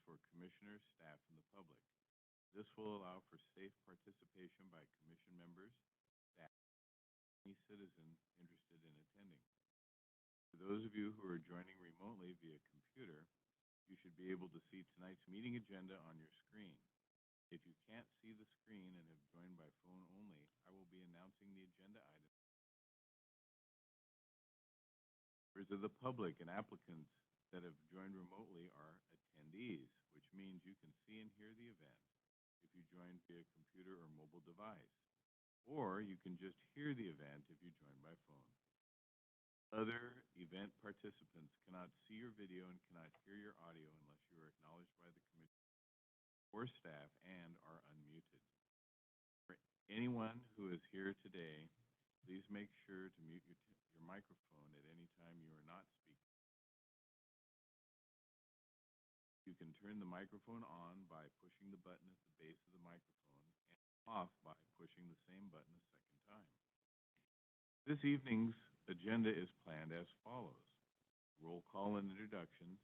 for commissioners, staff, and the public. This will allow for safe participation by commission members, staff, and any citizen interested in attending. For those of you who are joining remotely via computer, you should be able to see tonight's meeting agenda on your screen. If you can't see the screen and have joined by phone only, I will be announcing the agenda items. Members of the public and applicants that have joined remotely are attendees, which means you can see and hear the event if you join via computer or mobile device, or you can just hear the event if you join by phone. Other event participants cannot see your video and cannot hear your audio unless you are acknowledged by the commission or staff and are unmuted. For anyone who is here today, please make sure to mute your microphone at any time you are not speaking. You can turn the microphone on by pushing the button at the base of the microphone and off by pushing the same button a second time. This evening's agenda is planned as follows: roll call and introductions,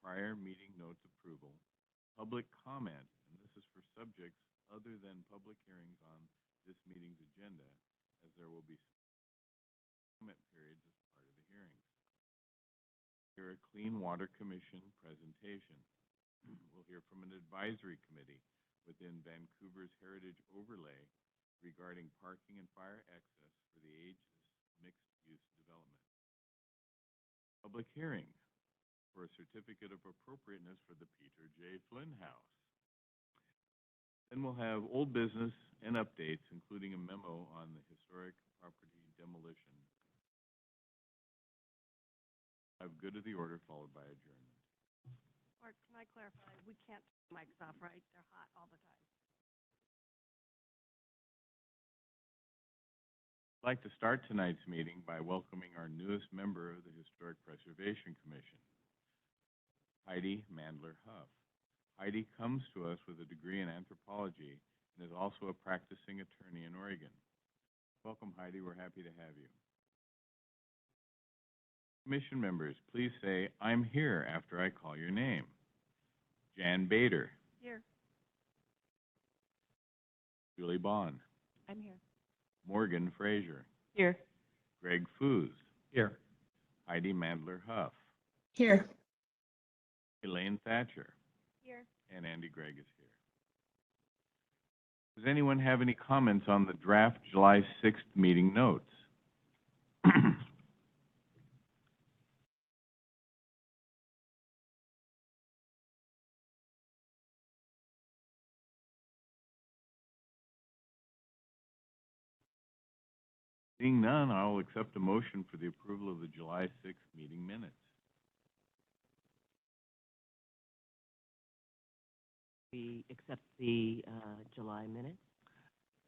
prior meeting notes approval, public comment, and this is for subjects other than public hearings on this meeting's agenda, as there will be comment periods as part of the hearings. Hear a Clean Water Commission presentation. We'll hear from an advisory committee within Vancouver's Heritage Overlay regarding parking and fire access for the Aegis mixed-use development. Public hearing for a certificate of appropriateness for the Peter J. Flynn House. Then we'll have old business and updates, including a memo on the historic property demolition. Have good of the order followed by adjournment. Mark, can I clarify? We can't turn the mics off, right? They're hot all the time. I'd like to start tonight's meeting by welcoming our newest member of the Historic Preservation Commission, Heidi Mandler-Huff. Heidi comes to us with a degree in anthropology and is also a practicing attorney in Oregon. Welcome, Heidi. We're happy to have you. Commission members, please say, "I'm here," after I call your name. Jan Bader. Here. Julie Bond. I'm here. Morgan Fraser. Here. Greg Foos. Here. Heidi Mandler-Huff. Here. Elaine Thatcher. Here. And Andy Gregg is here. Does anyone have any comments on the draft July 6th meeting notes? Seeing none, I'll accept a motion for the approval of the July 6th meeting minutes. We accept the July minutes.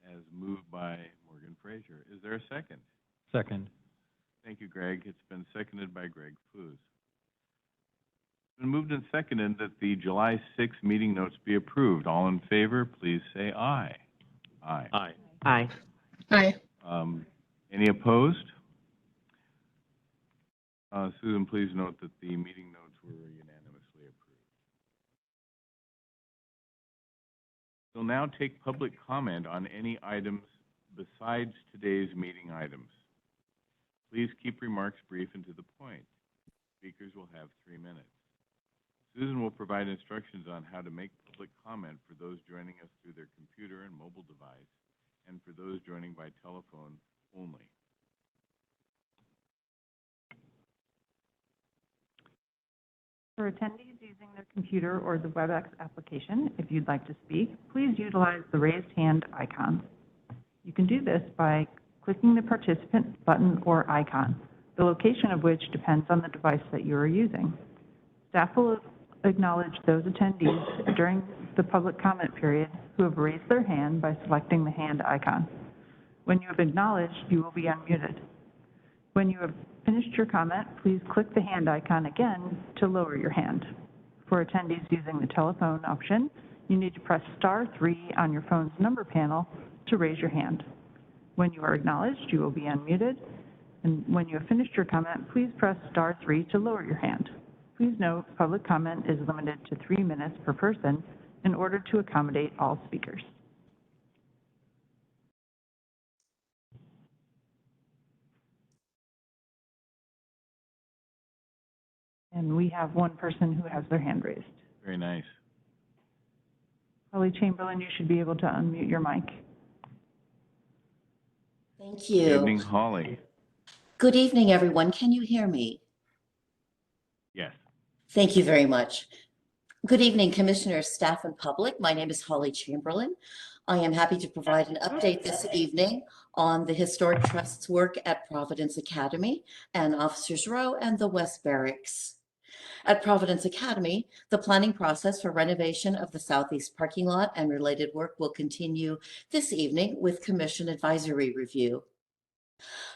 As moved by Morgan Fraser. Is there a second? Second. Thank you, Greg. It's been seconded by Greg Foos. It's been moved and seconded that the July 6th meeting notes be approved. All in favor, please say aye. Aye. Aye. Aye. Aye. Any opposed? Susan, please note that the meeting notes were unanimously approved. We'll now take public comment on any items besides today's meeting items. Please keep remarks brief and to the point. Speakers will have 3 minutes. Susan will provide instructions on how to make public comment for those joining us through their computer and mobile device, and for those joining by telephone only. For attendees using their computer or the WebEx application, if you'd like to speak, please utilize the raised hand icon. You can do this by clicking the participant button or icon, the location of which depends on the device that you are using. Staff will acknowledge those attendees during the public comment period who have raised their hand by selecting the hand icon. When you have acknowledged, you will be unmuted. When you have finished your comment, please click the hand icon again to lower your hand. For attendees using the telephone option, you need to press *3 on your phone's number panel to raise your hand. When you are acknowledged, you will be unmuted. And when you have finished your comment, please press *3 to lower your hand. Please note, public comment is limited to 3 minutes per person in order to accommodate all speakers. And we have one person who has their hand raised. Very nice. Holly Chamberlain, you should be able to unmute your mic. Thank Good you. evening, Holly. Good evening, everyone. Can you hear me? Yes. Thank you very much. Good evening, commissioners, staff, and public. My name is Holly Chamberlain. I am happy to provide an update this evening on the Historic Trust's work at Providence Academy and Officers Row and the West Barracks. At Providence Academy, the planning process for renovation of the southeast parking lot and related work will continue this evening with commission advisory review.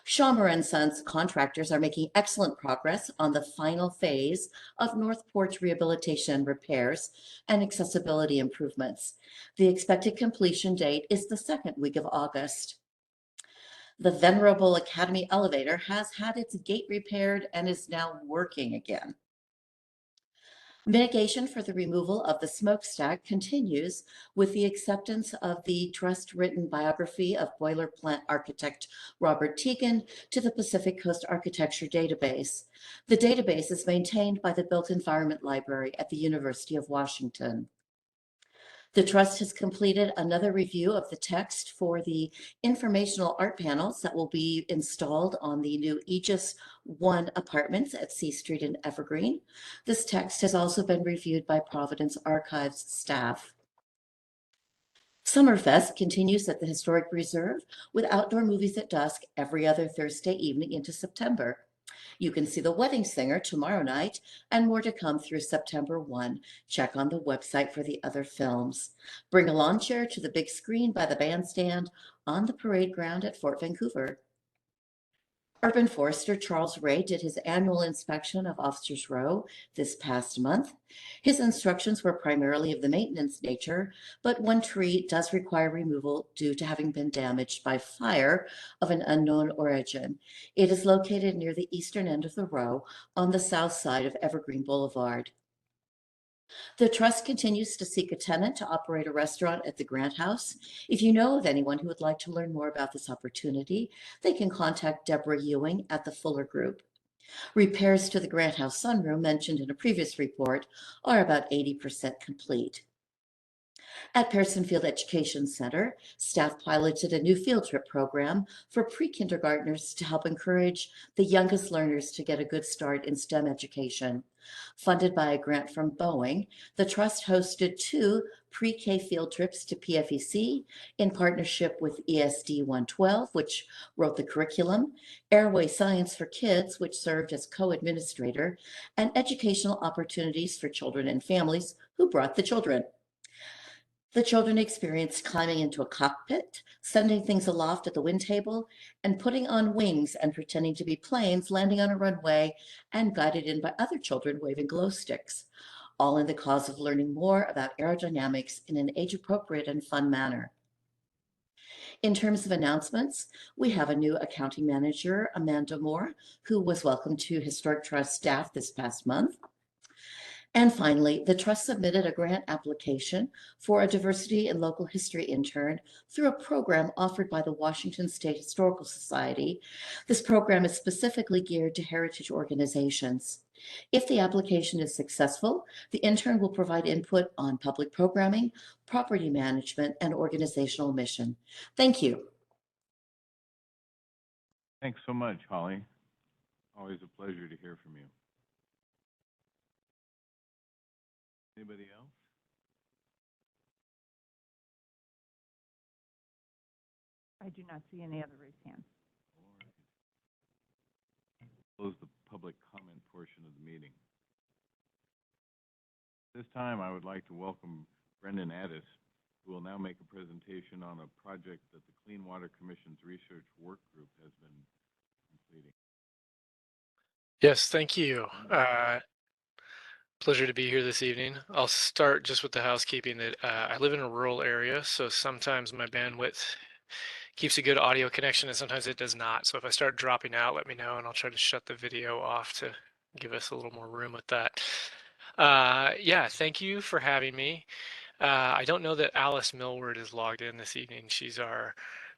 Schaummer & Sons contractors are making excellent progress on the final phase of North Porch rehabilitation repairs and accessibility improvements. The expected completion date is the second week of August. The venerable Academy elevator has had its gate repaired and is now working again. Mitigation for the removal of the smokestack continues with the acceptance of the trust-written biography of boiler plant architect Robert Teagan to the Pacific Coast Architecture Database. The database is maintained by the Built Environment Library at the University of Washington. The Trust has completed another review of the text for the informational art panels that will be installed on the new Aegis 1 apartments at C Street in Evergreen. This text has also been reviewed by Providence Archives staff. Summerfest continues at the Historic Reserve with outdoor movies at dusk every other Thursday evening into September. You can see The Wedding Singer tomorrow night and more to come through September 1. Check on the website for the other films. Bring a lawn chair to the big screen by the bandstand on the parade ground at Fort Vancouver. Urban Forester Charles Ray did his annual inspection of Officers Row this past month. His instructions were primarily of the maintenance nature, but one tree does require removal due to having been damaged by fire of an unknown origin. It is located near the eastern end of the row on the south side of Evergreen Boulevard. The Trust continues to seek a tenant to operate a restaurant at the Grant House. If you know of anyone who would like to learn more about this opportunity, they can contact Deborah Ewing at the Fuller Group. Repairs to the Grant House sunroom mentioned in a previous report are about 80% complete. At Pearson Field Education Center, staff piloted a new field trip program for pre-kindergartners to help encourage the youngest learners to get a good start in STEM education. Funded by a grant from Boeing, the Trust hosted 2 pre-K field trips to PFEC in partnership with ESD 112, which wrote the curriculum, Airway Science for Kids, which served as co-administrator, and Educational Opportunities for Children and Families, who brought the children. The children experienced climbing into a cockpit, sending things aloft at the wind table, and putting on wings and pretending to be planes landing on a runway and guided in by other children waving glow sticks, all in the cause of learning more about aerodynamics in an age-appropriate and fun manner. In terms of announcements, we have a new accounting manager, Amanda Moore, who was welcomed to Historic Trust staff this past month. And finally, the Trust submitted a grant application for a diversity and local history intern through a program offered by the Washington State Historical Society. This program is specifically geared to heritage organizations. If the application is successful, the intern will provide input on public programming, property management, and organizational mission. Thank you. Thanks so much, Holly. Always a pleasure to hear from you. Anybody else? I do not see any other raised hands. Close the public comment portion of the meeting. This time, I would like to welcome Brendan Addis, who will now make a presentation on a project that the Clean Water Commission's research work group has been completing. Yes, thank you. Pleasure to be here this evening. I'll start just with the housekeeping that I live in a rural area, so sometimes my bandwidth keeps a good audio connection and sometimes it does not. So if I start dropping out, let me know and I'll try to shut the video off to give us a little more room with that. Yeah, thank you for having me. I don't know that Alice Millward is logged in this evening. She's our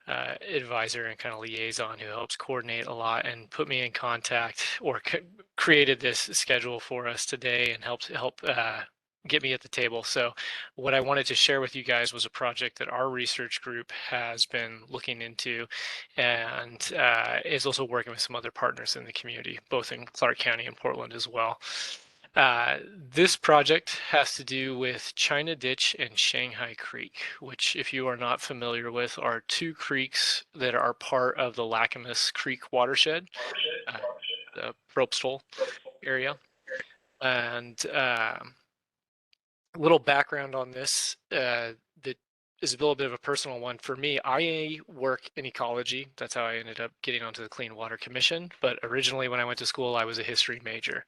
advisor and kind of liaison who helps coordinate a lot and put me in contact or created this schedule for us today and help get me at the table. So what I wanted to share with you guys was a project that our research group has been looking into and is also working with some other partners in the community, both in Clark County and Portland as well. This project has to do with China Ditch and Shanghai Creek, which, if you are not familiar with, are two creeks that are part of the Lacamas Creek watershed, the Propstol area. And a little background on this that is a little bit of a personal one. For me, I work in ecology. That's how I ended up getting onto the Clean Water Commission. But originally, when I went to school, I was a history major.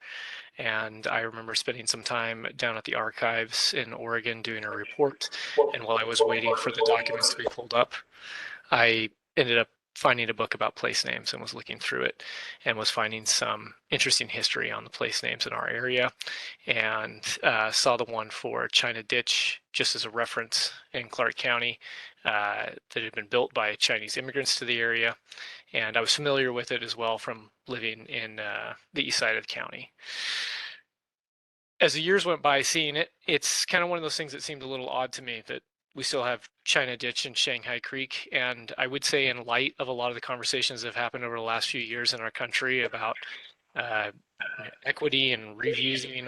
And I remember spending some time down at the archives in Oregon doing a report. And while I was waiting for the documents to be pulled up, I ended up finding a book about place names and was looking through it and was finding some interesting history on the place names in our area, and saw the one for China Ditch just as a reference in Clark County that had been built by Chinese immigrants to the area. And I was familiar with it as well from living in the east side of the county. As the years went by seeing it, it's kind of one of those things that seemed a little odd to me that we still have China Ditch and Shanghai Creek. And I would say, in light of a lot of the conversations that have happened over the last few years in our country about equity and reusing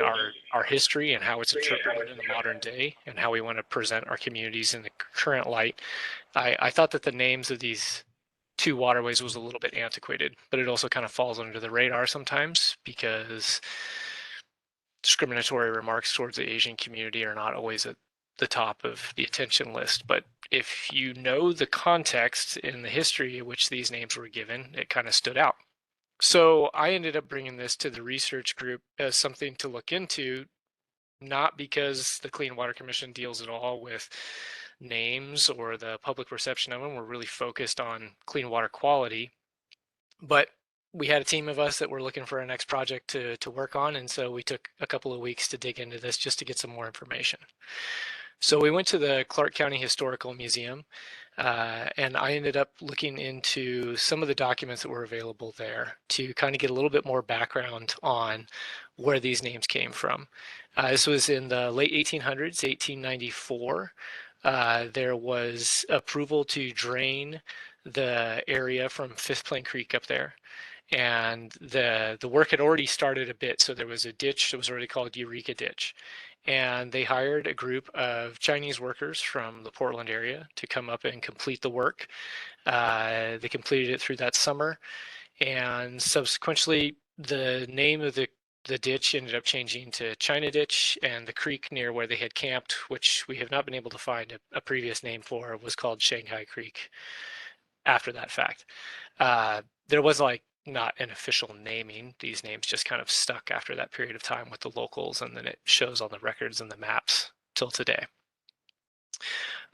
our history and how it's interpreted in the modern day and how we want to present our communities in the current light, I thought that the names of these two waterways was a little bit antiquated, but it also kind of falls under the radar sometimes because discriminatory remarks towards the Asian community are not always at the top of the attention list. But if you know the context in the history in which these names were given, it kind of stood out. So I ended up bringing this to the research group as something to look into, not because the Clean Water Commission deals at all with names or the public perception of them. We're really focused on clean water quality, but we had a team of us that were looking for our next project to work on, and so we took a couple of weeks to dig into this just to get some more information. So we went to the Clark County Historical Museum, and I ended up looking into some of the documents that were available there to kind of get a little bit more background on where these names came from. This was in the late 1800s, 1894. There was approval to drain the area from Fifth Plain Creek up there. And the work had already started a bit, so there was a ditch that was already called Eureka Ditch. And they hired a group of Chinese workers from the Portland area to come up and complete the work. They completed it through that summer, and subsequently the name of the ditch ended up changing to China Ditch, and the creek near where they had camped, which we have not been able to find a previous name for, was called Shanghai Creek after that fact. There was not an official naming. These names just kind of stuck after that period of time with the locals, and then it shows on the records and the maps till today.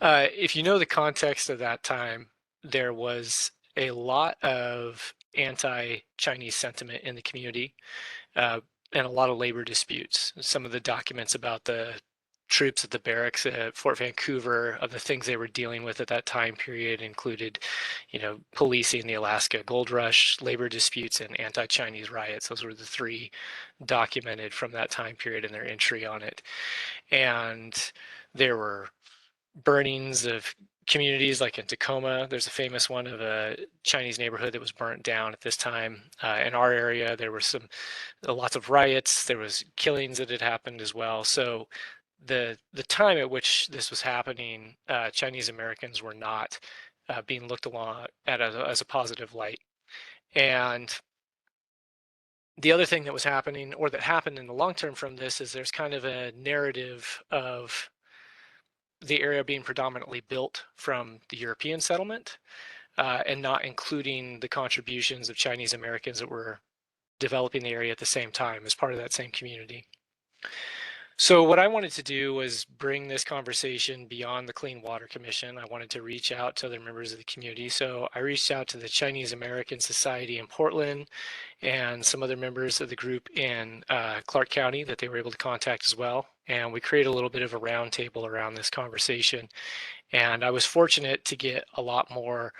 If you know the context of that time, there was a lot of anti-Chinese sentiment in the community, and a lot of labor disputes. Some of the documents about the troops at the barracks at Fort Vancouver, of the things they were dealing with at that time period, included, policing the Alaska Gold Rush, labor disputes, and anti-Chinese riots. Those were the three documented from that time period in their entry on it. And there were burnings of communities, like in Tacoma. There's a famous one of a Chinese neighborhood that was burnt down at this time. In our area, there were lots of riots. There was killings that had happened as well. So the time at which this was happening, Chinese Americans were not being looked along at as a positive light. And the other thing that was happening, or that happened in the long term from this, is there's kind of a narrative of the area being predominantly built from the European settlement, and not including the contributions of Chinese Americans that were developing the area at the same time as part of that same community. So what I wanted to do was bring this conversation beyond the Clean Water Commission. I wanted to reach out to other members of the community. So I reached out to the Chinese American Society in Portland and some other members of the group in Clark County that they were able to contact as well. And we created a little bit of a roundtable around this conversation. And I was fortunate to get a lot more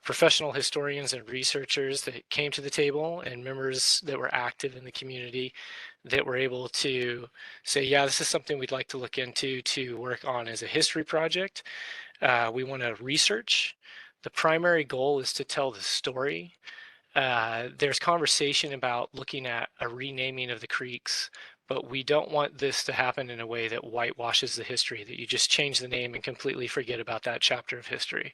professional historians and researchers that came to the table and members that were active in the community that were able to say, yeah, this is something we'd like to look into to work on as a history project. We want to research. The primary goal is to tell the story. There's conversation about looking at a renaming of the creeks, but we don't want this to happen in a way that whitewashes the history, that you just change the name and completely forget about that chapter of history.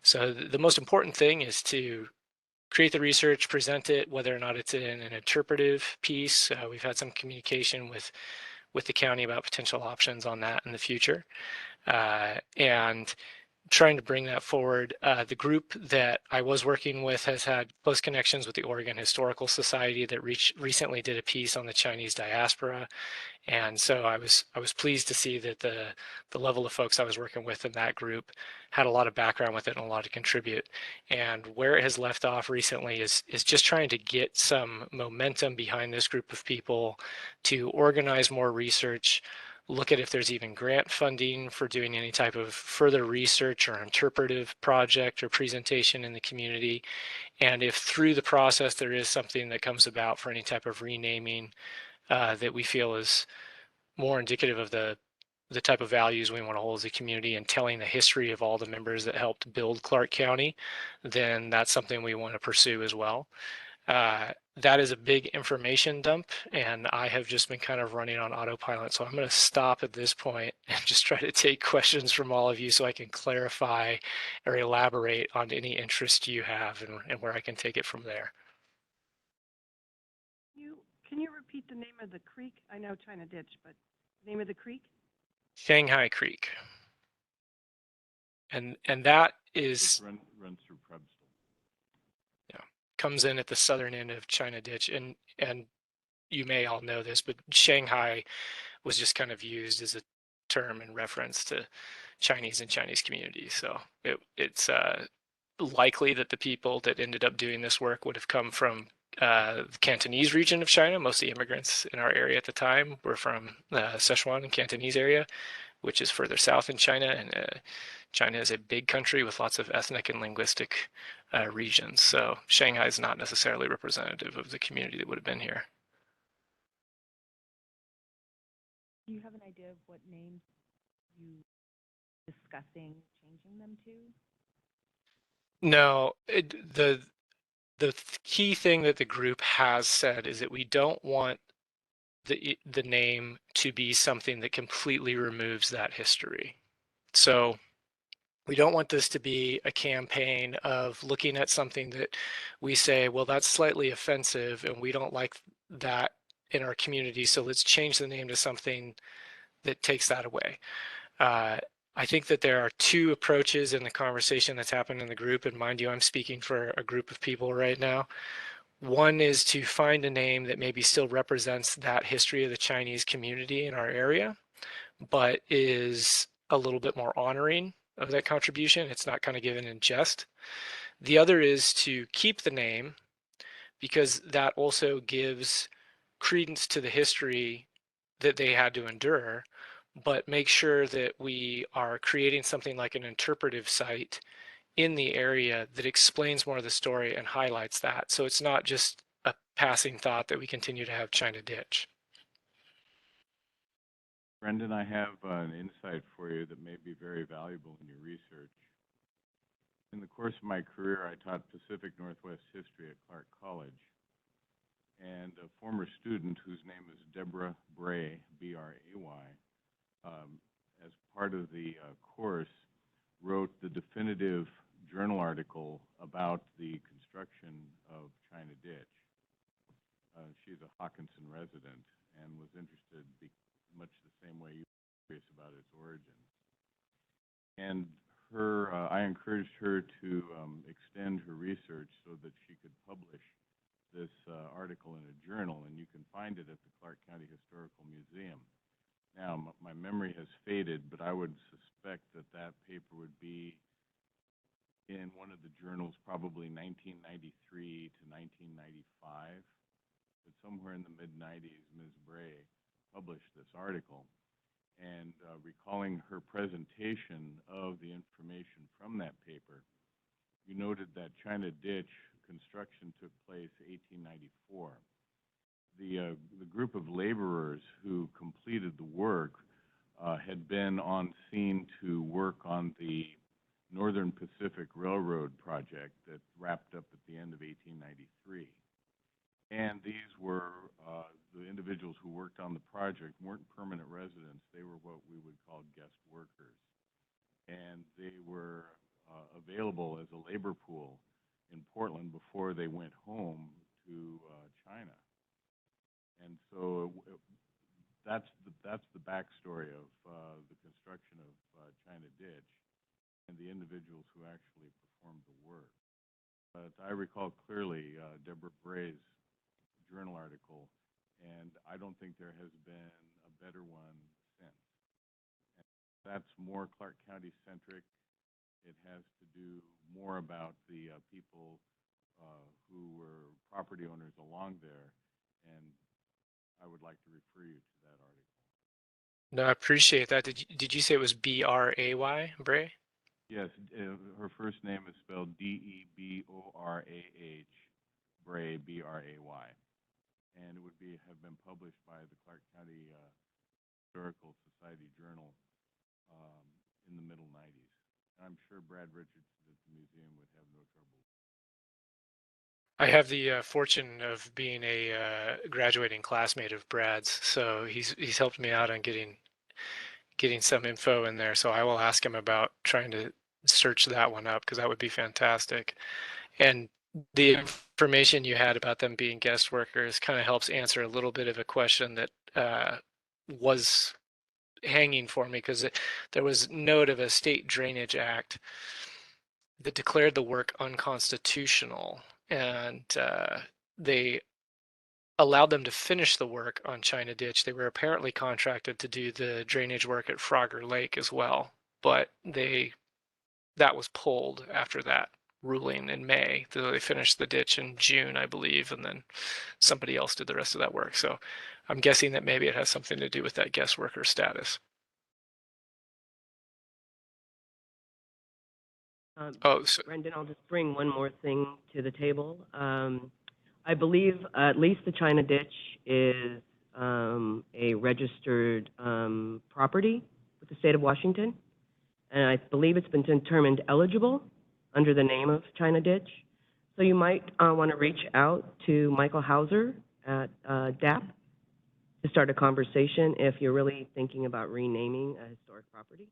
So the most important thing is to create the research, present it, whether or not it's in an interpretive piece. We've had some communication with the county about potential options on that in the future. And trying to bring that forward. The group that I was working with has had close connections with the Oregon Historical Society that recently did a piece on the Chinese diaspora. And so I was pleased to see that the level of folks I was working with in that group had a lot of background with it and a lot to contribute. And where it has left off recently is just trying to get some momentum behind this group of people to organize more research, look at if there's even grant funding for doing any type of further research or interpretive project or presentation in the community. And if through the process there is something that comes about for any type of renaming that we feel is more indicative of the type of values we want to hold as a community and telling the history of all the members that helped build Clark County, then that's something we want to pursue as well. That is a big information dump, and I have just been kind of running on autopilot. So I'm going to stop at this point and just try to take questions from all of you so I can clarify or elaborate on any interest you have and where I can take it from there. Can you repeat the name of the creek? I know China Ditch, but the name of the creek? Shanghai Creek. And that is Runs through Prebston. comes in at the southern end of China Ditch, and you may all know this, but Shanghai was just kind of used as a term in reference to Chinese and Chinese communities. So it's likely that the people that ended up doing this work would have come from the Cantonese region of China. Most of the immigrants in our area at the time were from the Sichuan and Cantonese area, which is further south in China. And China is a big country with lots of ethnic and linguistic regions. So Shanghai is not necessarily representative of the community that would have been here. Do you have an idea of what names you discussing changing them to? No, the key thing that the group has said is that we don't want the name to be something that completely removes that history. So we don't want this to be a campaign of looking at something that we say, well, that's slightly offensive and we don't like that in our community, so let's change the name to something that takes that away. I think that there are two approaches in the conversation that's happened in the group, and mind you, I'm speaking for a group of people right now. One is to find a name that maybe still represents that history of the Chinese community in our area, but is a little bit more honoring of that contribution. It's not kind of given in jest. The other is to keep the name because that also gives credence to the history that they had to endure, but make sure that we are creating something like an interpretive site in the area that explains more of the story and highlights that. So it's not just a passing thought that we continue to have China Ditch. Brendan, I have an insight for you that may be very valuable in your research. In the course of my career, I taught Pacific Northwest history at Clark College. And a former student whose name is Deborah Bray, B-R-A-Y, as part of the course, wrote the definitive journal article about the construction of China Ditch. She's a Hawkinson resident and was interested much the same way you were curious about its origins. And I encouraged her to extend her research so that she could publish this article in a journal, and you can find it at the Clark County Historical Museum. now. My memory has faded, but I would suspect that that paper would be in one of the journals, probably 1993 to 1995. But somewhere in the mid-90s, Ms. Bray published this article. And recalling her presentation of the information from that paper, you noted that China Ditch construction took place 1894. The group of laborers who completed the work had been on scene to work on the Northern Pacific Railroad project that wrapped up at the end of 1893. And these were the individuals who worked on the project weren't permanent residents. They were what we would call guest workers. And they were available as a labor pool in Portland before they went home to China. And so that's the backstory of the construction of China Ditch and the individuals who actually performed the work. But I recall clearly Deborah Bray's journal article, and I don't think there has been a better one since. And that's more Clark County centric. It has to do more about the people who were property owners along there, and I would like to refer you to that article. No, I appreciate that. Did you say it was B-R-A-Y, Bray? Yes, her first name is spelled D-E-B-O-R-A-H, Bray, B-R-A-Y. And it would have been published by the Clark County Historical Society Journal in the middle 90s. I'm sure Brad Richardson at the museum would have no trouble. I have the fortune of being a graduating classmate of Brad's, so he's helped me out on getting some info in there. So I will ask him about trying to search that one up, because that would be fantastic. And the information you had about them being guest workers kind of helps answer a little bit of a question that was hanging for me, because there was note of a state drainage act that declared the work unconstitutional, and they allowed them to finish the work on China Ditch. They were apparently contracted to do the drainage work at Frogger Lake as well, but that was pulled after that ruling in May. They finished the ditch in June, I believe, and then somebody else did the rest of that work. So I'm guessing that maybe it has something to do with that guest worker status. Brendan, I'll just bring one more thing to the table. I believe at least the China Ditch is a registered property with the state of Washington, and I believe it's been determined eligible under the name of China Ditch. So you might want to reach out to Michael Hauser at DAP to start a conversation if you're really thinking about renaming a historic property.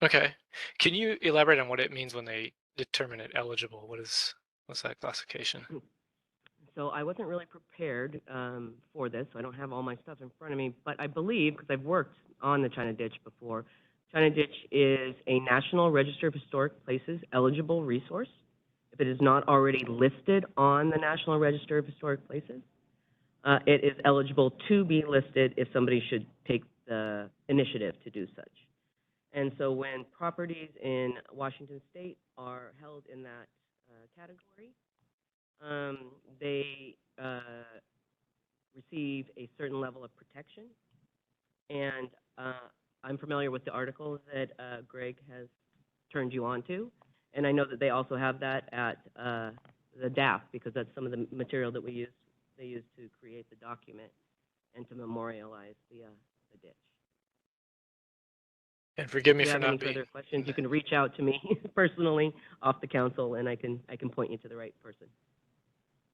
Okay. Can you elaborate on what it means when they determine it eligible? What's that classification? So I wasn't really prepared for this, so I don't have all my stuff in front of me, but I believe, because I've worked on the China Ditch before, China Ditch is a National Register of Historic Places eligible resource. If it is not already listed on the National Register of Historic Places, it is eligible to be listed if somebody should take the initiative to do such. And so when properties in Washington State are held in that category, they receive a certain level of protection. And I'm familiar with the articles that Greg has turned you on to, and I know that they also have that at the DAF, because that's some of the material that they use to create the document and to memorialize the ditch. And forgive me if you for have any not being. further questions, you can reach out to me personally off the council, and I can point you to the right person.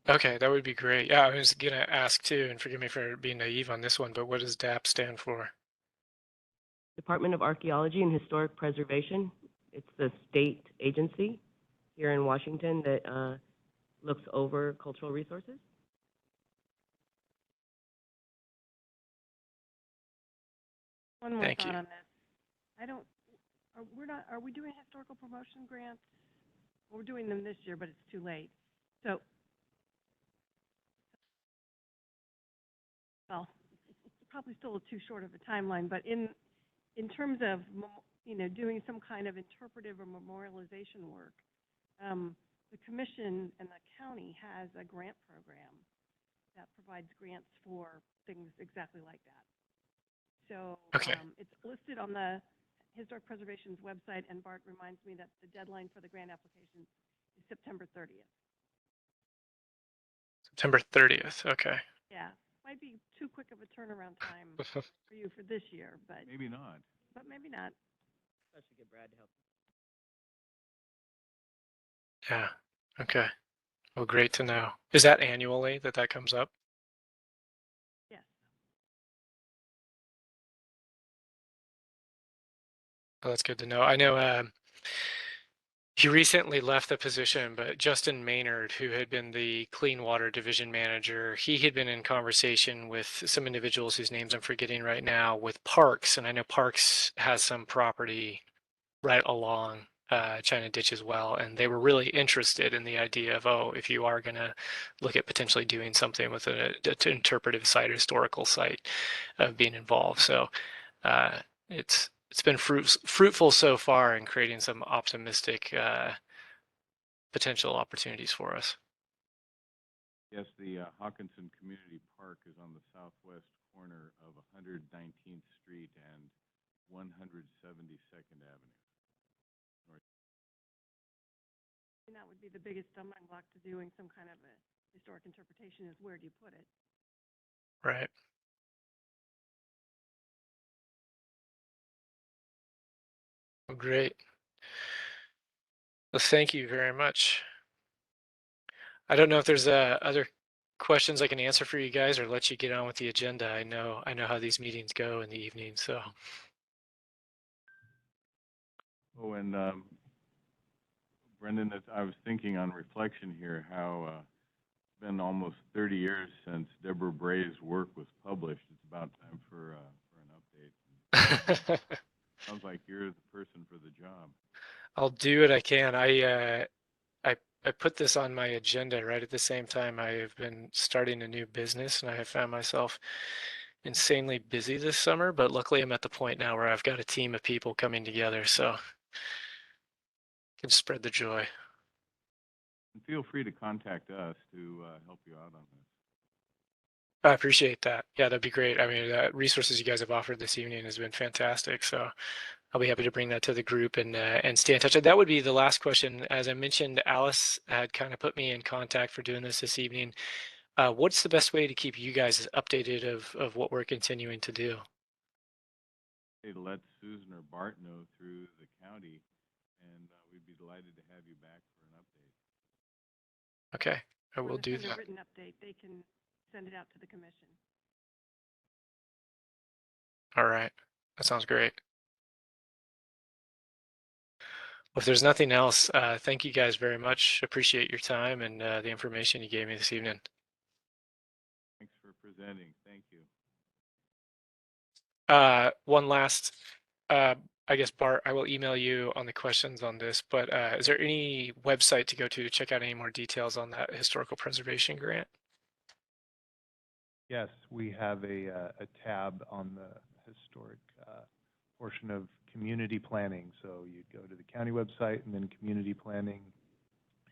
Okay, that would be great. Yeah, I was gonna ask too, and forgive me for being naive on this one, but what does DAP stand for? Department of Archaeology and Historic Preservation. It's the state agency here in Washington that looks over cultural resources. One more Thank thought you. on this. Are we doing historical promotion grants? Well, we're doing them this year, but it's too late. So, well, probably still too short of a timeline, but in terms of, doing some kind of interpretive or memorialization work, the commission and the county has a grant program that provides grants for things exactly like that. So Okay. it's listed on the Historic Preservation's website, and Bart reminds me that the deadline for the grant applications is September 30th. September 30th. Okay. Yeah, might be too quick of a turnaround time for you for this year, but Maybe not. maybe not. I should get Brad to help. Yeah. Okay. Well, great to know. Is that annually that comes up? Yes. Oh, that's good to know. I know he recently left the position, but Justin Maynard, who had been the Clean Water Division Manager, he had been in conversation with some individuals whose names I'm forgetting right now with Parks, and I know Parks has some property right along China Ditch as well, and they were really interested in the idea of, if you are going to look at potentially doing something with an interpretive site, historical site, of being involved. So it's been fruitful so far in creating some optimistic potential opportunities for us. Yes, the Hawkinson Community Park is on the southwest corner of 119th Street and 172nd Avenue. And that would be the biggest stumbling block to doing some kind of a historic interpretation is where do you put it? Right. Well, great. Well, thank you very much. I don't know if there's other questions I can answer for you guys or let you get on with the agenda. I know how these meetings go in the evening, so. Oh, and Brendan, I was thinking on reflection here how it's been almost 30 years since Deborah Bray's work was published. It's about time for an update. Sounds like you're the person for the job. I'll do what I can. I put this on my agenda right at the same time I have been starting a new business, and I have found myself insanely busy this summer, but luckily I'm at the point now where I've got a team of people coming together, so I can spread the joy. And feel free to contact us to help you out on this. I appreciate that. Yeah, that'd be great. I mean, the resources you guys have offered this evening has been fantastic, so I'll be happy to bring that to the group and stay in touch. That would be the last question. As I mentioned, Alice had kind of put me in contact for doing this evening. What's the best way to keep you guys updated of what we're continuing to do? Hey, to let Susan or Bart know through the county, and we'd be delighted to have you back for an update. Okay, I will do Send a that. written update. They can send it out to the commission. All right, that sounds great. Well, if there's nothing else, thank you guys very much. Appreciate your time and the information you gave me this evening. Thanks for presenting. Thank you. One last, I guess, Bart, I will email you on the questions on this, but is there any website to go to check out any more details on that historical preservation grant? Yes, we have a tab on the historic portion of community planning. So you'd go to the county website and then community planning,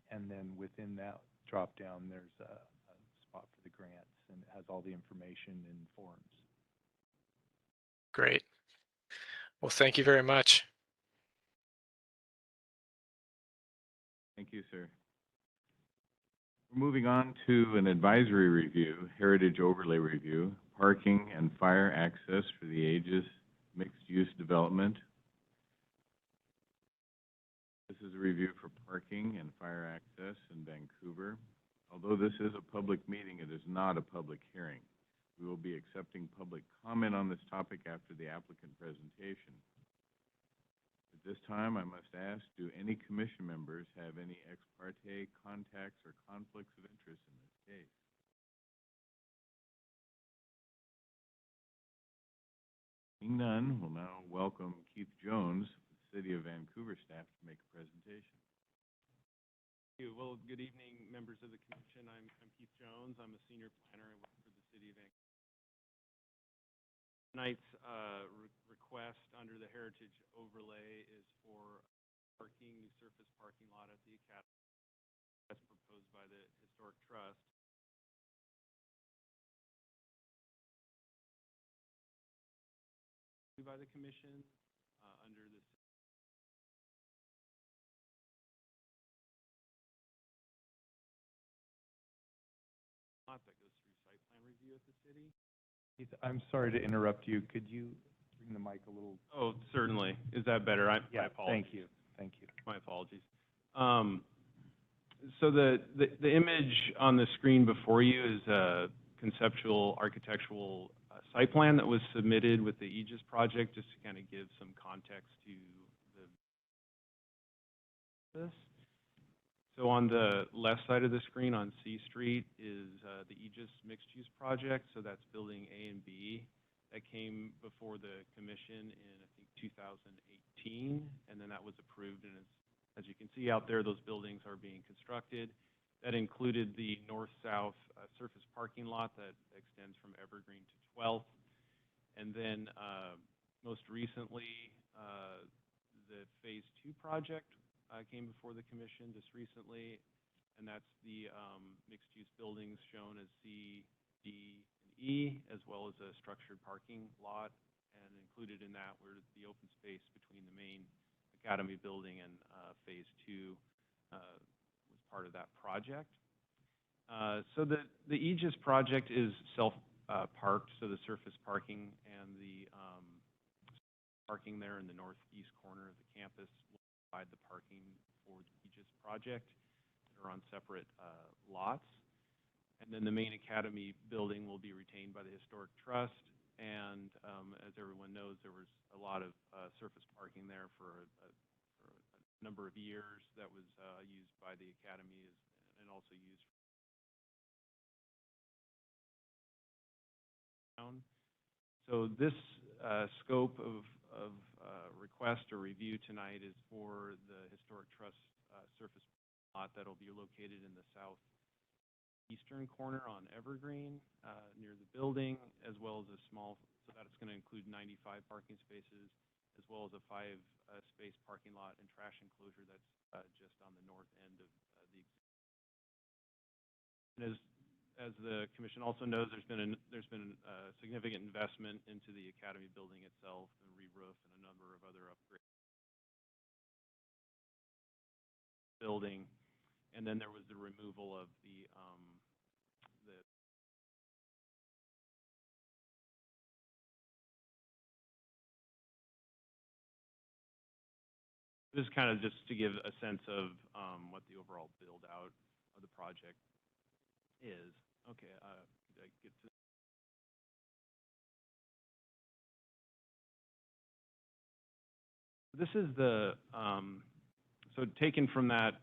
and then within that drop down, there's a spot for the grants, and it has all the information and forms. Great. Well, thank you very much. Thank you, sir. We're moving on to an advisory review, Heritage Overlay Review, Parking and Fire Access for the Aegis Mixed-Use Development. This is a review for parking and fire access in Vancouver. Although this is a public meeting, it is not a public hearing. We will be accepting public comment on this topic after the applicant presentation. At this time, I must ask, do any commission members have any ex parte contacts or conflicts of interest in this case? Seeing none, we'll now welcome Keith Jones, the City of Vancouver staff, to make a presentation. Thank you. Well, good evening, members of the commission. I'm Keith Jones. I'm a senior planner. I work for the City of Vancouver. Tonight's request under the heritage overlay is for parking, new surface parking lot at the Academy. That's proposed by the Historic Trust. By the commission under this. Lot that goes through site plan review at the city. Keith, I'm sorry to interrupt you. Could you bring the mic a little? Oh, certainly. Is that better? My apologies. Thank you. Thank you. My apologies. So the image on the screen before you is a conceptual architectural site plan that was submitted with the Aegis project, just to kind of give some context to this. So on the left side of the screen on C Street is the Aegis mixed-use project. So that's building A and B that came before the commission in, I think, 2018, and then that was approved. And as you can see out there, those buildings are being constructed. That included the north-south surface parking lot that extends from Evergreen to 12th. And then most recently, the Phase 2 project came before the commission just recently, and that's the mixed-use buildings shown as C, D, and E, as well as a structured parking lot. And included in that were the open space between the main Academy building and Phase 2 was part of that project. So the Aegis project is self-parked, so the surface parking and the parking there in the northeast corner of the campus will provide the parking for the Aegis project that are on separate lots. And then the main Academy building will be retained by the Historic Trust. And as everyone knows, there was a lot of surface parking there for a number of years that was used by the Academy and also used for town. So this scope of request or review tonight is for the Historic Trust surface lot that will be located in the southeastern corner on Evergreen near the building, as well as a small, so that's going to include 95 parking spaces, as well as a 5-space parking lot and trash enclosure that's just on the north end of the. And as the commission also knows, there's been a significant investment into the Academy building itself, and re-roof, and a number of other upgrades. Building, and then there was the removal of the this is kind of just to give a sense of what the overall build out of the project is. Okay, did I get to? This is the so taken from that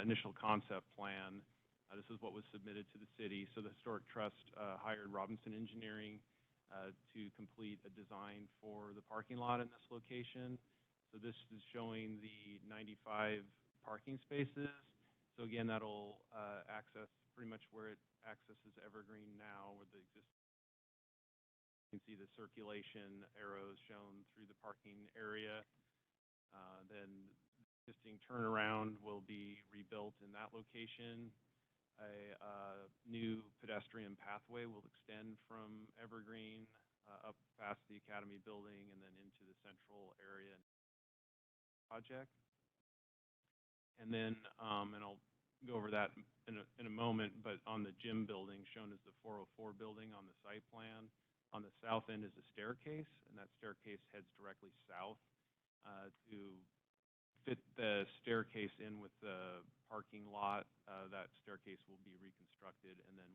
initial concept plan. This is what was submitted to the city. So the Historic Trust hired Robinson Engineering to complete a design for the parking lot in this location. So this is showing the 95 parking spaces. So again, that'll access pretty much where it accesses Evergreen now, where the existing. You can see the circulation arrows shown through the parking area. Then existing turnaround will be rebuilt in that location. A new pedestrian pathway will extend from Evergreen up past the Academy building and then into the central area project. And then, and I'll go over that in a moment, but on the gym building shown as the 404 building on the site plan, on the south end is a staircase, and that staircase heads directly south to fit the staircase in with the parking lot. That staircase will be reconstructed, and then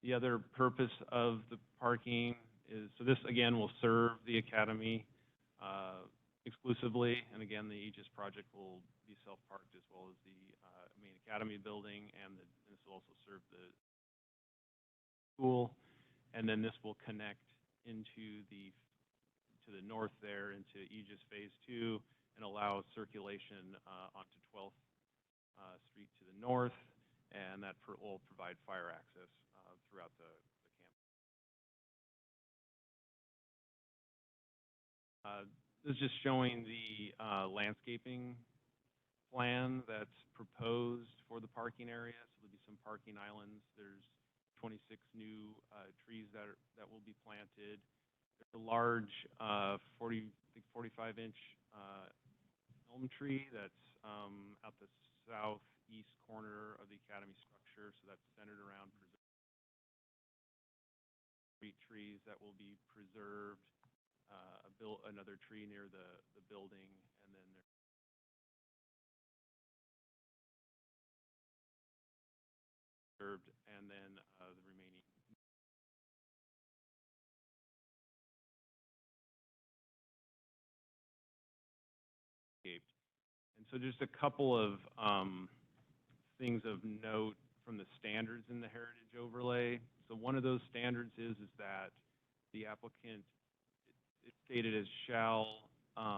the other purpose of the parking is, so this again will serve the Academy exclusively, and again the Aegis project will be self-parked as well as the main Academy building, and this will also serve the school, and then this will connect into to the north there into Aegis Phase 2 and allow circulation onto 12th Street to the north, and that will provide fire access throughout the campus. This is just showing the landscaping plan that's proposed for the parking area. So there'll be some parking islands. There's 26 new trees that will be planted. There's a large 45-inch elm tree that's at the southeast corner of the academy structure. So that's centered around street trees that will be preserved. Another tree near the building, and then preserved, and then the remaining. And so just a couple of things of note from the standards in the heritage overlay. So one of those standards is that the applicant, it's stated as shall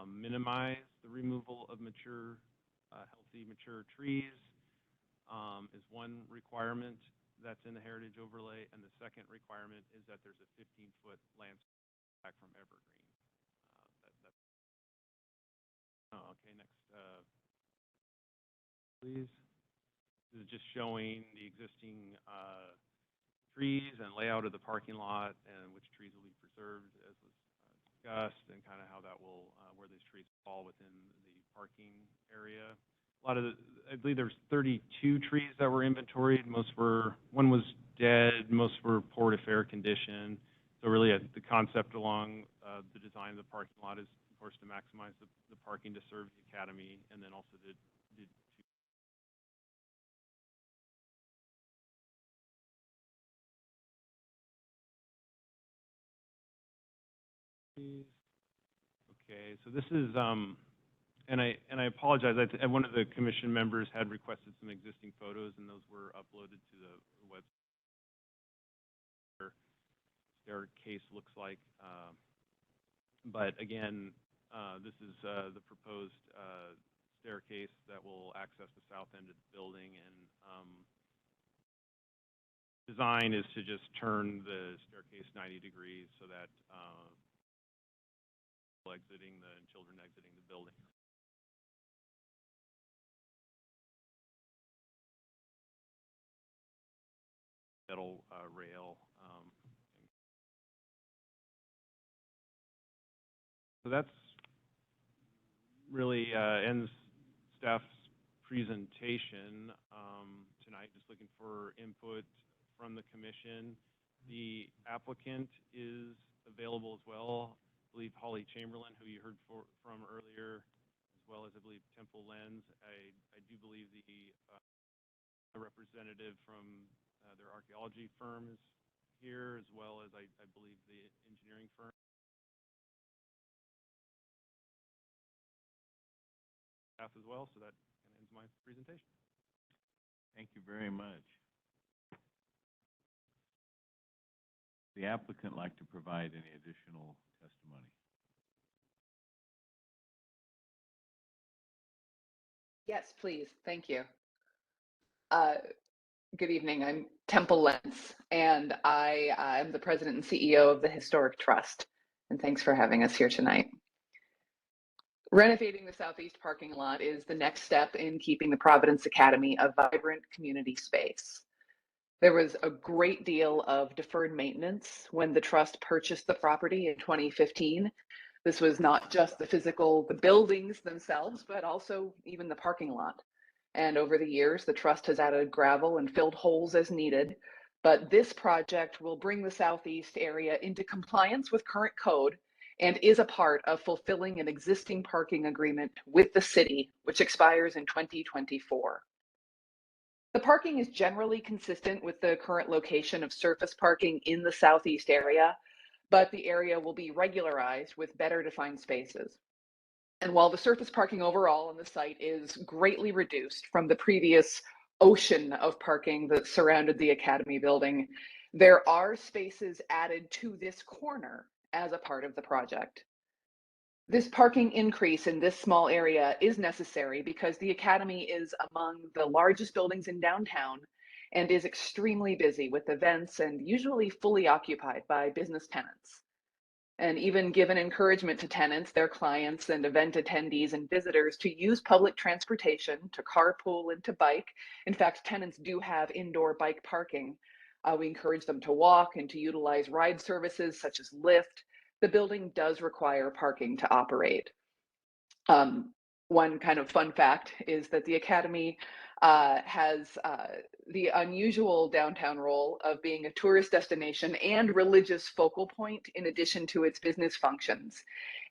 minimize the removal of mature, healthy mature trees is one requirement that's in the heritage overlay, and the second requirement is that there's a 15-foot landscape back from evergreen. Okay, next, please. This is just showing the existing trees and layout of the parking lot and which trees will be preserved, as was discussed, and kind of how that will, where these trees fall within the parking area. A lot of I believe there's 32 trees that were inventoried. One was dead, most were poor to fair condition. So really the concept along the design of the parking lot is, of course, to maximize the parking to serve the academy, and then also to okay, so this is and I apologize. One of the commission members had requested some existing photos, and those were uploaded to the website. Staircase looks like, but again, this is the proposed staircase that will access the south end of the building, and design is to just turn the staircase 90 degrees so that children exiting the building. Metal rail. So that's really ends staff's presentation tonight. Just looking for input from the commission. The applicant is available as well. I believe Holly Chamberlain, who you heard from earlier, as well as I believe Temple Lens. I do believe the representative from their archaeology firm is here, as well as I believe the engineering firm. Staff as well, so that kind of ends my presentation. Thank you very much. The applicant like to provide any additional testimony? Yes, please. Thank you. Good evening. I'm Temple Lentz, and I am the president and CEO of the Historic Trust. And thanks for having us here tonight. Renovating the southeast parking lot is the next step in keeping the Providence Academy a vibrant community space. There was a great deal of deferred maintenance when the trust purchased the property in 2015. This was not just the buildings themselves, but also even the parking lot. And over the years, the trust has added gravel and filled holes as needed. But this project will bring the southeast area into compliance with current code and is a part of fulfilling an existing parking agreement with the city, which expires in 2024. The parking is generally consistent with the current location of surface parking in the southeast area, but the area will be regularized with better defined spaces. And while the surface parking overall on the site is greatly reduced from the previous ocean of parking that surrounded the Academy building, there are spaces added to this corner as a part of the project. This parking increase in this small area is necessary because the Academy is among the largest buildings in downtown and is extremely busy with events and usually fully occupied by business tenants. And even given encouragement to tenants, their clients, and event attendees and visitors to use public transportation, to carpool and to bike. In fact, tenants do have indoor bike parking. We encourage them to walk and to utilize ride services such as Lyft. The building does require parking to operate. One kind of fun fact is that the Academy has the unusual downtown role of being a tourist destination and religious focal point in addition to its business functions.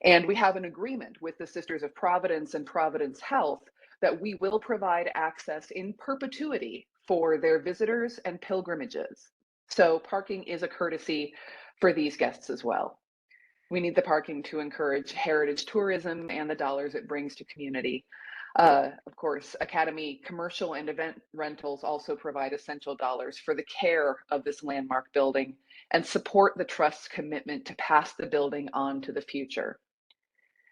And we have an agreement with the Sisters of Providence and Providence Health that we will provide access in perpetuity for their visitors and pilgrimages. So parking is a courtesy for these guests as well. We need the parking to encourage heritage tourism and the dollars it brings to community. Of course, Academy commercial and event rentals also provide essential dollars for the care of this landmark building and support the Trust's commitment to pass the building on to the future.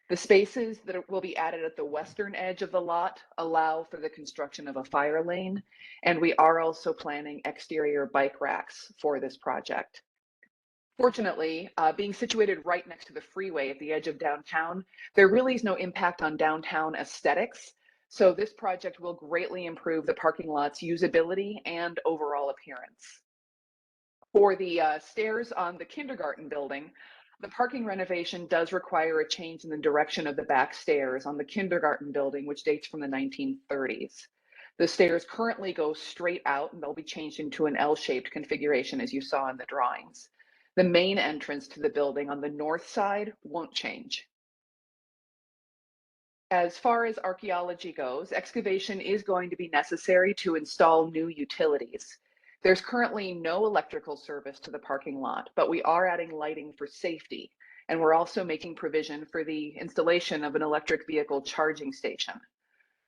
The spaces that will be added at the western edge of the lot allow for the construction of a fire lane, and we are also planning exterior bike racks for this project. Fortunately, being situated right next to the freeway at the edge of downtown, there really is no impact on downtown aesthetics. So this project will greatly improve the parking lot's usability and overall appearance. For the stairs on the kindergarten building, the parking renovation does require a change in the direction of the back stairs on the kindergarten building, which dates from the 1930s. The stairs currently go straight out and they'll be changed into an L-shaped configuration as you saw in the drawings. The main entrance to the building on the north side won't change. As far as archaeology goes, excavation is going to be necessary to install new utilities. There's currently no electrical service to the parking lot, but we are adding lighting for safety, and we're also making provision for the installation of an electric vehicle charging station.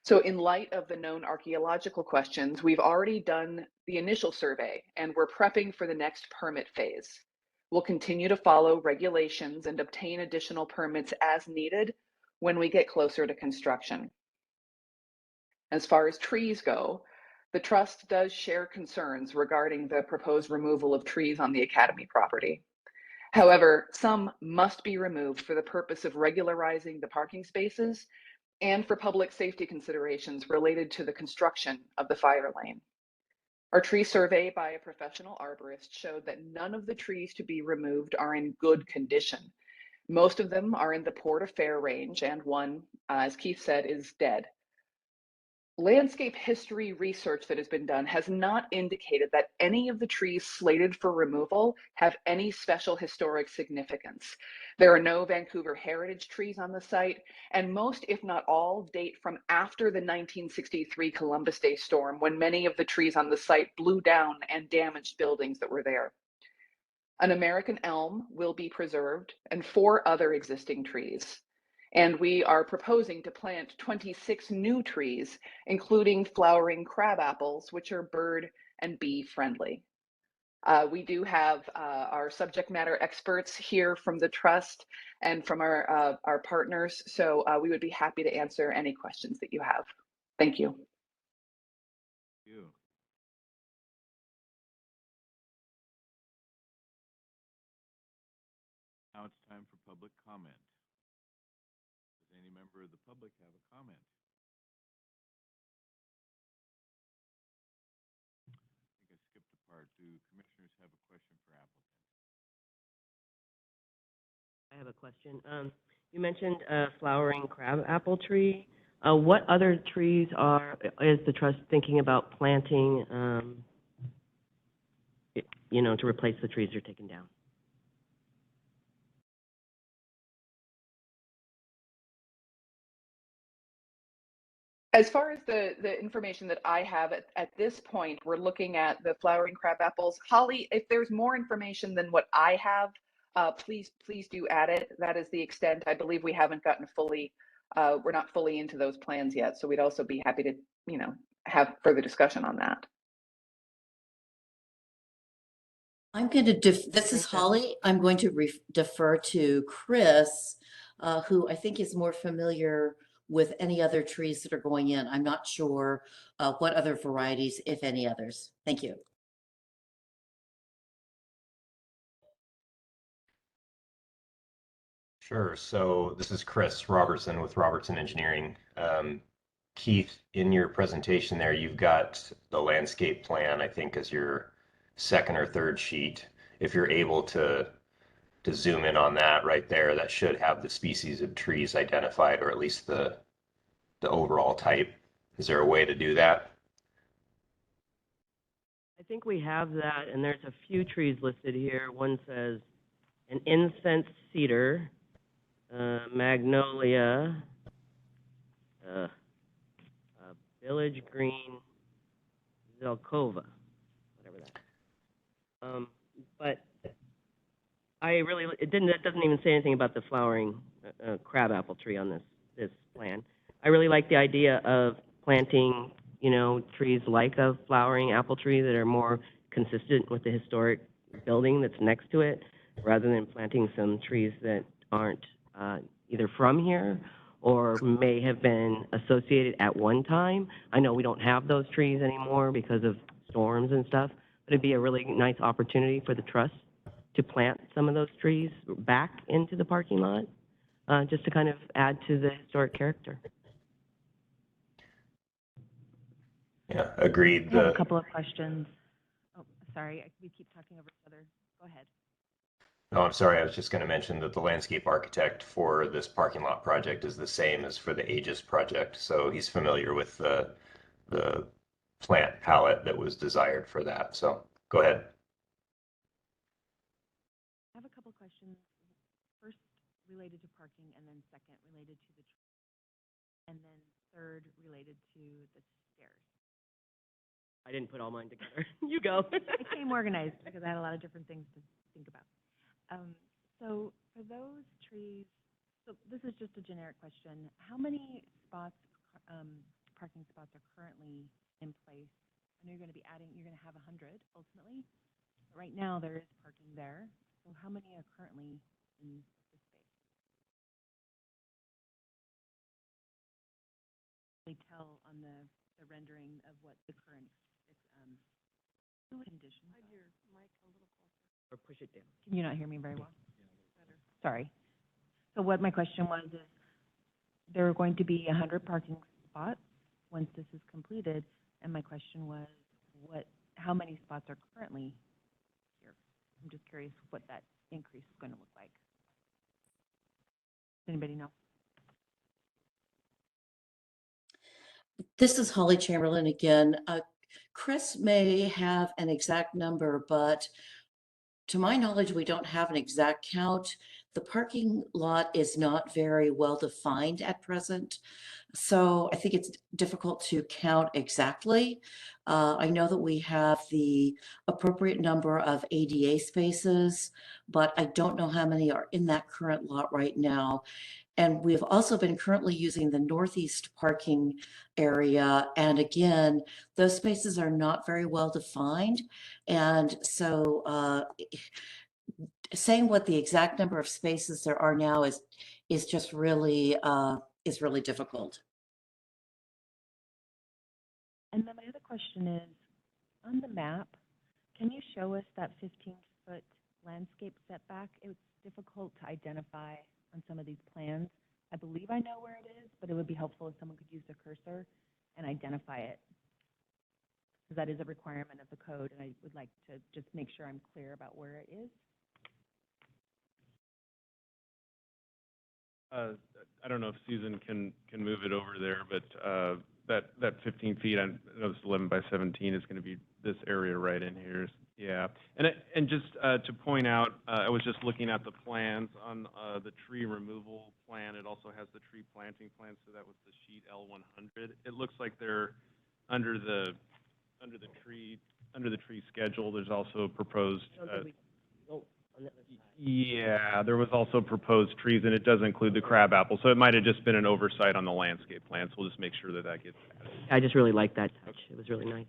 So in light of the known archaeological questions, we've already done the initial survey, and we're prepping for the next permit phase. We'll continue to follow regulations and obtain additional permits as needed when we get closer to construction. As far as trees go, the Trust does share concerns regarding the proposed removal of trees on the Academy property. However, some must be removed for the purpose of regularizing the parking spaces and for public safety considerations related to the construction of the fire lane. Our tree survey by a professional arborist showed that none of the trees to be removed are in good condition. Most of them are in the Port of Fair range, and one, as Keith said, is dead. Landscape history research that has been done has not indicated that any of the trees slated for removal have any special historic significance. There are no Vancouver heritage trees on the site, and most, if not all, date from after the 1963 Columbus Day storm, when many of the trees on the site blew down and damaged buildings that were there. An American elm will be preserved and 4 other existing trees. And we are proposing to plant 26 new trees, including flowering crab apples, which are bird and bee friendly. We do have our subject matter experts here from the Trust and from our partners, so we would be happy to answer any questions that you have. Thank you. Thank you. Now it's time for public comment. Does any member of the public have a comment? I think I skipped a part. Do commissioners have a question for applicant? I have a question. You mentioned a flowering crab apple tree. What other trees is the Trust thinking about planting, to replace the trees you're taking down? As far as the information that I have at this point, we're looking at the flowering crab apples. Holly, if there's more information than what I have, please do add it. That is the extent. I believe we haven't gotten fully, we're not fully into those plans yet. So we'd also be happy to, have further discussion on that. I'm going to, this is Holly. I'm going to defer to Chris, who I think is more familiar with any other trees that are going in. I'm not sure what other varieties, if any others. Thank you. Sure. So this is Chris Robertson with Robertson Engineering. Keith, in your presentation there, you've got the landscape plan, I think, as your second or third sheet. If you're able to zoom in on that right there, that should have the species of trees identified, or at least the overall type. Is there a way to do that? I think we have that, and there's a few trees listed here. One says an incense cedar, magnolia, village green, zelkova, whatever that. But it doesn't even say anything about the flowering crabapple tree on this plan. I really like the idea of planting, trees like a flowering apple tree that are more consistent with the historic building that's next to it, rather than planting some trees that aren't either from here or may have been associated at one time. I know we don't have those trees anymore because of storms and stuff, but it'd be a really nice opportunity for the trust to plant some of those trees back into the parking lot, just to kind of add to the historic character. Yeah, agreed. I have a couple of questions. Oh, sorry, we keep talking over each other. Go ahead. No, I'm sorry. I was just going to mention that the landscape architect for this parking lot project is the same as for the Aegis project. So he's familiar with the plant palette that was desired for that. So go ahead. I have a couple questions. First, related to parking, and then second, related to the tree, and then third, related to the stairs. I didn't put all mine together. You go. I came organized because I had a lot of different things to think about. So for those trees, so this is just a generic question. How many spots, parking spots are currently in place? I know you're going to have 100 ultimately. But right now there is parking there. So how many are currently in the space? They tell on the rendering of what the current conditions are. Your mic a little closer. Or push it down. Can you not hear me very well? Better. Sorry. So what my question was is, there are going to be 100 parking spots once this is completed, and my question was, how many spots are currently here? I'm just curious what that increase is going to look like. Does anybody know? This is Holly Chamberlain again. Chris may have an exact number, but to my knowledge, we don't have an exact count. The parking lot is not very well defined at present, so I think it's difficult to count exactly. I know that we have the appropriate number of ADA spaces, but I don't know how many are in that current lot right now. And we've also been currently using the northeast parking area. And again, those spaces are not very well defined. And so saying what the exact number of spaces there are now is just really difficult. And then my other question is, on the map, can you show us that 15-foot landscape setback? It's difficult to identify on some of these plans. I believe I know where it is, but it would be helpful if someone could use the cursor and identify it, because that is a requirement of the code, and I would like to just make sure I'm clear about where it is. I don't know if Susan can move it over there, but that 15 feet, I know it's 11 by 17 is going to be this area right in here. Yeah, and just to point out, I was just looking at the plans on the tree removal plan. It also has the tree planting plan, so that was the sheet L100. It looks like they're under the tree schedule. There's also proposed. Yeah, there was also proposed trees, and it does include the crabapple. So it might have just been an oversight on the landscape plan. So we'll just make sure that gets added. I just really like that touch. It was really nice.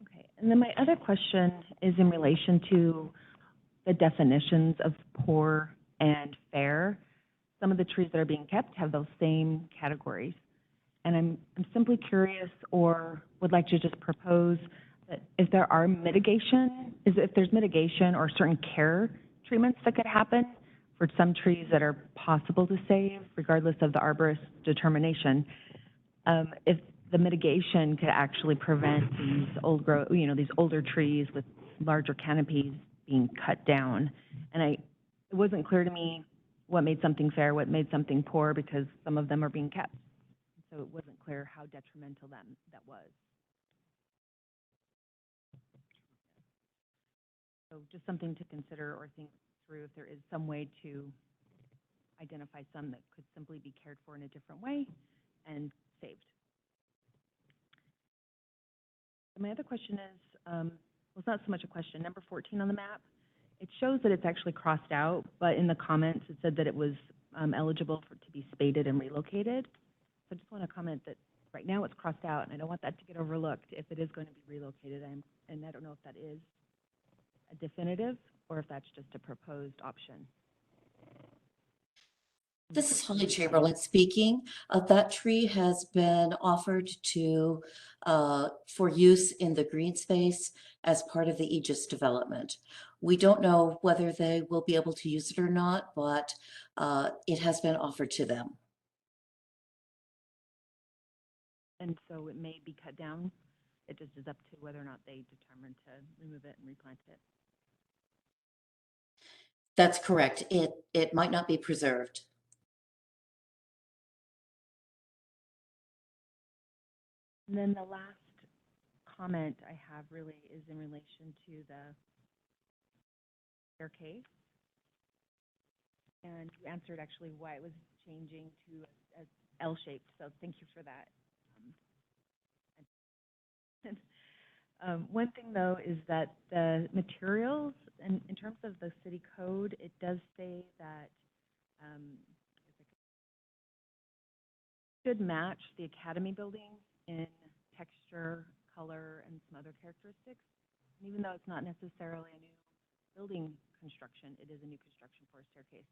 Okay, and then my other question is in relation to the definitions of poor and fair. some of the trees that are being kept have those same categories. And I'm simply curious, or would like to just propose that if there are if there's mitigation or certain care treatments that could happen for some trees that are possible to save, regardless of the arborist determination, if the mitigation could actually prevent these these older trees with larger canopies being cut down. And it wasn't clear to me what made something fair, what made something poor, because some of them are being kept. So it wasn't clear how detrimental that was. So just something to consider or think through, if there is some way to identify some that could simply be cared for in a different way and saved. My other question is, well, it's not so much a question. Number 14 on the map, it shows that it's actually crossed out, but in the comments it said that it was eligible to be spaded and relocated. So I just want to comment that right now it's crossed out, and I don't want that to get overlooked if it is going to be relocated. And I don't know if that is a definitive or if that's just a proposed option. This is Holly Chamberlain speaking. That tree has been offered to for use in the green space as part of the Aegis development. We don't know whether they will be able to use it or not, but it has been offered to them. And so it may be cut down. It just is up to whether or not they determine to remove it and replant it. That's correct. It might not be preserved. And then the last comment I have really is in relation to the staircase. And you answered actually why it was changing to a L-shaped, so thank you for that. One thing though is that the materials, in terms of the city code, it does say that should match the academy building in texture, color, and some other characteristics. And even though it's not necessarily a new building construction, it is a new construction for a staircase.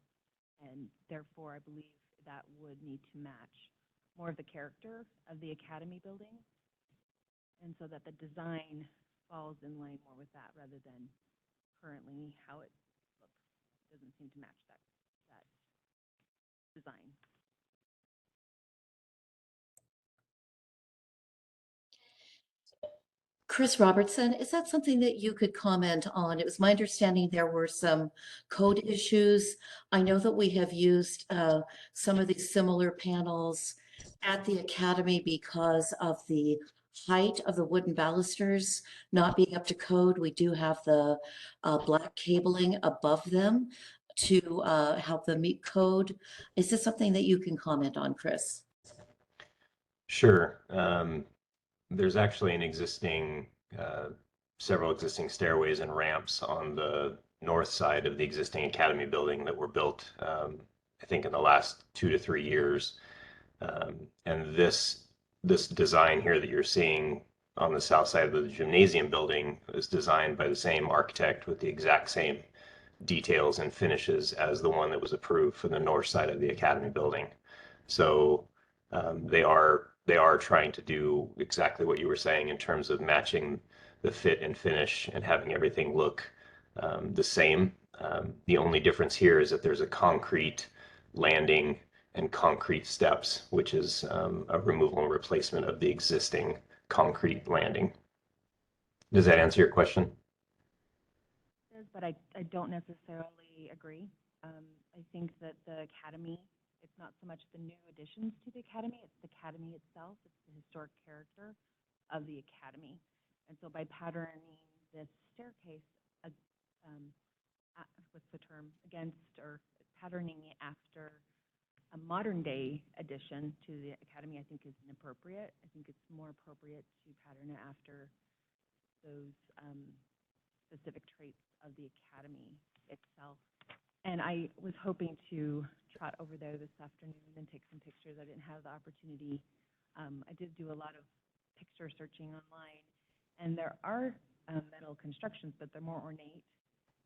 And therefore, I believe that would need to match more of the character of the academy building, and so that the design falls in line more with that rather than currently how it looks. It doesn't seem to match that design. Chris Robertson, is that something that you could comment on? It was my understanding there were some code issues. I know that we have used some of these similar panels at the academy because of the height of the wooden balusters not being up to code. We do have the black cabling above them to help them meet code. Is this something that you can comment on, Chris? Sure. There's actually several existing stairways and ramps on the north side of the existing academy building that were built, I think, in the last 2 to 3 years. And this design here that you're seeing on the south side of the gymnasium building is designed by the same architect with the exact same details and finishes as the one that was approved for the north side of the academy building. So they are trying to do exactly what you were saying in terms of matching the fit and finish and having everything look the same. The only difference here is that there's a concrete landing and concrete steps, which is a removal and replacement of the existing concrete landing. Does that answer your question? It does, but I don't necessarily agree. I think that the academy, it's not so much the new additions to the academy, it's the academy itself, it's the historic character of the academy. And so by patterning this staircase, what's the term, against or patterning it after a modern day addition to the academy, I think is inappropriate. I think it's more appropriate to pattern it after those specific traits of the academy itself. And I was hoping to trot over there this afternoon and take some pictures. I didn't have the opportunity. I did do a lot of picture searching online, and there are metal constructions, but they're more ornate,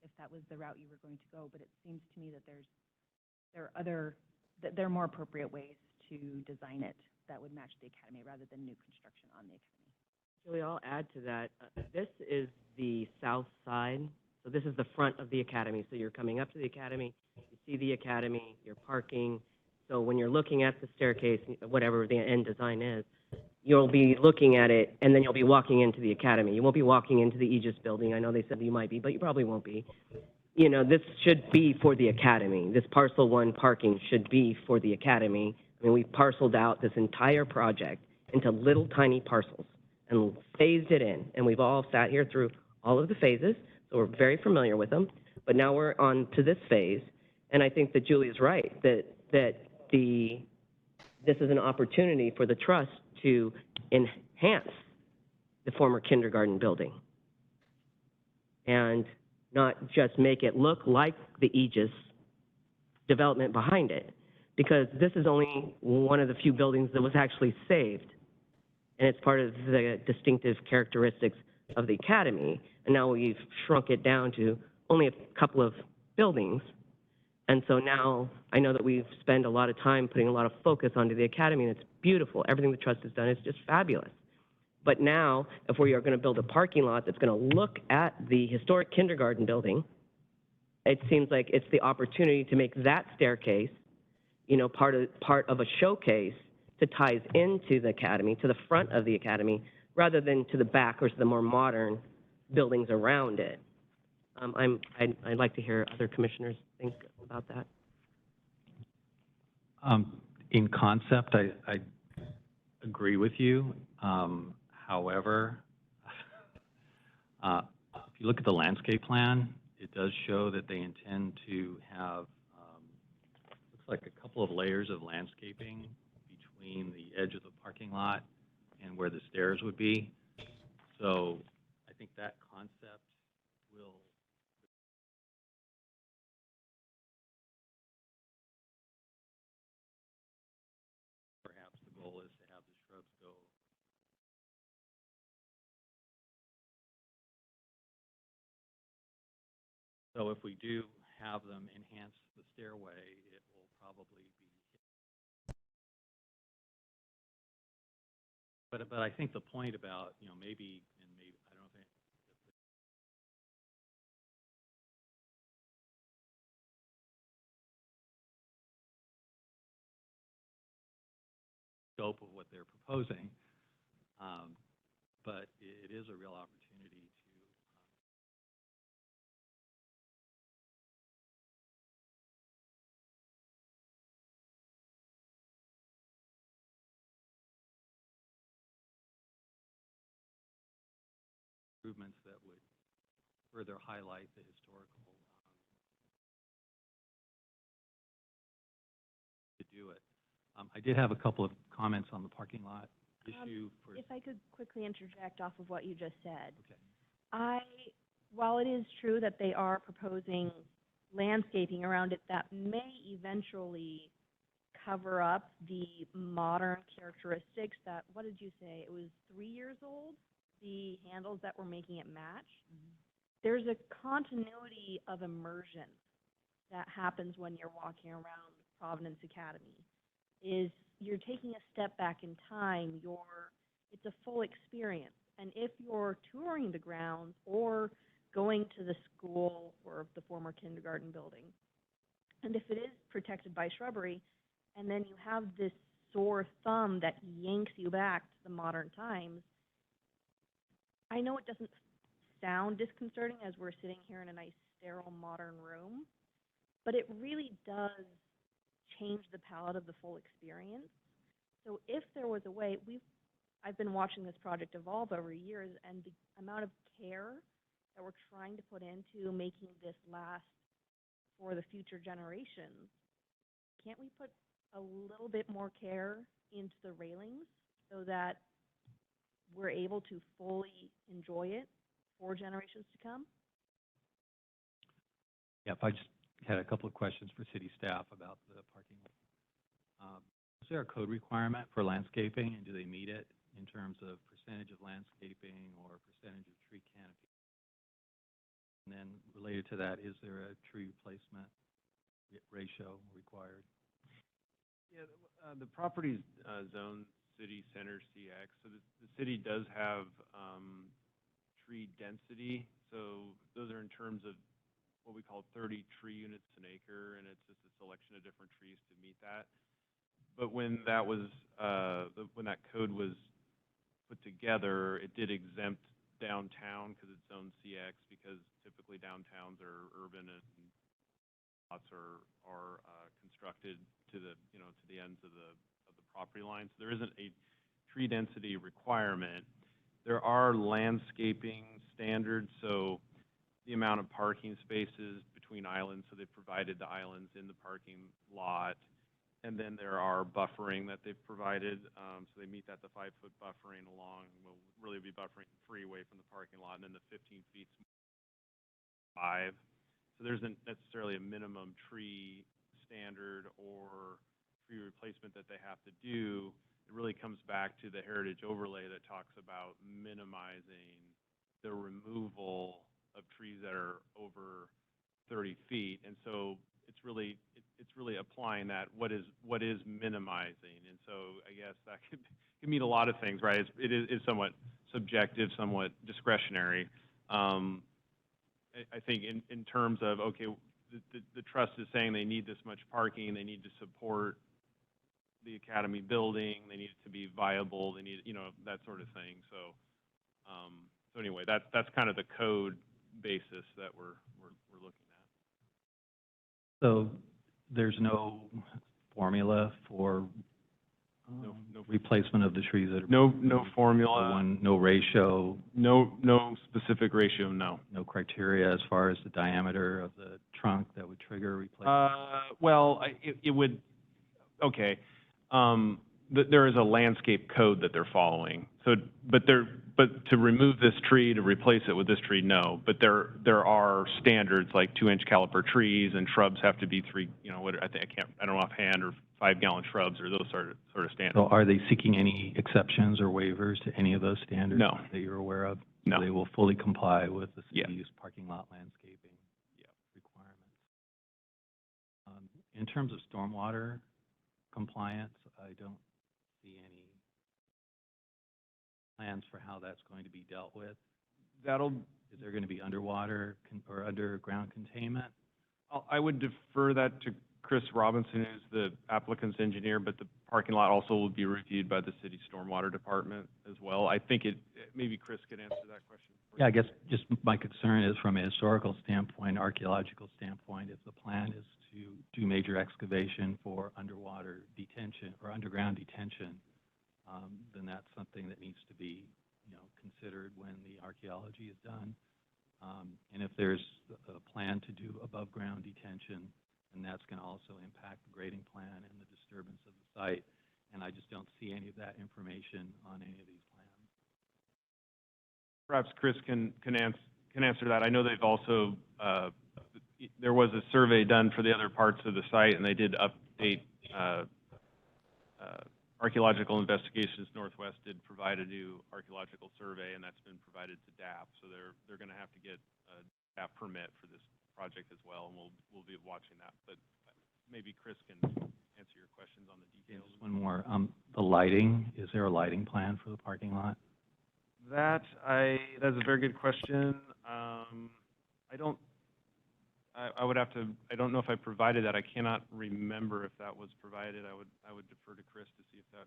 if that was the route you were going to go. But it seems to me that there are other there are more appropriate ways to design it that would match the academy rather than new construction on the academy. Julie, I'll add to that. This is the south side, so this is the front of the academy. So you're coming up to the academy, you see the academy, you're parking. So when you're looking at the staircase, whatever the end design is, you'll be looking at it, and then you'll be walking into the academy. You won't be walking into the Aegis building. I know they said you might be, but you probably won't be. You know, this should be for the academy. This parcel 1 parking should be for the academy. I mean, we've parceled out this entire project into little tiny parcels and phased it in. And we've all sat here through all of the phases, so we're very familiar with them. But now we're on to this phase, and I think that Julie is right, that this is an opportunity for the trust to enhance the former kindergarten building and not just make it look like the Aegis development behind it, because this is only one of the few buildings that was actually saved, and it's part of the distinctive characteristics of the academy. And now we've shrunk it down to only a couple of buildings. And so now I know that we've spent a lot of time putting a lot of focus onto the academy, and it's beautiful. Everything the trust has done is just fabulous. But now, if we are going to build a parking lot that's going to look at the historic kindergarten building, it seems like it's the opportunity to make that staircase, you know, part of a showcase that ties into the academy, to the front of the academy, rather than to the back or to the more modern buildings around it. I'd like to hear other commissioners think about that. In concept, I agree with you. However, if you look at the landscape plan, it does show that they intend to have, looks like a couple of layers of landscaping between the edge of the parking lot and where the stairs would be. So I think that concept will perhaps the goal is to have the shrubs go. So if we do have them enhance the stairway, it will probably be. But I think the point about, you know, maybe I don't know if scope of what they're proposing, but it is a real opportunity to. Improvements that would further highlight the historical to do it. I did have a couple of comments on the parking lot issue. If I could quickly interject off of what you just said. Okay. While it is true that they are proposing landscaping around it that may eventually cover up the modern characteristics that, what did you say, it was 3 years old? The handles that were making it match. Mm-hmm. There's a continuity of immersion that happens when you're walking around Providence Academy. Is you're taking a step back in time. It's a full experience. And if you're touring the grounds or going to the school or the former kindergarten building, and if it is protected by shrubbery, and then you have this sore thumb that yanks you back to the modern times, I know it doesn't sound disconcerting as we're sitting here in a nice, sterile, modern room, but it really does change the palette of the full experience. So if there was a way, I've been watching this project evolve over years, and the amount of care that we're trying to put into making this last for the future generations, can't we put a little bit more care into the railings so that we're able to fully enjoy it for generations to come? Yeah, if I just had a couple of questions for city staff about the parking lot. Is there a code requirement for landscaping, and do they meet it in terms of percentage of landscaping or percentage of tree canopy? And then related to that, is there a tree replacement ratio required? Yeah, the property's zone city center CX, so the city does have tree density. So those are in terms of what we call 30 tree units an acre, and it's just a selection of different trees to meet that. But when that was when that code was put together, it did exempt downtown because it's zone CX, because typically downtowns are urban and lots are constructed to the to the ends of the property lines. There isn't a tree density requirement. There are landscaping standards, so the amount of parking spaces between islands, so they've provided the islands in the parking lot. And then there are buffering that they've provided, so they meet that, the 5-foot buffering along, will really be buffering the freeway from the parking lot, and then the 15 feet 5. So there isn't necessarily a minimum tree standard or tree replacement that they have to do. It really comes back to the heritage overlay that talks about minimizing the removal of trees that are over 30 feet. And so it's really applying that, what is minimizing. And so I guess that could mean a lot of things, right? It is somewhat subjective, somewhat discretionary. I think in terms of, okay, the trust is saying they need this much parking, they need to support the academy building, they need it to be viable, they need, that sort of thing. So, so anyway, that's kind of the code basis that we're looking at. So there's no formula for No replacement of the trees that are no formula, no ratio, no specific ratio, no. no criteria as far as the diameter of the trunk that would trigger replacement. Well, it would, okay. There is a landscape code that they're following. So, but to remove this tree, to replace it with this tree, no. But there are standards like 2-inch caliper trees, and shrubs have to be 3, I don't know offhand, or 5-gallon shrubs, or those sort of standards. So are they seeking any exceptions or waivers to any of those standards No. that you're aware of? No. So they will fully comply with the Yeah. city's parking lot landscaping Yeah. requirements. In terms of stormwater compliance, I don't see any plans for how that's going to be dealt with. Is there going to be underwater or underground containment? I would defer that to Chris Robinson, who's the applicant's engineer, but the parking lot also will be reviewed by the city stormwater department as well. I think maybe Chris could answer that question. Yeah, I guess just my concern is from a historical standpoint, archaeological standpoint, if the plan is to do major excavation for underwater detention or underground detention, then that's something that needs to be, considered when the archaeology is done. And if there's a plan to do above ground detention, then that's going to also impact the grading plan and the disturbance of the site. And I just don't see any of that information on any of these plans. Perhaps Chris can answer that. I know they've also, there was a survey done for the other parts of the site, and they did update, Archaeological Investigations Northwest did provide a new archaeological survey, and that's been provided to DAP. So they're going to have to get a DAP permit for this project as well, and we'll be watching that. But maybe Chris can answer your questions on the details. Just one more. The lighting, is there a lighting plan for the parking lot? That's a very good question. I don't know if I provided that. I cannot remember if that was provided. I would defer to Chris to see if that.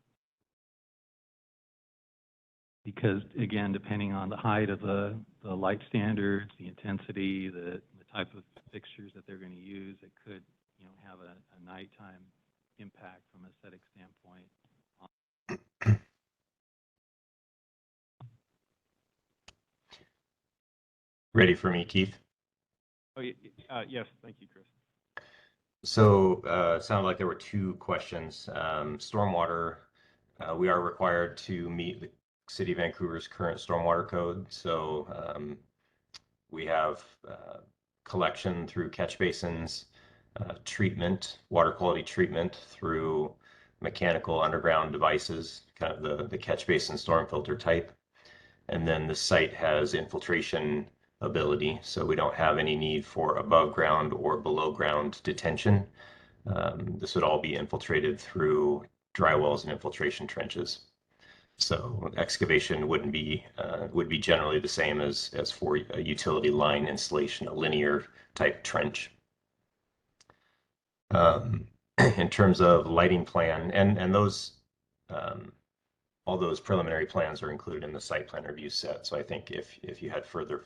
Because again, depending on the height of the light standards, the intensity, the type of fixtures that they're going to use, it could, have a nighttime impact from an aesthetic standpoint. Ready for me, Keith? Oh, yes, thank you, Chris. So it sounded like there were 2 questions. Stormwater, we are required to meet the City of Vancouver's current stormwater code. So we have collection through catch basins, treatment, water quality treatment through mechanical underground devices, kind of the catch basin storm filter type. And then the site has infiltration ability, so we don't have any need for above ground or below ground detention. This would all be infiltrated through dry wells and infiltration trenches. So excavation would be generally the same as for a utility line installation, a linear type trench. In terms of lighting plan, and those all those preliminary plans are included in the site plan review set. So I think if you had further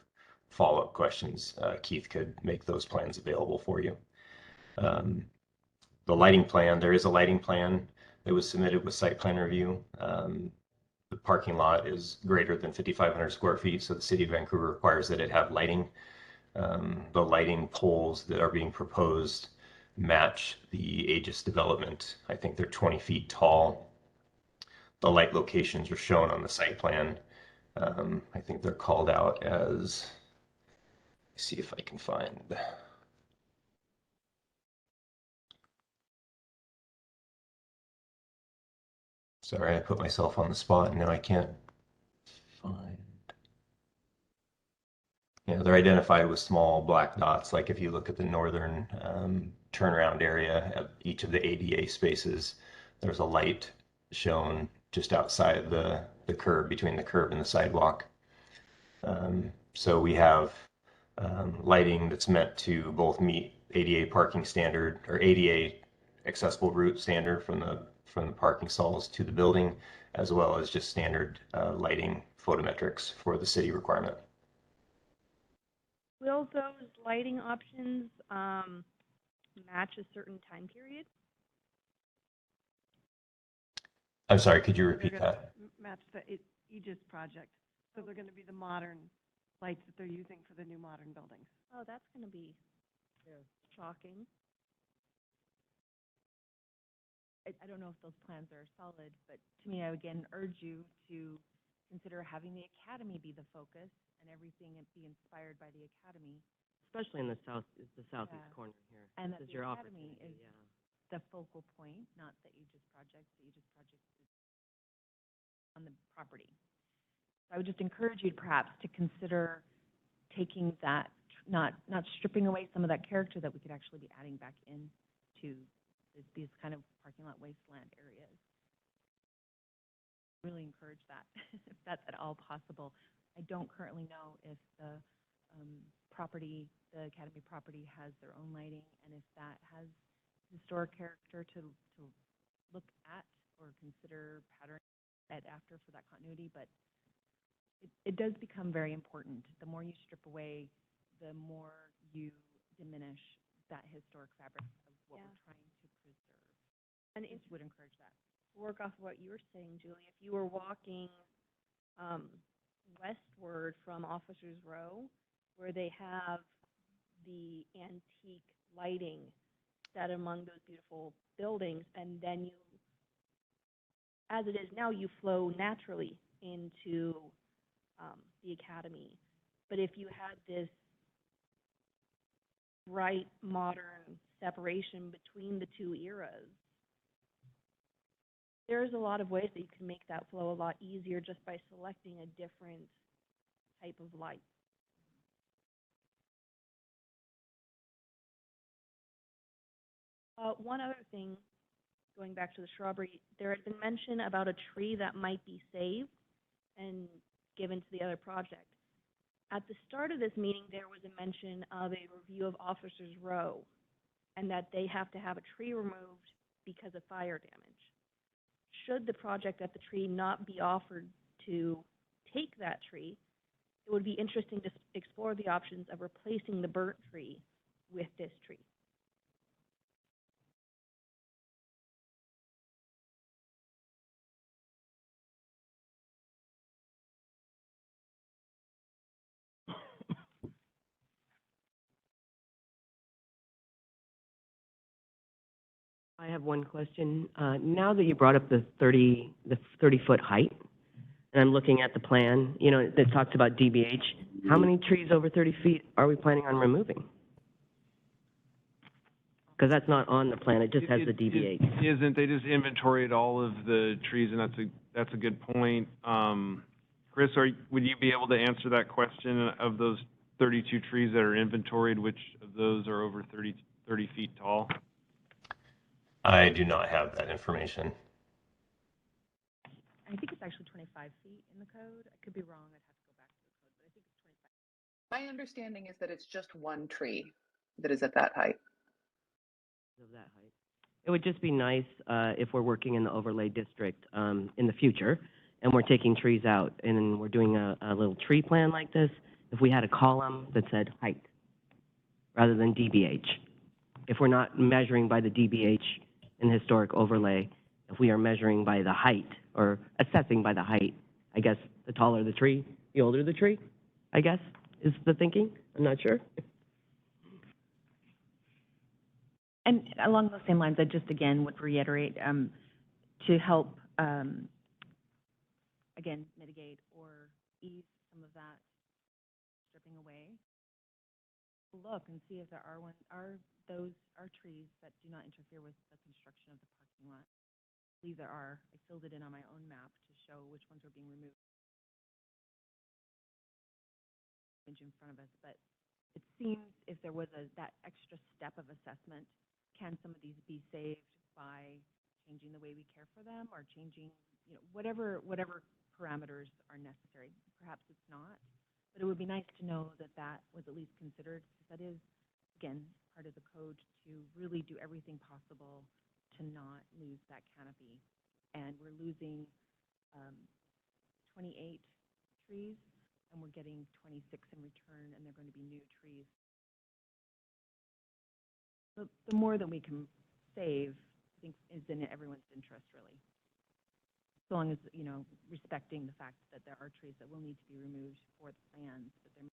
follow-up questions, Keith could make those plans available for you. The lighting plan, there is a lighting plan that was submitted with site plan review. The parking lot is greater than 5,500 square feet, so the city of Vancouver requires that it have lighting. The lighting poles that are being proposed match the Aegis development. I think they're 20 feet tall. The light locations are shown on the site plan. I think they're called out as, let's see if I can find. Sorry, I put myself on the spot and now I can't find. Yeah, they're identified with small black dots. Like if you look at the northern turnaround area at each of the ADA spaces, there's a light shown just outside the curb, between the curb and the sidewalk. So we have lighting that's meant to both meet ADA parking standard or ADA accessible route standard from the parking stalls to the building, as well as just standard lighting photometrics for the city requirement. Will those lighting options match a certain time period? I'm sorry, could you repeat that? Match the Aegis project. So they're going to be the modern lights that they're using for the new modern buildings. Oh, that's going to be shocking. I don't know if those plans are solid, but to me, I would again urge you to consider having the academy be the focus and everything be inspired by the academy. Especially in the southeast Yeah. corner here. And This that is your the academy opportunity, is yeah. the focal point, not the Aegis project. The Aegis project is on the property. So I would just encourage you perhaps to consider taking that, not stripping away some of that character that we could actually be adding back into these kind of parking lot wasteland areas. Really encourage that, if that's at all possible. I don't currently know if the property, the academy property, has their own lighting, and if that has historic character to look at or consider pattern at after for that continuity. But it does become very important. The more you strip away, the more you diminish that historic fabric of what we're trying to preserve. And it would encourage that. work off of what you were saying, Julie. If you were walking westward from Officers Row, where they have the antique lighting set among those beautiful buildings, and then you, as it is now, you flow naturally into the academy. But if you had this bright, modern separation between the two eras, there's a lot of ways that you can make that flow a lot easier just by selecting a different type of light. One other thing, going back to the shrubbery, there had been mention about a tree that might be saved and given to the other project. At the start of this meeting, there was a mention of a review of Officers Row and that they have to have a tree removed because of fire damage. Should the project at the tree not be offered to take that tree, it would be interesting to explore the options of replacing the burnt tree with this tree. I have one question. Now that you brought up the 30-foot height, and I'm looking at the plan, you know, that talks about DBH, how many trees over 30 feet are we planning on removing? Because that's not on the plan, it just has the DBH. It isn't, they just inventoried all of the trees, and that's a good point. Chris, would you be able to answer that question of those 32 trees that are inventoried, which of those are over 30 feet tall? I do not have that information. I think it's actually 25 feet in the code. I could be wrong. I'd have to go back to the code, but I think it's 25. My understanding is that it's just one tree that is at that height. Of that height. It would just be nice if we're working in the overlay district in the future and we're taking trees out and we're doing a little tree plan like this, if we had a column that said height rather than DBH. If we're not measuring by the DBH in historic overlay, if we are measuring by the height or assessing by the height, I guess the taller the tree, the older the tree, I guess, is the thinking. I'm not sure. And along those same lines, I just again would reiterate to help again mitigate or ease some of that stripping away. Look and see if there are trees that do not interfere with the construction of the parking lot. I believe there are. I filled it in on my own map to show which ones are being removed. In front of us, but it seems if there was that extra step of assessment, can some of these be saved by changing the way we care for them or changing, whatever parameters are necessary? Perhaps it's not, but it would be nice to know that that was at least considered, because that is, again, part of the code to really do everything possible to not lose that canopy. And we're losing 28 trees, and we're getting 26 in return, and they're going to be new trees. The more that we can save, I think, is in everyone's interest, really. So long as, respecting the fact that there are trees that will need to be removed for the plans, but they're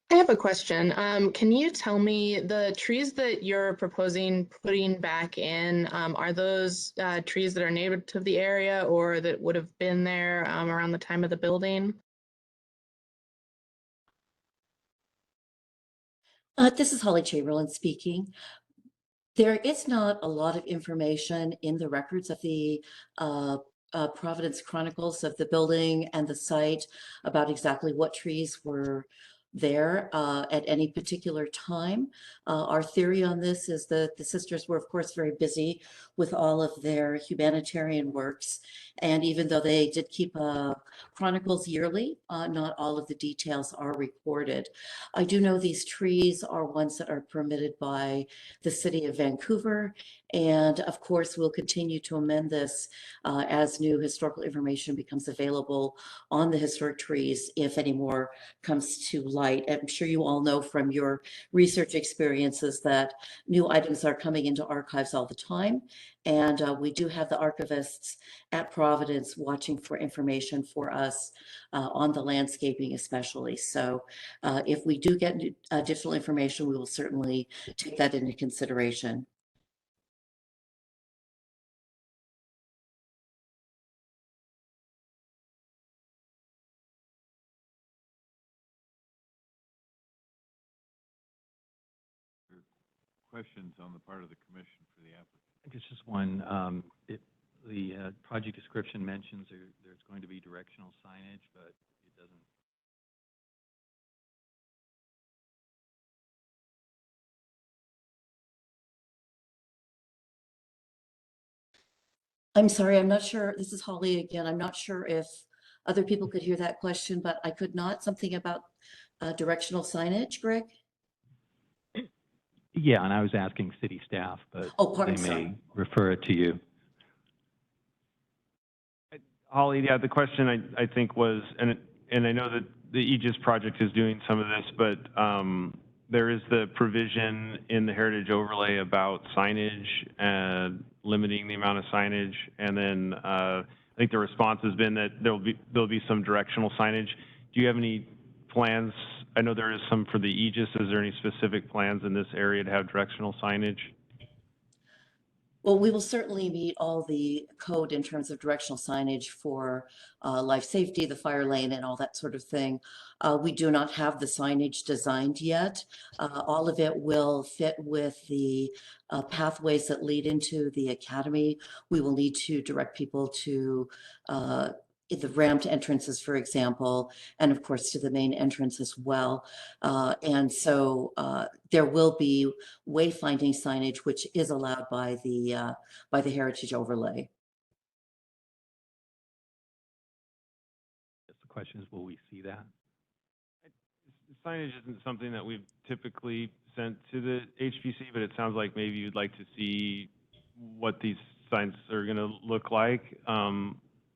I have a question. Can you tell me the trees that you're proposing putting back in, are those trees that are native to the area or that would have been there around the time of the building? This is Holly Chamberlain speaking. There is not a lot of information in the records of the Providence Chronicles of the building and the site about exactly what trees were there at any particular time. Our theory on this is that the sisters were, of course, very busy with all of their humanitarian works. And even though they did keep chronicles yearly, not all of the details are recorded. I do know these trees are ones that are permitted by the city of Vancouver. And of course, we'll continue to amend this as new historical information becomes available on the historic trees, if any more comes to light. I'm sure you all know from your research experiences that new items are coming into archives all the time. And we do have the archivists at Providence watching for information for us on the landscaping especially. So if we do get additional information, we will certainly take that into consideration. Questions on the part of the commission for the applicant? I think it's just one. The project description mentions there's going to be directional signage, but it doesn't. I'm sorry, I'm not sure. This is Holly again. I'm not sure if other people could hear that question, but I could not. Something about directional signage, Greg? Yeah, and I was asking city staff, but they may refer it to you. Holly, yeah, the question I think was, and I know that the Aegis project is doing some of this, but there is the provision in the heritage overlay about signage and limiting the amount of signage, and then I think the response has been that there'll be some directional signage. Do you have any plans? I know there is some for the Aegis. Is there any specific plans in this area to have directional signage? Well, we will certainly meet all the code in terms of directional signage for life safety, the fire lane, and all that sort of thing. We do not have the signage designed yet. All of it will fit with the pathways that lead into the academy. We will need to direct people to the ramped entrances, for example, and of course to the main entrance as well. And so there will be wayfinding signage, which is allowed by the heritage overlay. The question is, will we see that? Signage isn't something that we've typically sent to the HPC, but it sounds like maybe you'd like to see what these signs are going to look like.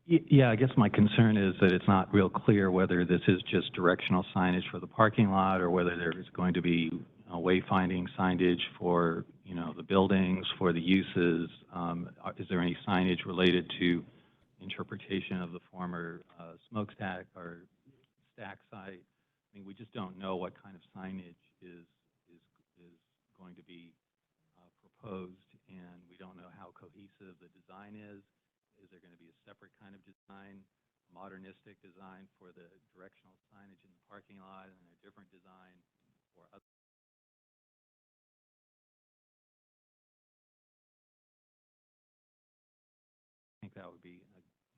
Yeah, I guess my concern is that it's not real clear whether this is just directional signage for the parking lot or whether there is going to be wayfinding signage for, the buildings, for the uses. Is there any signage related to interpretation of the former smokestack or stack site? I mean, we just don't know what kind of signage is going to be proposed, and we don't know how cohesive the design is. Is there going to be a separate kind of design, modernistic design for the directional signage in the parking lot, and a different design for other? I think that would be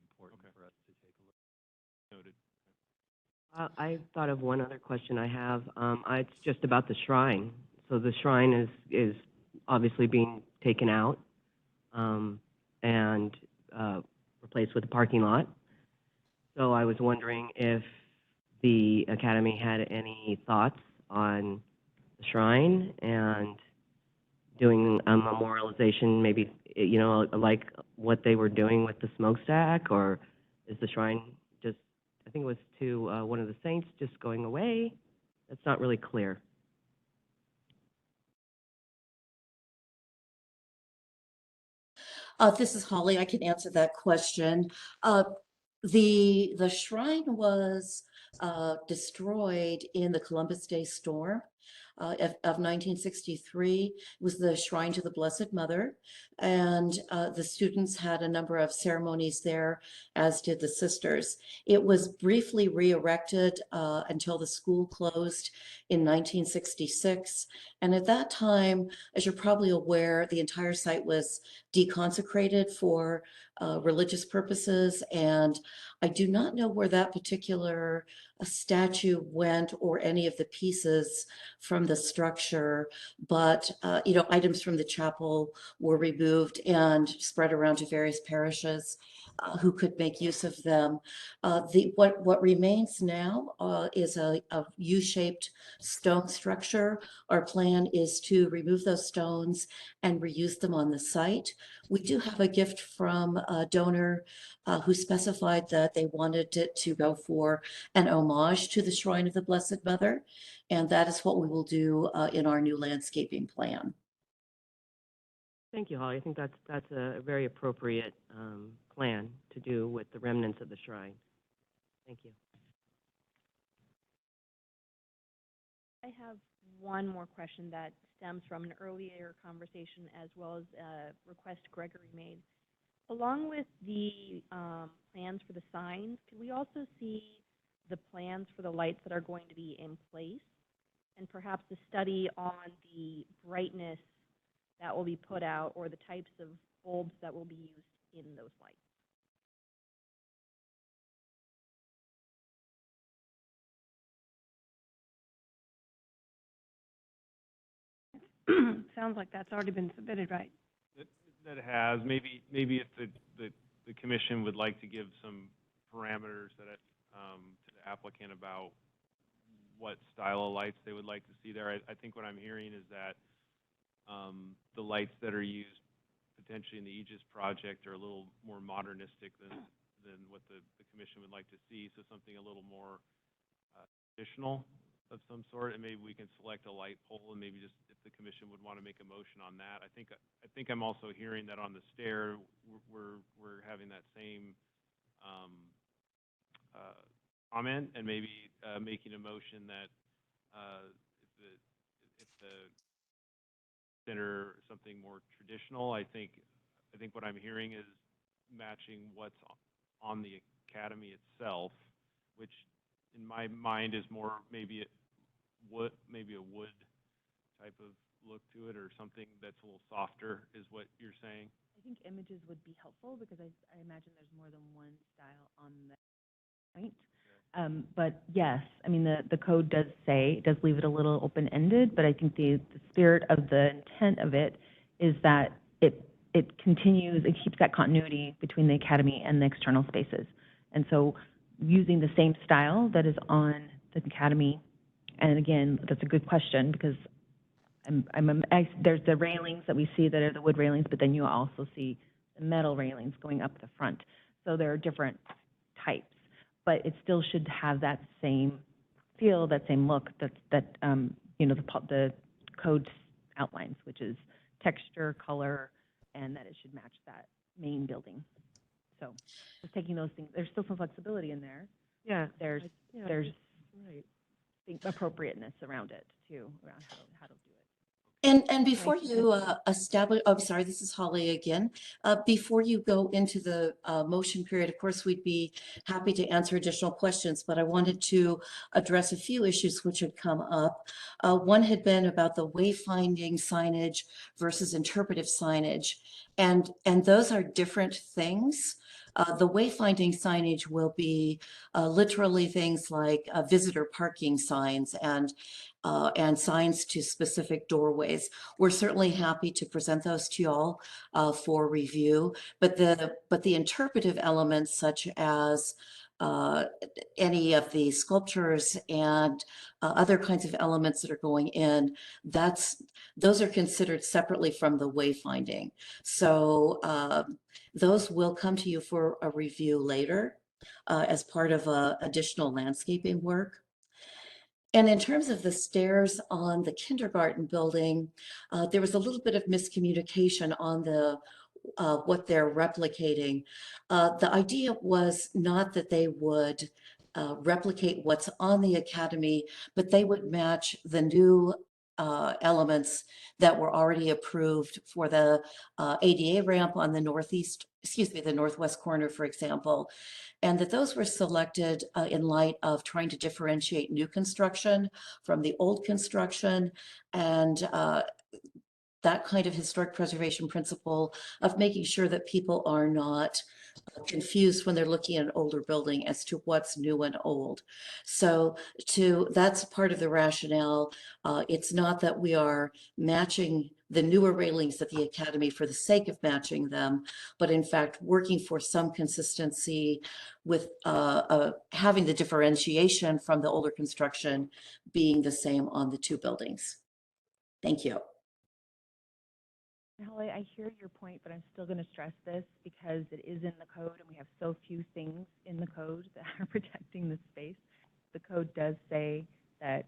important for us to take a look. Noted. I thought of one other question I have. It's just about the shrine. So the shrine is obviously being taken out and replaced with a parking lot. So I was wondering if the Academy had any thoughts on the shrine and doing a memorialization, maybe, like what they were doing with the smokestack, or is the shrine just, I think it was to one of the saints, just going away? That's not really clear. This is Holly. I can answer that question. The shrine was destroyed in the Columbus Day storm of 1963. It was the shrine to the Blessed Mother, and the students had a number of ceremonies there, as did the sisters. It was briefly re-erected until the school closed in 1966. And at that time, as you're probably aware, the entire site was deconsecrated for religious purposes. And I do not know where that particular statue went or any of the pieces from the structure, but items from the chapel were removed and spread around to various parishes who could make use of them. What remains now is a U-shaped stone structure. Our plan is to remove those stones and reuse them on the site. We do have a gift from a donor who specified that they wanted it to go for an homage to the Shrine of the Blessed Mother, and that is what we will do in our new landscaping plan. Thank you, Holly. I think that's a very appropriate plan to do with the remnants of the shrine. Thank you. I have one more question that stems from an earlier conversation as well as a request Gregory made. Along with the plans for the signs, could we also see the plans for the lights that are going to be in place, and perhaps a study on the brightness that will be put out or the types of bulbs that will be used in those lights? Sounds like that's already been submitted, right? That has. Maybe if the commission would like to give some parameters to the applicant about what style of lights they would like to see there. I think what I'm hearing is that the lights that are used potentially in the Aegis project are a little more modernistic than what the commission would like to see. So something a little more traditional of some sort, and maybe we can select a light pole, and maybe just if the commission would want to make a motion on that. I think I'm also hearing that on the stair we're having that same comment, and maybe making a motion that if the center something more traditional. I think what I'm hearing is matching what's on the academy itself, which in my mind is more maybe a wood type of look to it, or something that's a little softer, is what you're saying. I think images would be helpful because I imagine there's more than one style on the point. But yes, I mean, the code does say, it does leave it a little open-ended, but I think the spirit of the intent of it is that it continues, it keeps that continuity between the academy and the external spaces. And so using the same style that is on the academy, and again, that's a good question because there's the railings that we see that are the wood railings, but then you also see the metal railings going up the front. So there are different types, but it still should have that same feel, that same look that you know, the code outlines, which is texture, color, and that it should match that main building. So just taking those things, there's still some flexibility in there. Yeah. There's Right. appropriateness around it too, around how to do it. And before you establish, oh, I'm sorry, this is Holly again. Before you go into the motion period, of course, we'd be happy to answer additional questions, but I wanted to address a few issues which had come up. One had been about the wayfinding signage versus interpretive signage, and those are different things. The wayfinding signage will be literally things like visitor parking signs and signs to specific doorways. We're certainly happy to present those to y'all for review, but the interpretive elements such as any of the sculptures and other kinds of elements that are going in, those are considered separately from the wayfinding. So those will come to you for a review later as part of additional landscaping work. And in terms of the stairs on the kindergarten building, there was a little bit of miscommunication on what they're replicating. The idea was not that they would replicate what's on the academy, but they would match the new elements that were already approved for the ADA ramp on the northwest corner, for example, and that those were selected in light of trying to differentiate new construction from the old construction, and that kind of historic preservation principle of making sure that people are not confused when they're looking at an older building as to what's new and old. So that's part of the rationale. It's not that we are matching the newer railings at the academy for the sake of matching them, but in fact working for some consistency with having the differentiation from the older construction being the same on the two buildings. Thank you. Holly, I hear your point, but I'm still going to stress this because it is in the code and we have so few things in the code that are protecting the space. The code does say that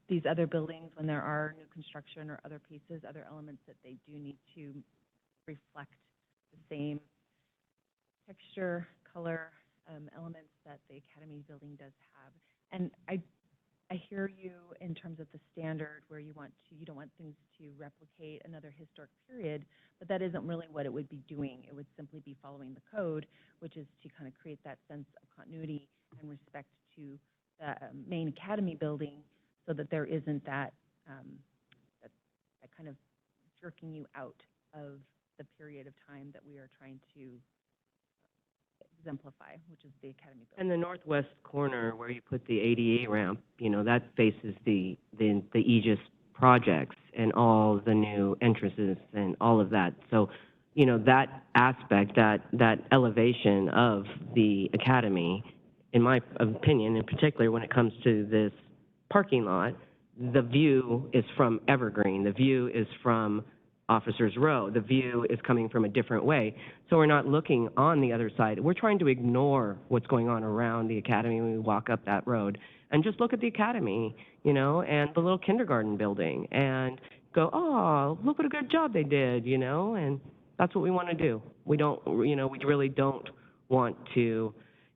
these other buildings, when there are new construction or other pieces, other elements, that they do need to reflect the same texture, color, elements that the academy building does have. And I hear you in terms of the standard where you don't want things to replicate another historic period, but that isn't really what it would be doing. It would simply be following the code, which is to kind of create that sense of continuity and respect to the main academy building, so that there isn't that kind of jerking you out of the period of time that we are trying to exemplify, which is the academy building. And the northwest corner where you put the ADA ramp, you know, that faces the Aegis projects and all the new entrances and all of that. So, you know, that aspect, that elevation of the academy, in my opinion, in particular when it comes to this parking lot, the view is from Evergreen. The view is from Officers Row. The view is coming from a different way. So we're not looking on the other side. We're trying to ignore what's going on around the academy when we walk up that road and just look at the academy, you know, and the little kindergarten building and go, oh, look what a good job they did, you know, and that's what we want to do. We don't, you know, we really don't want to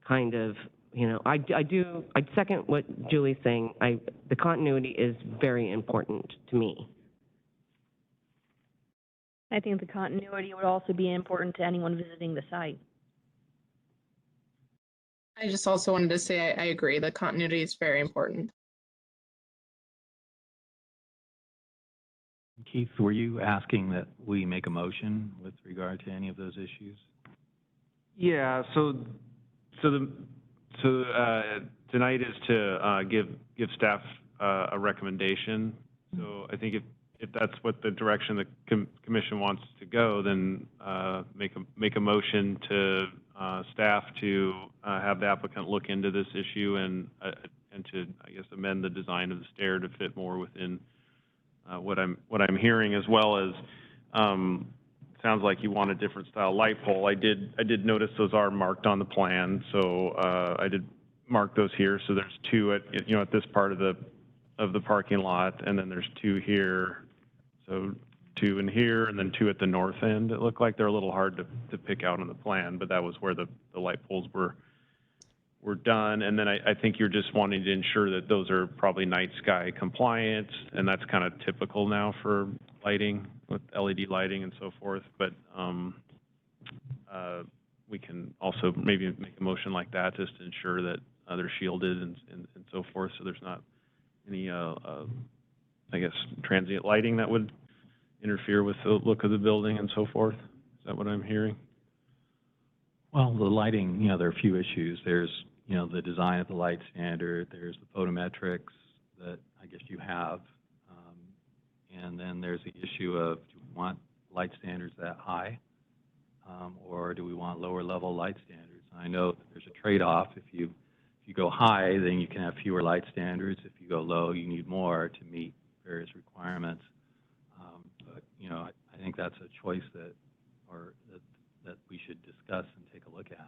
kind of, you know, I second what Julie's saying. The continuity is very important to me. I think the continuity would also be important to anyone visiting the site. I just also wanted to say I agree. The continuity is very important. Keith, were you asking that we make a motion with regard to any of those issues? Yeah, tonight is to give staff a recommendation. So I think if that's what the direction the commission wants to go, then make a motion to staff to have the applicant look into this issue and to, I guess, amend the design of the stair to fit more within what I'm hearing, as well as sounds like you want a different style light pole. I did notice those are marked on the plan, so I did mark those here. So there's two at this part of the parking lot, and then there's two here. So two in here, and then two at the north end. It looked like they're a little hard to pick out on the plan, but that was where the light poles were done. And then I think you're just wanting to ensure that those are probably night sky compliant, and that's kind of typical now for lighting with LED lighting and so forth. But we can also maybe make a motion like that just to ensure that they're shielded and so forth, so there's not any, I guess, transient lighting that would interfere with the look of the building and so forth. Is that what I'm hearing? Well, the lighting, there are a few issues. There's, the design of the light standard. There's the photometrics that I guess you have. And then there's the issue of, do we want light standards that high? Or do we want lower level light standards? I know that there's a trade-off. If you go high, then you can have fewer light standards. If you go low, you need more to meet various requirements. But I think that's a choice that we should discuss and take a look at.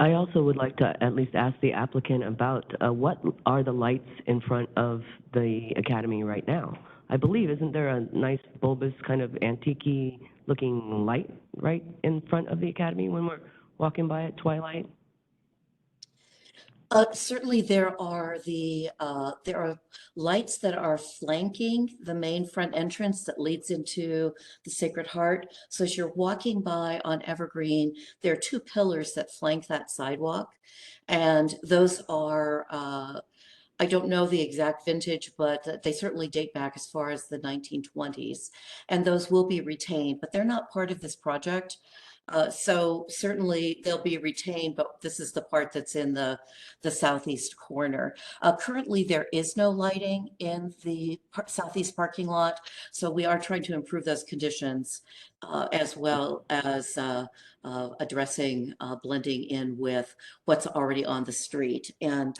I also would like to at least ask the applicant about what are the lights in front of the academy right now? I believe, isn't there a nice bulbous kind of antique-y looking light right in front of the academy when we're walking by at twilight? Certainly there are lights that are flanking the main front entrance that leads into the Sacred Heart. So as you're walking by on Evergreen, there are two pillars that flank that sidewalk. And those are, I don't know the exact vintage, but they certainly date back as far as the 1920s. And those will be retained, but they're not part of this project. So certainly they'll be retained, but this is the part that's in the southeast corner. Currently, there is no lighting in the southeast parking lot, so we are trying to improve those conditions as well as addressing blending in with what's already on the street. And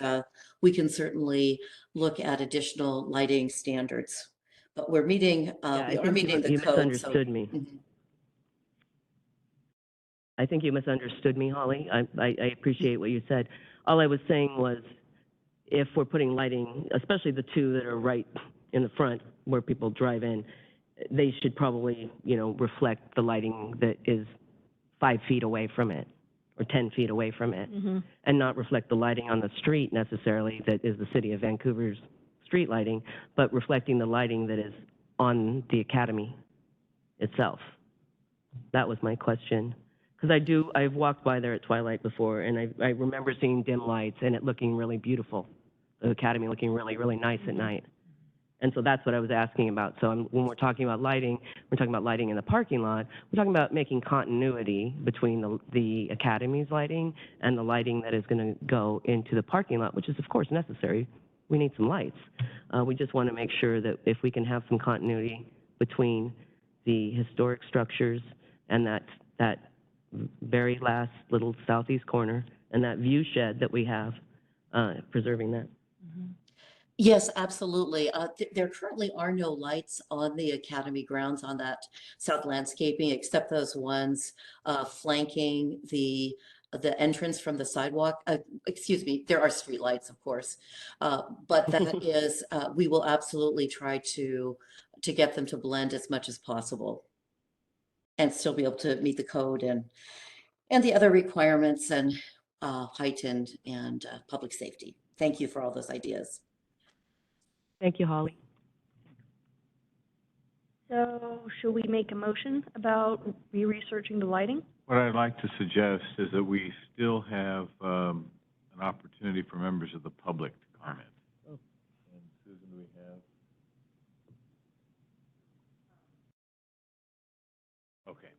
we can certainly look at additional lighting standards. But we're meeting, we are meeting the you code. Misunderstood me. Mhm. I think you misunderstood me, Holly. I appreciate what you said. All I was saying was, if we're putting lighting, especially the two that are right in the front where people drive in, they should probably, reflect the lighting that is 5 feet away from it or 10 feet away from it, and not reflect the lighting on the street necessarily that is the City of Vancouver's street lighting, but reflecting the lighting that is on the academy itself. That was my question. Because I've walked by there at twilight before, and I remember seeing dim lights and it looking really beautiful, the academy looking really, really nice at night. And so that's what I was asking about. So when we're talking about lighting, we're talking about lighting in the parking lot. We're talking about making continuity between the academy's lighting and the lighting that is going to go into the parking lot, which is, of course, necessary. We need some lights. We just want to make sure that if we can have some continuity between the historic structures and that very last little southeast corner and that view shed that we have, preserving that. Yes, absolutely. There currently are no lights on the academy grounds on that south landscaping, except those ones flanking the entrance from the sidewalk. Excuse me, there are street lights, of course, but that is we will absolutely try to get them to blend as much as possible and still be able to meet the code and the other requirements and height and public safety. Thank you for all those ideas. Thank you, Holly. So should we make a motion about re-researching the lighting? What I'd like to suggest is that we still have an opportunity for members of the public to comment. Oh. And Susan, do we have? Okay.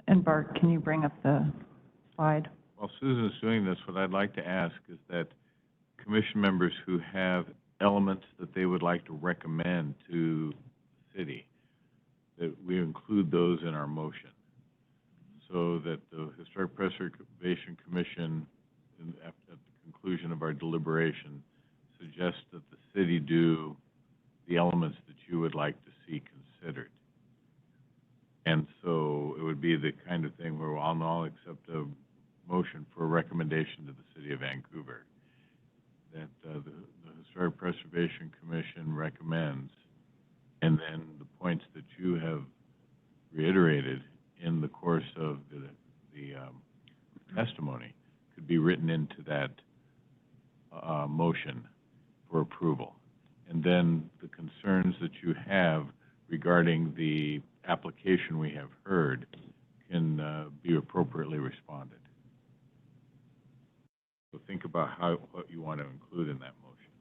And Bart, can you bring up the slide? While Susan's doing this, what I'd like to ask is that commission members who have elements that they would like to recommend to the city, that we include those in our motion, so that the Historic Preservation Commission, at the conclusion of our deliberation, suggests that the city do the elements that you would like to see considered. And so it would be the kind of thing where I'll now accept a motion for a recommendation to the City of Vancouver that the Historic Preservation Commission recommends, and then the points that you have reiterated in the course of the testimony could be written into that motion for approval. And then the concerns that you have regarding the application we have heard can be appropriately responded. So think about what you want to include in that motion.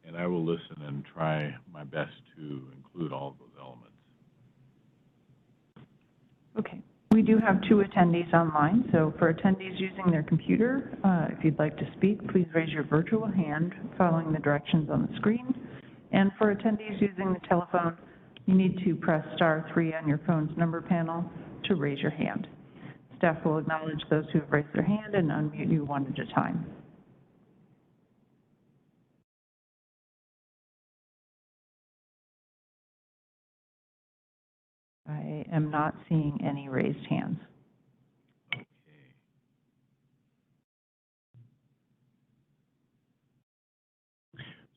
And I will listen and try my best to include all of those elements. Okay. We do have 2 attendees online, so for attendees using their computer, if you'd like to speak, please raise your virtual hand following the directions on the screen. And for attendees using the telephone, you need to press *3 on your phone's number panel to raise your hand. Staff will acknowledge those who have raised their hand and unmute you one at a time. I am not seeing any raised hands. Okay.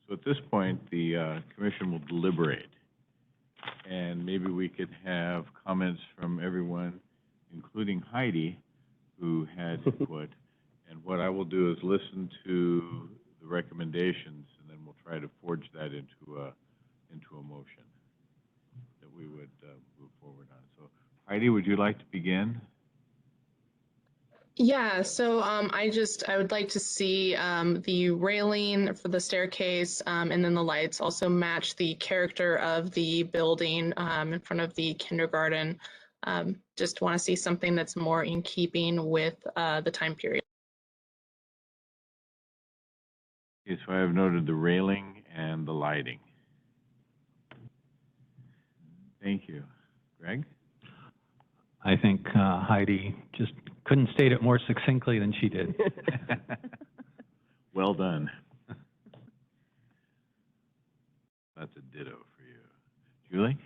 So at this point, the commission will deliberate. And maybe we could have comments from everyone, including Heidi, who had input. And what I will do is listen to the recommendations, and then we'll try to forge that into a motion that we would move forward on. So Heidi, would you like to begin? Yeah, so I would like to see the railing for the staircase and then the lights also match the character of the building in front of the kindergarten. Just want to see something that's more in keeping with the time period. Okay, so I have noted the railing and the lighting. Thank you. Greg? I think Heidi just couldn't state it more succinctly than she did. Well done. That's a ditto for you. Julie?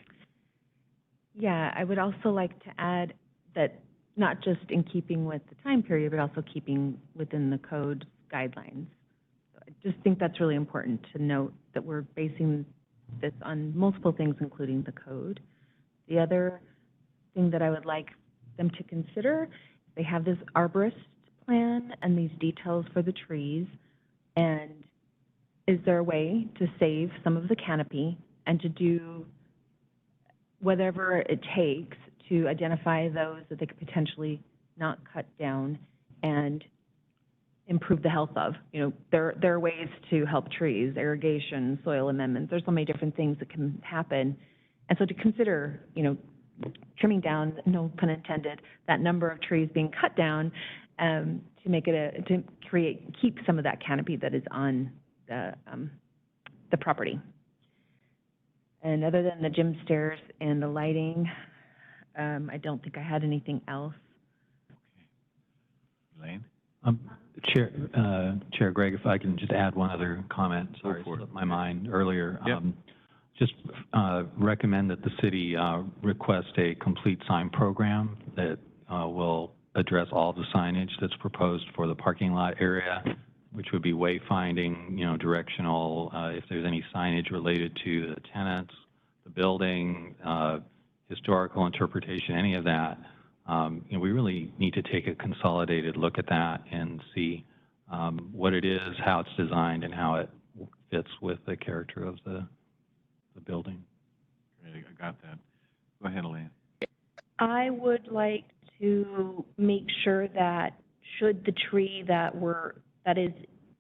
Yeah, I would also like to add that not just in keeping with the time period, but also keeping within the code guidelines. So I just think that's really important to note that we're basing this on multiple things, including the code. The other thing that I would like them to consider, they have this arborist plan and these details for the trees, and is there a way to save some of the canopy and to do whatever it takes to identify those that they could potentially not cut down and improve the health of? You know, there are ways to help trees, irrigation, soil amendments. There's so many different things that can happen. And so to consider, you know, trimming down, no pun intended, that number of trees being cut down to make it keep some of that canopy that is on the property. And other than the gym stairs and the lighting, I don't think I had anything else. Okay. Elaine? Chair Greg, if I can just add one other comment. Sorry, slipped my mind earlier. Yep. Just recommend that the city request a complete sign program that will address all the signage that's proposed for the parking lot area, which would be wayfinding, you know, directional, if there's any signage related to the tenants, the building, historical interpretation, any of that. You know, we really need to take a consolidated look at that and see what it is, how it's designed, and how it fits with the character of the building. Great, I got that. Go ahead, Elaine. I would like to make sure that should the tree that is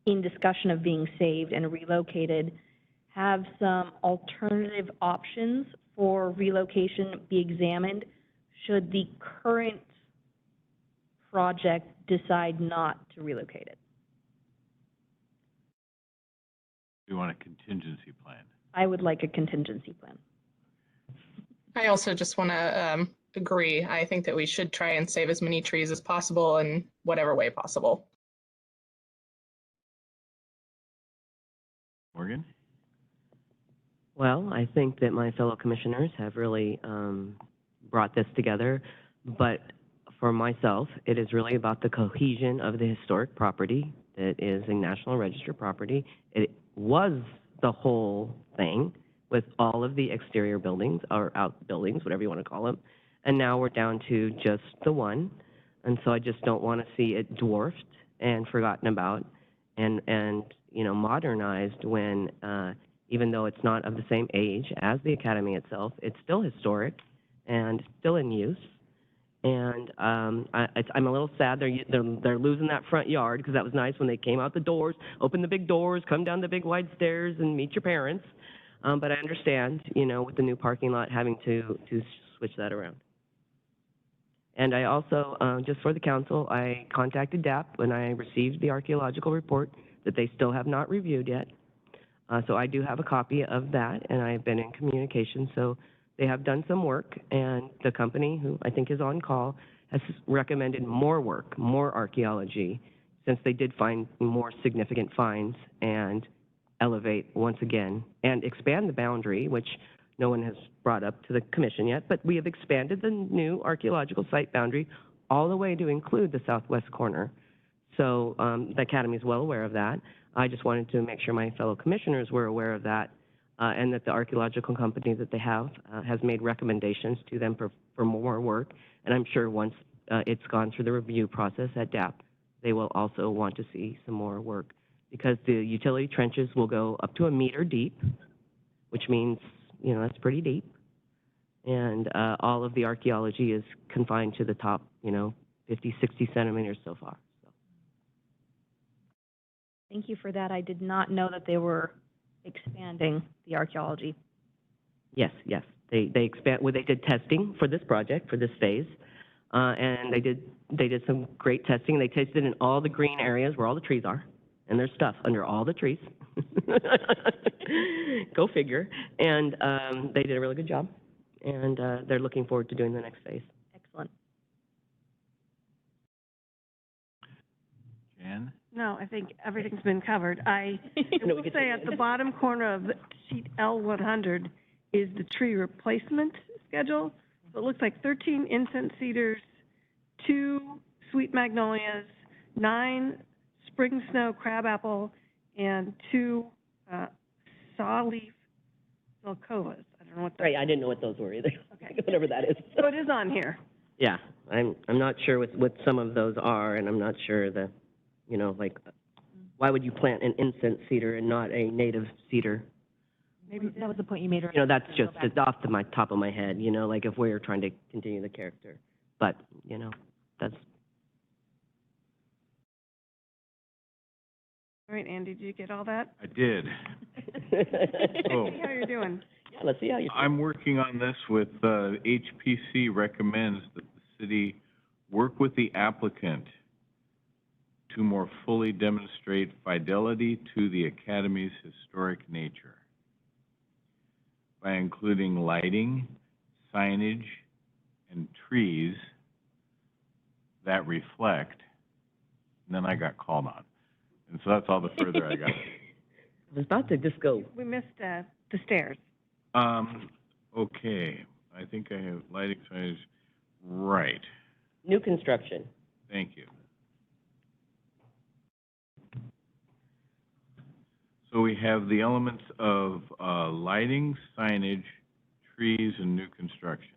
in discussion of being saved and relocated have some alternative options for relocation be examined should the current project decide not to relocate it? We want a contingency plan. I would like a contingency plan. I also just want to agree. I think that we should try and save as many trees as possible in whatever way possible. Morgan? Well, I think that my fellow commissioners have really brought this together, but for myself, it is really about the cohesion of the historic property that is a National Register property. It was the whole thing with all of the exterior buildings, or outbuildings, whatever you want to call them, and now we're down to just the one, and so I just don't want to see it dwarfed and forgotten about and you know, modernized when even though it's not of the same age as the academy itself, it's still historic and still in use. And I'm a little sad they're losing that front yard, because that was nice when they came out the doors, open the big doors, come down the big wide stairs, and meet your parents. But I understand, you know, with the new parking lot having to switch that around. And I also, just for the council, I contacted DAP when I received the archaeological report that they still have not reviewed yet. So I do have a copy of that, and I've been in communication. So they have done some work, and the company, who I think is on call, has recommended more work, more archaeology, since they did find more significant finds, and elevate once again and expand the boundary, which no one has brought up to the commission yet, but we have expanded the new archaeological site boundary all the way to include the southwest corner. So the academy is well aware of that. I just wanted to make sure my fellow commissioners were aware of that, and that the archaeological company that they have has made recommendations to them for more work. And I'm sure once it's gone through the review process at DAP, they will also want to see some more work, because the utility trenches will go up to 1 meter deep, which means, you know, that's pretty deep. And all of the archaeology is confined to the top, you know, 50, 60 centimeters so far. So. Thank you for that. I did not know that they were expanding the archaeology. Yes, yes. They expand. Well, they did testing for this project, for this phase, and they did some great testing. They tested in all the green areas where all the trees are, and there's stuff under all the trees. Go figure. And they did a really good job, and they're looking forward to doing the next phase. Excellent. Jan? No, I think everything's been covered. I will say at the bottom corner of sheet L100 is the tree replacement schedule. So it looks like 13 incense cedars, 2 sweet magnolias, 9 spring snow crabapple, and 2 sawleaf zelkovas. I don't know what that Right, I didn't know what those were either. Okay. Whatever that is. So it is on here. Yeah, I'm not sure what some of those are, and I'm not sure the, you know, like, why would you plant an incense cedar and not a native cedar? Maybe that was the point you made You know, earlier. that's just off the top of my head, you know, like if we're trying to continue the character. But, you know, that's... All right, Andy, did you get all that? I did. Oh. See how you're doing. Yeah, let's see how you... I'm working on this with, HPC recommends that the city work with the applicant to more fully demonstrate fidelity to the Academy's historic nature by including lighting, signage, and trees that reflect, and then I got called on. And so that's all the further I got. I was about to just go... We missed the stairs. Okay, I think I have lighting signage, right, New construction. thank you. So we have the elements of, lighting, signage, trees, and new construction.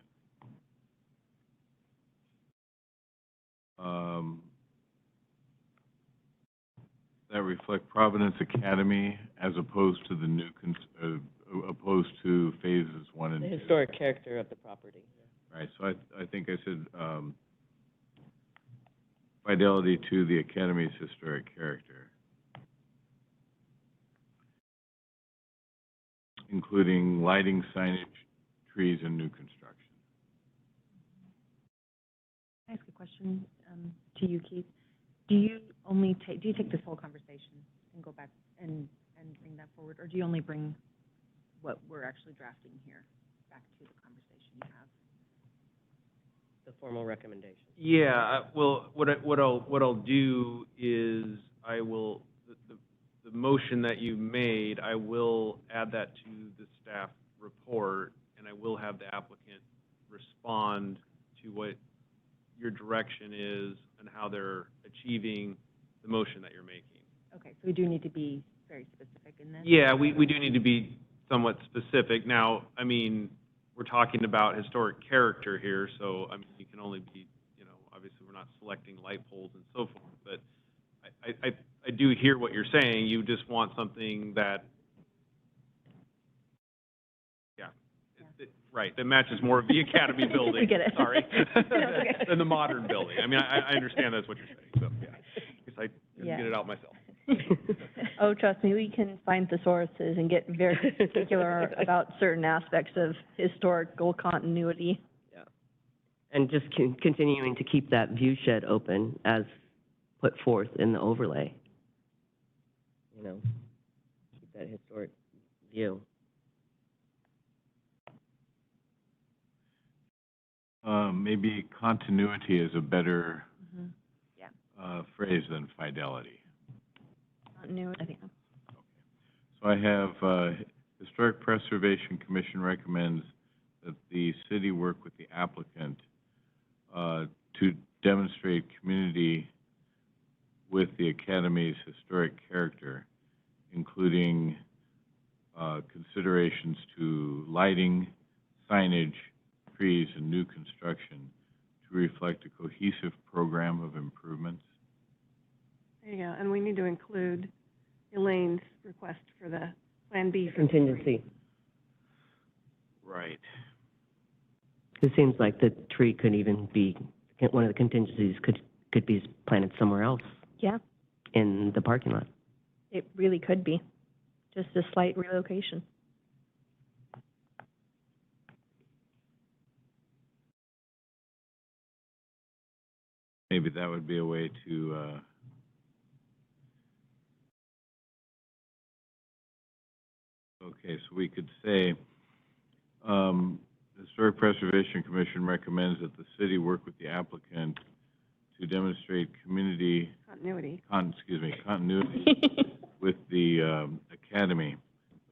That reflect Providence Academy as opposed to the new, opposed to phases 1 and The 2. historic character of the property. Right, so I think I said, fidelity to the Academy's historic character, including lighting, signage, trees, and new construction. question to you, Keith. Do you take this whole conversation and go back and bring that forward, or do you only bring what we're actually drafting here back to the conversation you have? The formal recommendation. Yeah, well, what I'll do is I will, the motion that you made, I will add that to the staff report, and I will have the applicant respond to what your direction is and how they're achieving the motion that you're making. Okay, so we do need to be very specific in this? Yeah, we do need to be somewhat specific. Now, I mean, we're talking about historic character here, so I mean, you can only be, you know, obviously we're not selecting light poles and so forth, but I do hear what you're saying. You just want something that, right, that matches more of the academy building. We get it. Sorry. Okay. Than the modern building. I mean, I understand that's what you're saying, so, yeah. I guess I didn't get it out myself. Oh, trust me, we can find thesauruses and get very particular about certain aspects of historical continuity. Yeah. And just continuing to keep that view shed open as put forth in the overlay. You know, keep that historic view. Maybe continuity is a better Yeah. phrase than fidelity. Continuity, I think. So I have, Historic Preservation Commission recommends that the city work with the applicant to demonstrate community with the Academy's historic character, including considerations to lighting, signage, trees, and new construction to reflect a cohesive program of improvements. There you go, and we need to include Elaine's request for the Plan B for Contingency. Right. It seems like the tree could even be, one of the contingencies could be planted somewhere else Yeah, in the parking lot. it really could be. Just a slight relocation. Maybe that would be a way to, okay, so we could say, the Historic Preservation Commission recommends that the city work with the applicant to demonstrate continuity with the Academy,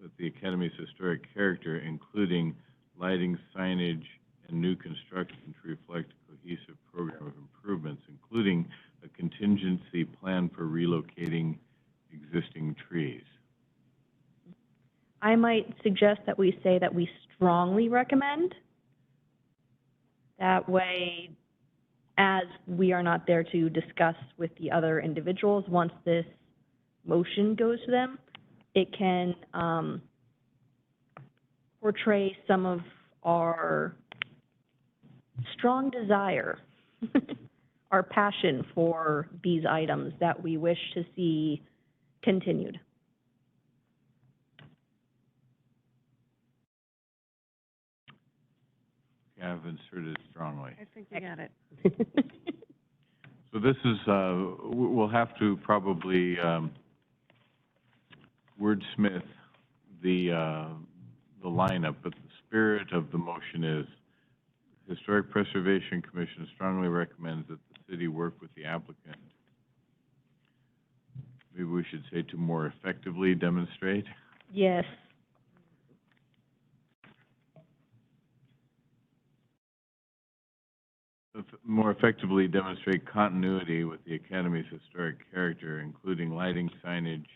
with the Academy's historic character, including lighting, signage, and new construction to reflect a cohesive program of improvements, including a contingency plan for relocating existing trees. I might suggest that we say that we strongly recommend. That way, as we are not there to discuss with the other individuals, once this motion goes to them, it can portray some of our strong desire, our passion for these items that we wish to see continued. Yeah, I've inserted strongly. I think you got it. So this is, we'll have to probably wordsmith the lineup, but the spirit of the motion is Historic Preservation Commission strongly recommends that the city work with the applicant. Maybe we should say to more effectively demonstrate. Yes. More effectively demonstrate continuity with the Academy's historic character, including lighting, signage,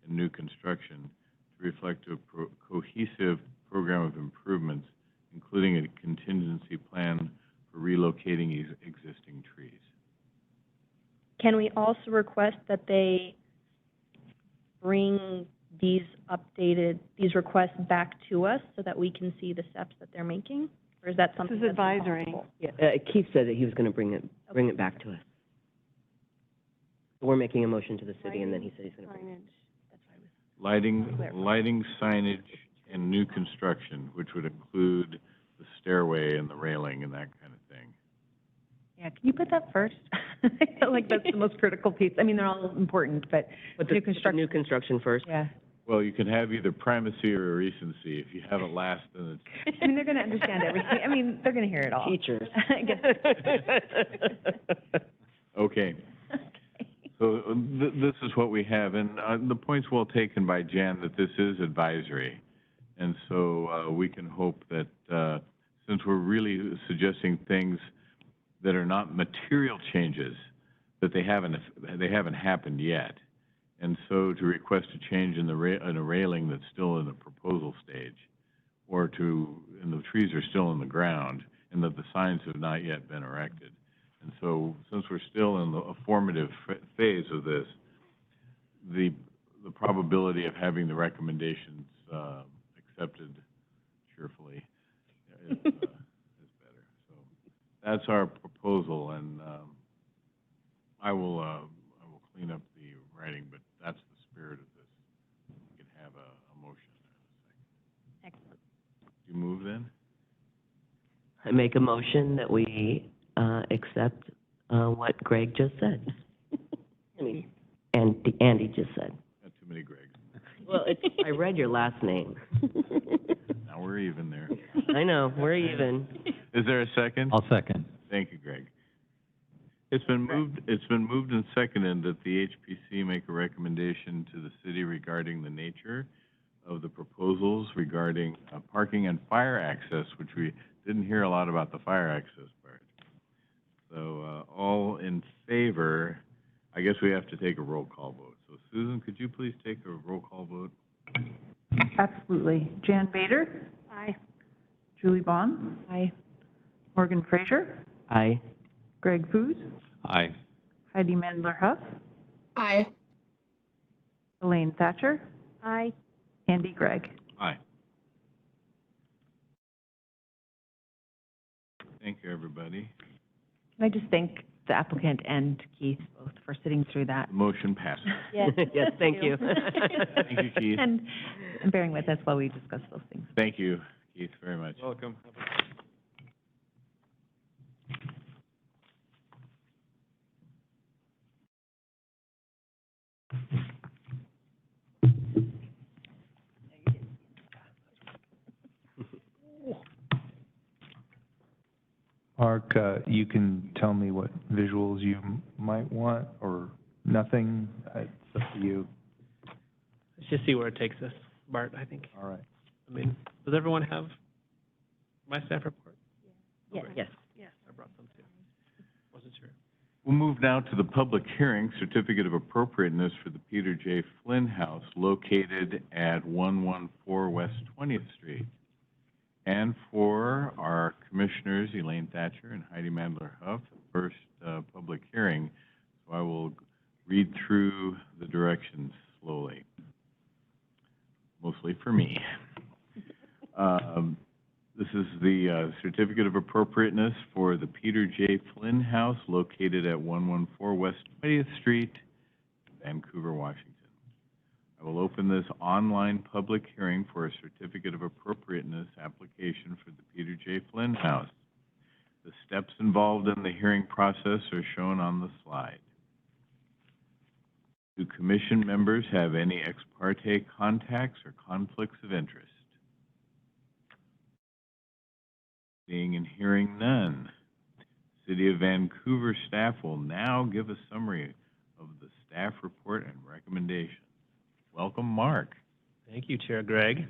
and new construction, to reflect a cohesive program of improvements, including a contingency plan for relocating existing trees. Can we also request that they bring these requests back to us so that we can see the steps that they're making? Or is that something This is that's advisory. impossible? Yeah, Keith said that he was going to bring it back to us. We're making a motion to the city, and then he said he's going to bring it. That's why I was Lighting, signage, and new construction, which would include the stairway and the railing and that kind of thing. Yeah, can you put that first? I feel like that's the most critical piece. I mean, they're all important, but But new the construction. new construction first. Yeah. Well, you can have either primacy or recency. If you have it last, then it's... I mean, they're going to understand everything. I mean, they're going to hear it all. Teachers. I guess. Okay. So this is what we have, and the point's well taken by Jan that this is advisory. And so we can hope that since we're really suggesting things that are not material changes, that they haven't happened yet. And so to request a change in a railing that's still in the proposal stage, and the trees are still in the ground, and that the signs have not yet been erected. And so since we're still in the formative phase of this, the probability of having the recommendations accepted cheerfully is better. So that's our proposal, and I will clean up the writing, but that's the spirit of this. We can have a motion in a second. Excellent. You move then? I make a motion that we accept what Greg just said. And Andy just said. Got too many Gregs. Well, I read your last name. Now we're even there. I know, we're even. Is there a second? I'll second. Thank you, Greg. It's been moved and seconded that the HPC make a recommendation to the city regarding the nature of the proposals regarding parking and fire access, which we didn't hear a lot about the fire access part. So all in favor, I guess we have to take a roll call vote. So Susan, could you please take a roll call vote? Absolutely. Jan Bader? Aye. Julie Bond? Aye. Morgan Fraser? Aye. Greg Foos? Aye. Heidi Mandler-Huff? Aye. Elaine Thatcher? Aye. Andy Gregg? Aye. Thank you, everybody. Can I just thank the applicant and Keith both for sitting through that? The motion passes. Yes. Yes, thank you. Thank you, Keith. And bearing with us while we discuss those things. Thank you, Keith, very much. Welcome. Mark, you can tell me what visuals you might want, or nothing. It's up to you. Let's just see where it takes us, Bart, I think. All right. I mean, does everyone have my staff report? Yes. Yes. Yes. I brought them too. Wasn't sure. We'll move now to the public hearing, certificate of appropriateness for the Peter J. Flynn House located at 114 West 20th Street. And for our commissioners, Elaine Thatcher and Heidi Mandler-Huff, the first public hearing. So I will read through the directions slowly, mostly for me. This is the certificate of appropriateness for the Peter J. Flynn House located at 114 West 20th Street, Vancouver, Washington. I will open this online public hearing for a certificate of appropriateness application for the Peter J. Flynn House. The steps involved in the hearing process are shown on the slide. Do commission members have any ex parte contacts or conflicts of interest? Seeing and hearing none, City of Vancouver staff will now give a summary of the staff report and recommendations. Welcome, Mark. Thank you, Chair Greg.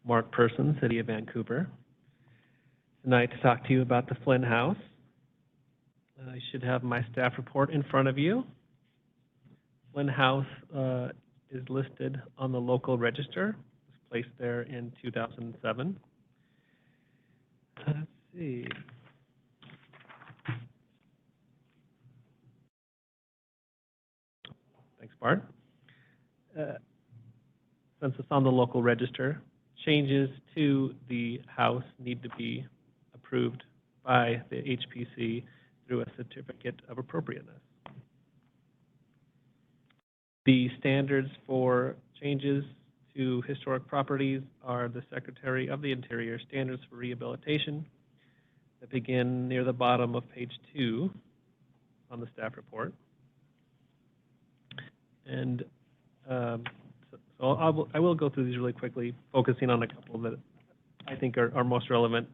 Mark Person, City of Vancouver. Tonight to talk to you about the Flynn House. I should have my staff report in front of you. Flynn House is listed on the local register. It was placed there in 2007. Let's see. Thanks, Bart. Since it's on the local register, changes to the house need to be approved by the HPC through a certificate of appropriateness. The standards for changes to historic properties are the Secretary of the Interior Standards for Rehabilitation that begin near the bottom of page 2 on the staff report. And so I will go through these really quickly, focusing on a couple that I think are most relevant.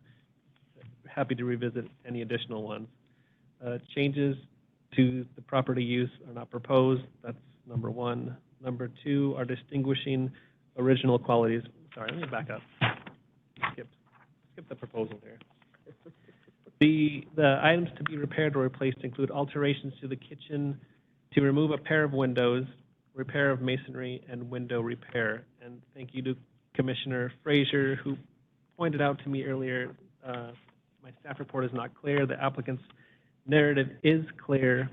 Happy to revisit any additional ones. Changes to the property use are not proposed. That's number one. Number two are distinguishing original qualities. Sorry, let me back up. Skip the proposal here. The items to be repaired or replaced include alterations to the kitchen, to remove a pair of windows, repair of masonry, and window repair. And thank you to Commissioner Frazier, who pointed out to me earlier, my staff report is not clear. The applicant's narrative is clear.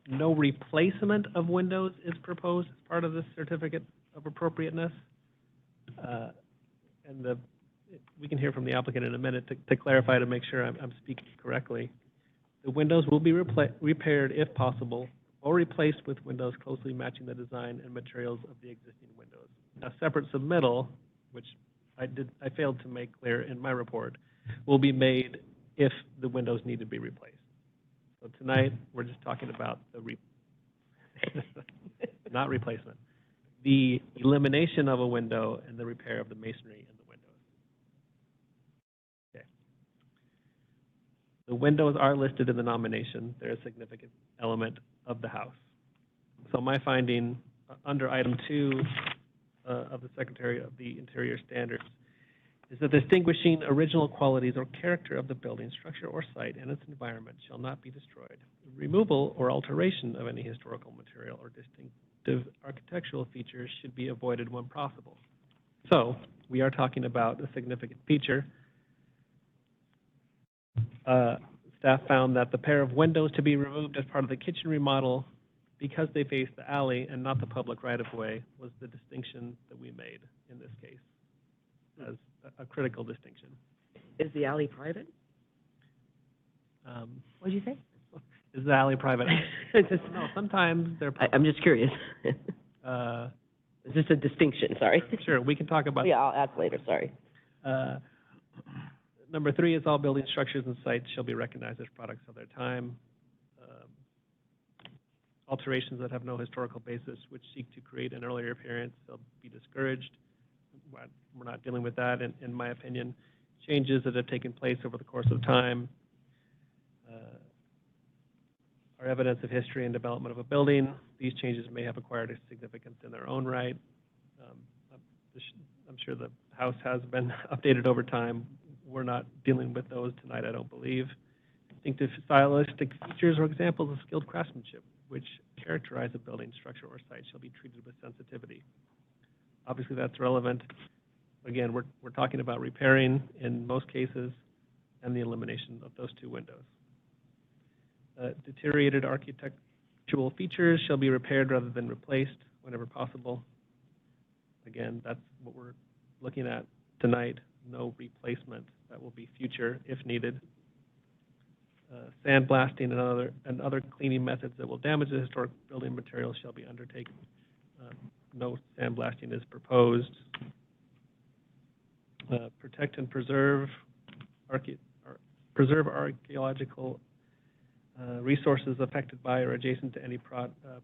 No replacement of windows is proposed as part of this certificate of appropriateness. And we can hear from the applicant in a minute to clarify, to make sure I'm speaking correctly. The windows will be repaired if possible, or replaced with windows closely matching the design and materials of the existing windows. A separate submittal, which I failed to make clear in my report, will be made if the windows need to be replaced. So tonight, we're just talking about the not replacement, the elimination of a window and the repair of the masonry in the windows. Okay. The windows are listed in the nomination. They're a significant element of the house. So my finding under item 2 of the Secretary of the Interior Standards is that distinguishing original qualities or character of the building, structure, or site and its environment shall not be destroyed. Removal or alteration of any historical material or distinctive architectural features should be avoided when possible. So we are talking about a significant feature. Staff found that the pair of windows to be removed as part of the kitchen remodel, because they face the alley and not the public right-of-way, was the distinction that we made in this case as a critical distinction. Is the alley private? What'd you say? Is the alley private? No, sometimes they're public. I'm just curious. It's just a distinction, sorry. Sure, we can talk about Yeah, I'll ask later, sorry. Number 3 is all building structures and sites shall be recognized as products of their time. Alterations that have no historical basis, which seek to create an earlier appearance, shall be discouraged. We're not dealing with that, in my opinion. Changes that have taken place over the course of time are evidence of history and development of a building. These changes may have acquired a significance in their own right. I'm sure the house has been updated over time. We're not dealing with those tonight, I don't believe. Distinctive stylistic features or examples of skilled craftsmanship which characterize a building, structure, or site shall be treated with sensitivity. Obviously, that's relevant. Again, we're talking about repairing in most cases and the elimination of those 2 windows. Deteriorated architectural features shall be repaired rather than replaced whenever possible. Again, that's what we're looking at tonight. No replacement. That will be future if needed. Sandblasting and other cleaning methods that will damage the historic building materials shall be undertaken. No sandblasting is proposed. Protect and preserve archaeological resources affected by or adjacent to any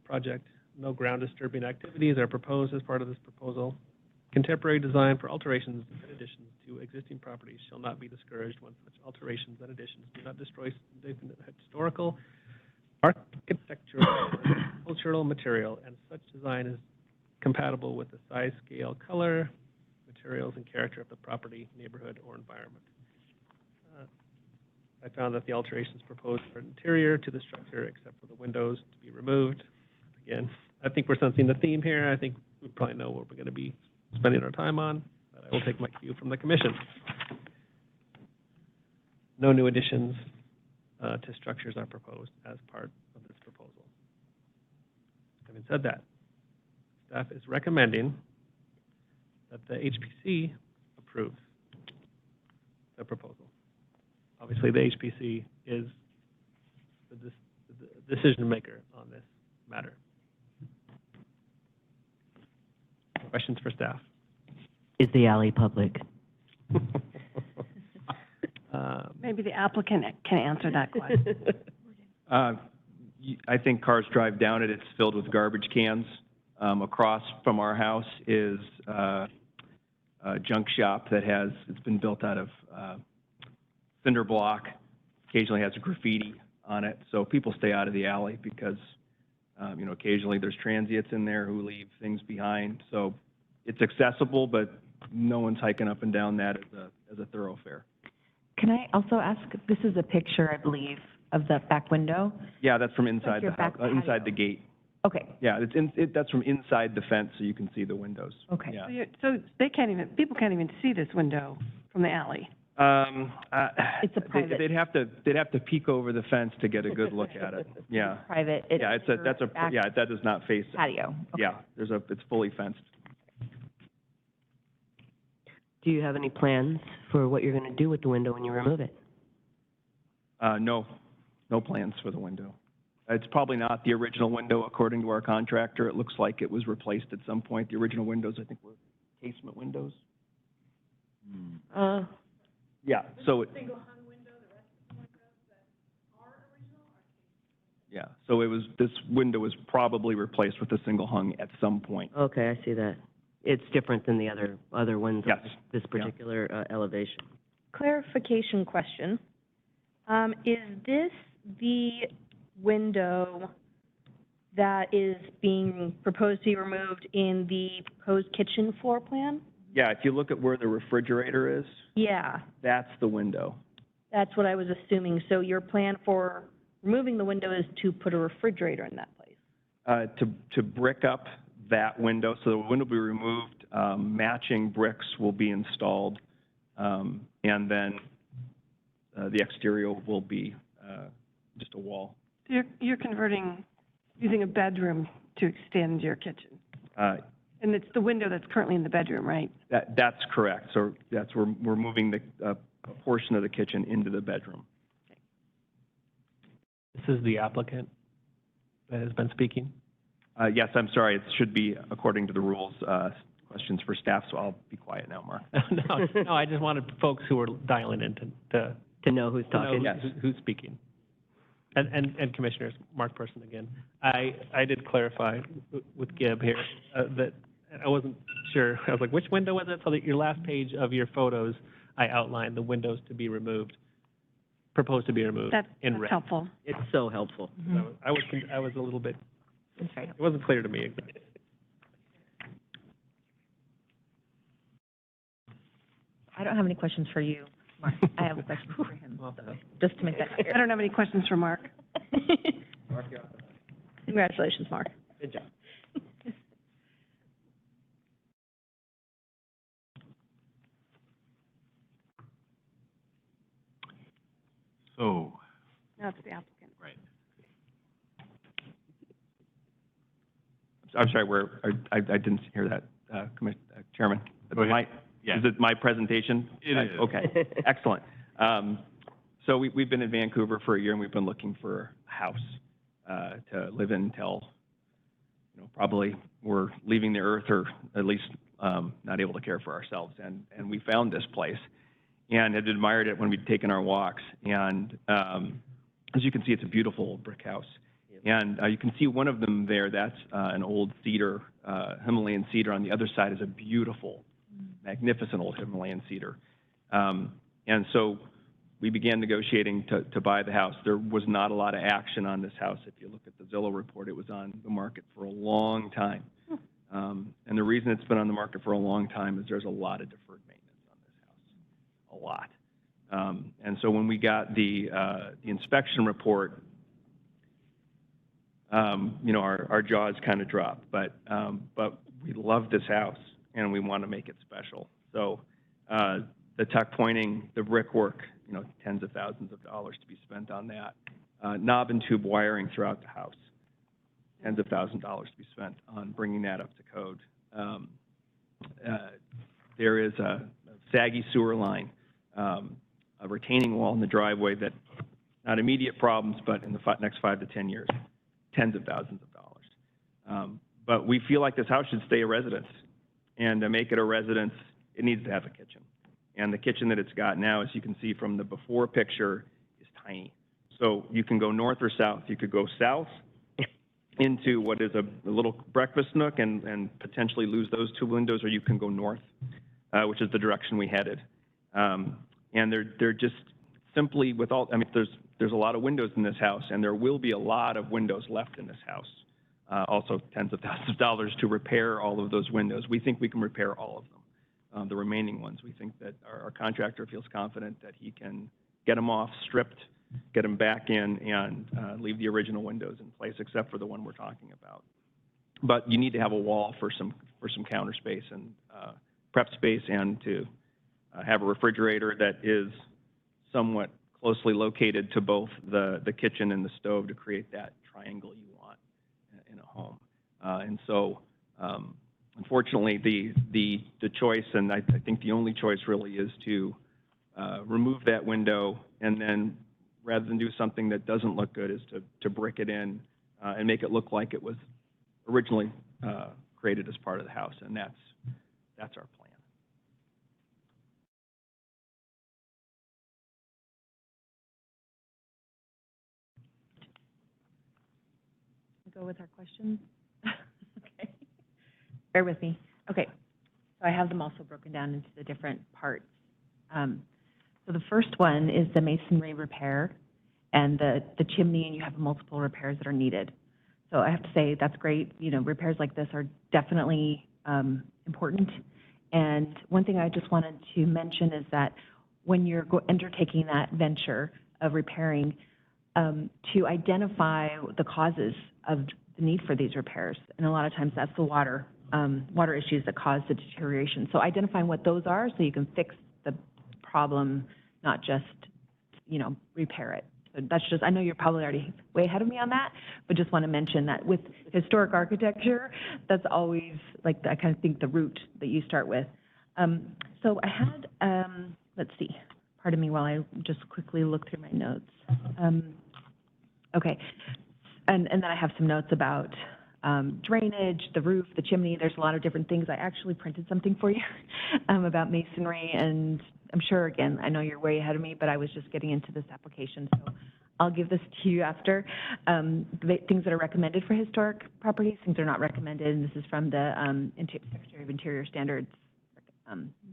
project. No ground disturbing activities are proposed as part of this proposal. Contemporary design for alterations and additions to existing properties shall not be discouraged when such alterations and additions do not destroy historical, architectural, or cultural material, and such design is compatible with the size, scale, color, materials, and character of the property, neighborhood, or environment. I found that the alterations proposed are interior to the structure except for the windows to be removed. Again, I think we're sensing the theme here. I think we probably know what we're going to be spending our time on, but I will take my cue from the commission. No new additions to structures are proposed as part of this proposal. Having said that, staff is recommending that the HPC approves the proposal. Obviously, the HPC is the decision maker on this matter. Questions for staff? Is the alley public? Maybe the applicant can answer that question. I think cars drive down it, it's filled with garbage cans. Across from our house is a junk shop that it's been built out of cinder block, occasionally has a graffiti on it. So people stay out of the alley because, occasionally there's transients in there who leave things behind. So it's accessible, but no one's hiking up and down that as a thoroughfare. Can I also ask, this is a picture, I believe, of the back window? Yeah, that's from inside your the house, back inside patio. the gate. Okay, Yeah, that's from inside the fence, so you can see the windows. okay. Yeah. So people can't even see this window from the alley. It's a private- They'd have to peek over the fence to get a good look at it. Yeah. Private. Yeah, that does not face it. Patio. Okay. Yeah, it's fully fenced. Do you have any plans for what you're going to do with the window when you remove it? No plans for the window. It's probably not the original window according to our contractor. It looks like it was replaced at some point. The original windows, I think, were casement windows. Yeah, so single hung window, the rest of the windows that are original are casement. Yeah, so this window was probably replaced with a single hung at some point. Okay, I see that. It's different than the other ones Yes. on this particular elevation. Clarification question. Is this the window that is being proposed to be removed in the proposed kitchen floor plan? Yeah, if you look at where the refrigerator is, Yeah, that's the window. that's what I was assuming. So your plan for removing the window is to put a refrigerator in that place? To brick up that window, so the window will be removed, matching bricks will be installed, and then the exterior will be just a wall. You're using a bedroom to extend your kitchen. And it's the window that's currently in the bedroom, right? That's correct. So we're moving a portion of the kitchen into the bedroom. This is the applicant that has been speaking. Yes, I'm sorry. It should be according to the rules. Questions for staff, so I'll be quiet now, Mark. No, I just wanted folks who were dialing in To know who's talking. Yes. who's speaking. And Commissioners, Mark Person again. I did clarify with Gibb here that I wasn't sure. I was like, which window was it? So that your last page of your photos, I outlined the windows to be removed, proposed to be removed in That's red. helpful. It's so helpful. So I was a little bit, That's right. it wasn't clear to me exactly. I don't have any questions for you, Mark. I have a question for him, though, just to make that clear. I don't have any questions for Mark. Congratulations, Mark. Good job. So, Now it's the applicant. right. I'm sorry, I didn't hear that, Chairman. Go ahead. Yeah. Is it my presentation? It is. Okay, excellent. So we've been in Vancouver for a year, and we've been looking for a house to live in until, probably we're leaving the earth, or at least not able to care for ourselves. And we found this place and had admired it when we'd taken our walks. And as you can see, it's a beautiful brick house. And you can see one of them there. That's an old cedar, Himalayan cedar. On the other side is a beautiful, magnificent old Himalayan cedar. And so we began negotiating to buy the house. There was not a lot of action on this house. If you look at the Zillow report, it was on the market for a long time. And the reason it's been on the market for a long time is there's a lot of deferred maintenance on this house, a lot. And so when we got the inspection report, our jaws kind of dropped. But we love this house, and we want to make it special. So the tuck pointing, the brickwork, tens of thousands of dollars to be spent on that. Knob and tube wiring throughout the house, tens of thousands of dollars to be spent on bringing that up to code. There is a saggy sewer line, a retaining wall in the driveway that, not immediate problems, but in the next 5 to 10 years, tens of thousands of dollars. But we feel like this house should stay a residence. And to make it a residence, it needs to have a kitchen. And the kitchen that it's got now, as you can see from the before picture, is tiny. So you can go north or south. You could go south into what is a little breakfast nook and potentially lose those two windows, or you can go north, which is the direction we headed. And they're just simply with all, I mean, there's a lot of windows in this house, and there will be a lot of windows left in this house. Also tens of thousands of dollars to repair all of those windows. We think we can repair all of them, the remaining ones. We think that our contractor feels confident that he can get them off, stripped, get them back in, and leave the original windows in place, except for the one we're talking about. But you need to have a wall for some counter space and prep space, and to have a refrigerator that is somewhat closely located to both the kitchen and the stove to create that triangle you want in a home. And so, unfortunately, the choice, and I think the only choice really, is to remove that window, and then rather than do something that doesn't look good, is to brick it in and make it look like it was originally created as part of the house, and that's our plan. Go with our questions. Okay. Bear with me. Okay. So I have them also broken down into the different parts. So the first one is the masonry repair and the chimney, and you have multiple repairs that are needed. So I have to say that's great. You know, repairs like this are definitely important. And one thing I just wanted to mention is that when you're undertaking that venture of repairing, to identify the causes of the need for these repairs. And a lot of times that's the water issues that cause the deterioration. So identifying what those are so you can fix the problem, not just, you know, repair it. So that's just, I know you're probably already way ahead of me on that, but just want to mention that with historic architecture, that's always like, I kind of think the root that you start with. So I had, let's see, pardon me while I just quickly look through my notes. Okay, and then I have some notes about drainage, the roof, the chimney. There's a lot of different things. I actually printed something for you about masonry, and I'm sure, again, I know you're way ahead of me, but I was just getting into this application, so I'll give this to you after. Things that are recommended for historic properties, things that are not recommended, and this is from the Secretary of Interior Standards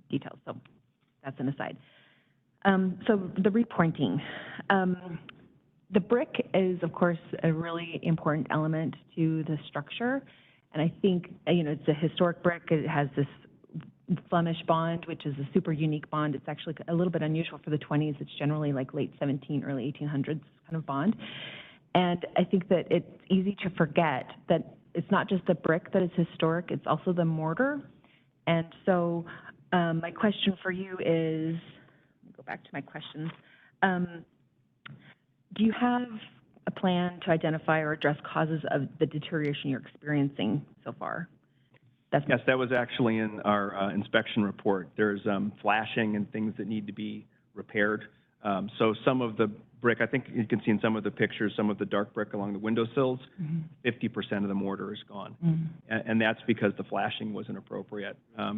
details, so that's an aside. So the repointing. The brick is, of course, a really important element to the structure, and I think, you know, it's a historic brick. It has this Flemish bond, which is a super unique bond. It's actually a little bit unusual for the 20s. It's generally like late 17, early 1800s kind of bond. And I think that it's easy to forget that it's not just the brick that is historic, it's also the mortar. And so my question for you is, let me go back to my questions. Do you have a plan to identify or address causes of the deterioration you're experiencing so far? Yes, that was actually in our inspection report. There's flashing and things that need to be repaired. So some of the brick, I think you can see in some of the pictures, some of the dark brick along the windowsills, 50% of the mortar is gone. And that's because the flashing wasn't appropriate. I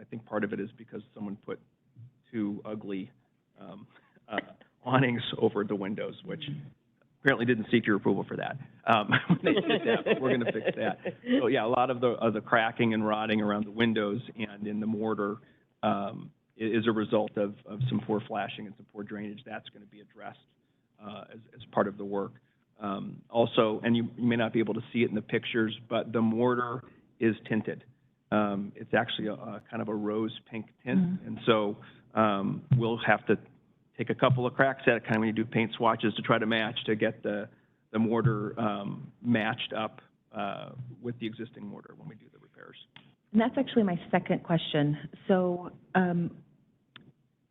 think part of it is because someone put too ugly awnings over the windows, which apparently didn't seek your approval for that. When they did that, we're going to fix that. So yeah, a lot of the cracking and rotting around the windows and in the mortar is a result of some poor flashing and some poor drainage. That's going to be addressed as part of the work. Also, and you may not be able to see it in the pictures, but the mortar is tinted. It's actually a kind of a rose pink tint, and so we'll have to take a couple of cracks at it, kind of when you do paint swatches, to try to match, to get the mortar matched up with the existing mortar when we do the repairs. And that's actually my second question. So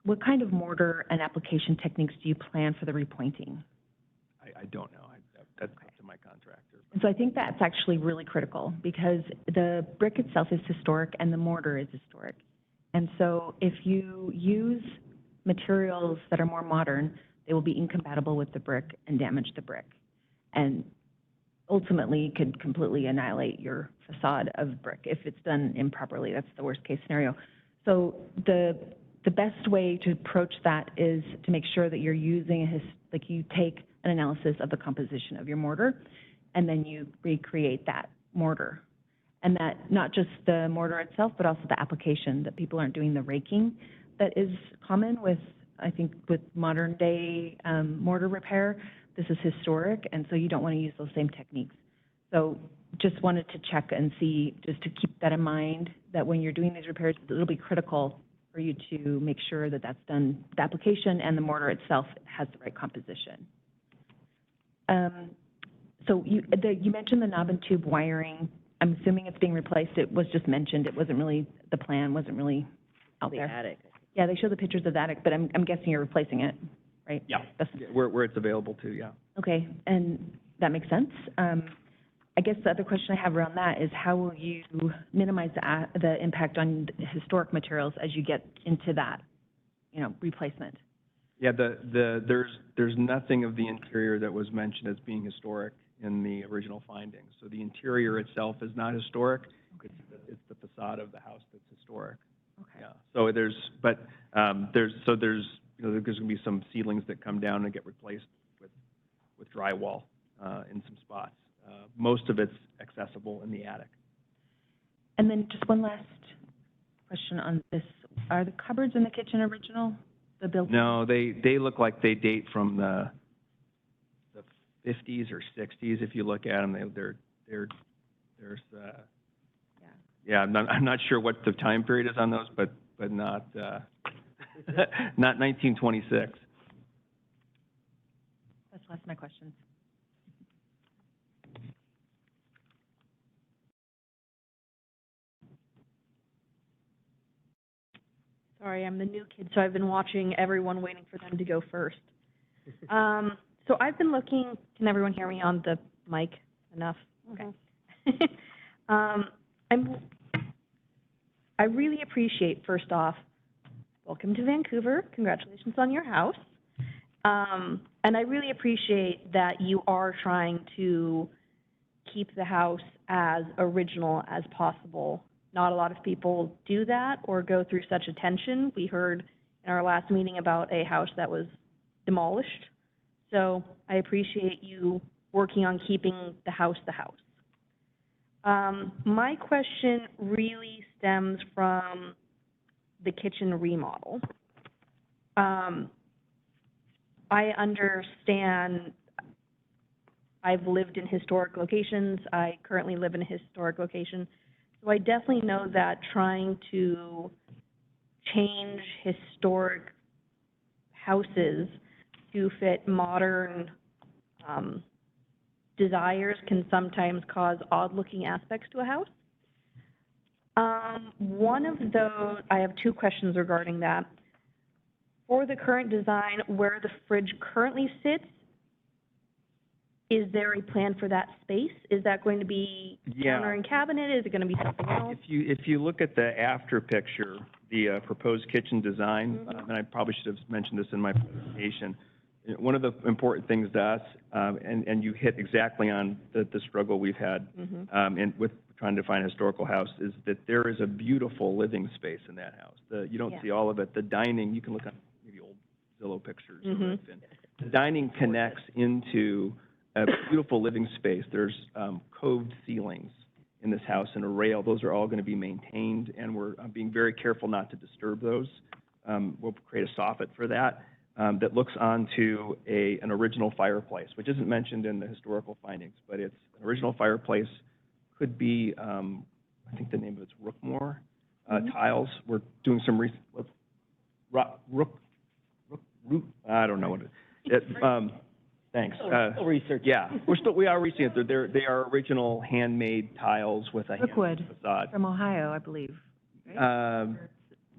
what kind of mortar and application techniques do you plan for the repointing? I don't know. That's up to my contractor. And so I think that's actually really critical, because the brick itself is historic and the mortar is historic. And so if you use materials that are more modern, they will be incompatible with the brick and damage the brick, and ultimately could completely annihilate your facade of brick if it's done improperly. That's the worst case scenario. So the best way to approach that is to make sure that you're using like you take an analysis of the composition of your mortar, and then you recreate that mortar. And that, not just the mortar itself, but also the application, that people aren't doing the raking that is common with, I think, with modern day mortar repair. This is historic, and so you don't want to use those same techniques. So just wanted to check and see, just to keep that in mind, that when you're doing these repairs, it'll be critical for you to make sure that that's done, the application and the mortar itself has the right composition. So you mentioned the knob and tube wiring. I'm assuming it's being replaced. It was just mentioned. It wasn't really, the plan wasn't really out there. The attic. Yeah, they show the pictures of the attic, but I'm guessing you're replacing it, right? Yeah, where it's available to, yeah. Okay, and that makes sense. I guess the other question I have around that is, how will you minimize the impact on historic materials as you get into that, you know, replacement? Yeah, there's nothing of the interior that was mentioned as being historic in the original findings. So the interior itself is not historic. Okay. It's the facade of the house that's historic. Okay. Yeah. So there's you know, there's going to be some ceilings that come down and get replaced with drywall in some spots. Most of it's accessible in the attic. And then just one last question on this. Are the cupboards in the kitchen original, the built-in? No, they look like they date from the 50s or 60s. If you look at them, there's yeah. I'm not sure what the time period is on those, but not not 1926. That's the last of my questions. Sorry, I'm the new kid, so I've been watching everyone waiting for them to go first. So I've been looking, can everyone hear me on the mic enough? Okay. I really appreciate, first off, welcome to Vancouver. Congratulations on your house. And I really appreciate that you are trying to keep the house as original as possible. Not a lot of people do that or go through such attention. We heard in our last meeting about a house that was demolished. So I appreciate you working on keeping the house the house. My question really stems from the kitchen remodel. I understand I've lived in historic locations. I currently live in a historic location. So I definitely know that trying to change historic houses to fit modern desires can sometimes cause odd-looking aspects to a house. One of those, I have two questions regarding that. For the current design, where the fridge currently sits, is there a plan for that space? Is that going to be counter and cabinet? Is it going to be something else? If you look at the after picture, the proposed kitchen design, and I probably should have mentioned this in my presentation, one of the important things to us, and you hit exactly on the struggle we've had and with trying to find a historical house, is that there is a beautiful living space in that house. You don't see all of it. The dining, you can look on maybe old Zillow pictures. The dining connects into a beautiful living space. There's coved ceilings in this house and a rail. Those are all going to be maintained, and we're being very careful not to disturb those. We'll create a soffit for that. That looks onto an original fireplace, which isn't mentioned in the historical findings, but it's an original fireplace. Could be, I think the name of it's Rookmore tiles. We're doing some I don't know what it is. Thanks. Research. Yeah, we are researching it. They are original handmade tiles with a Rookwood facade. from Ohio, I believe. Right?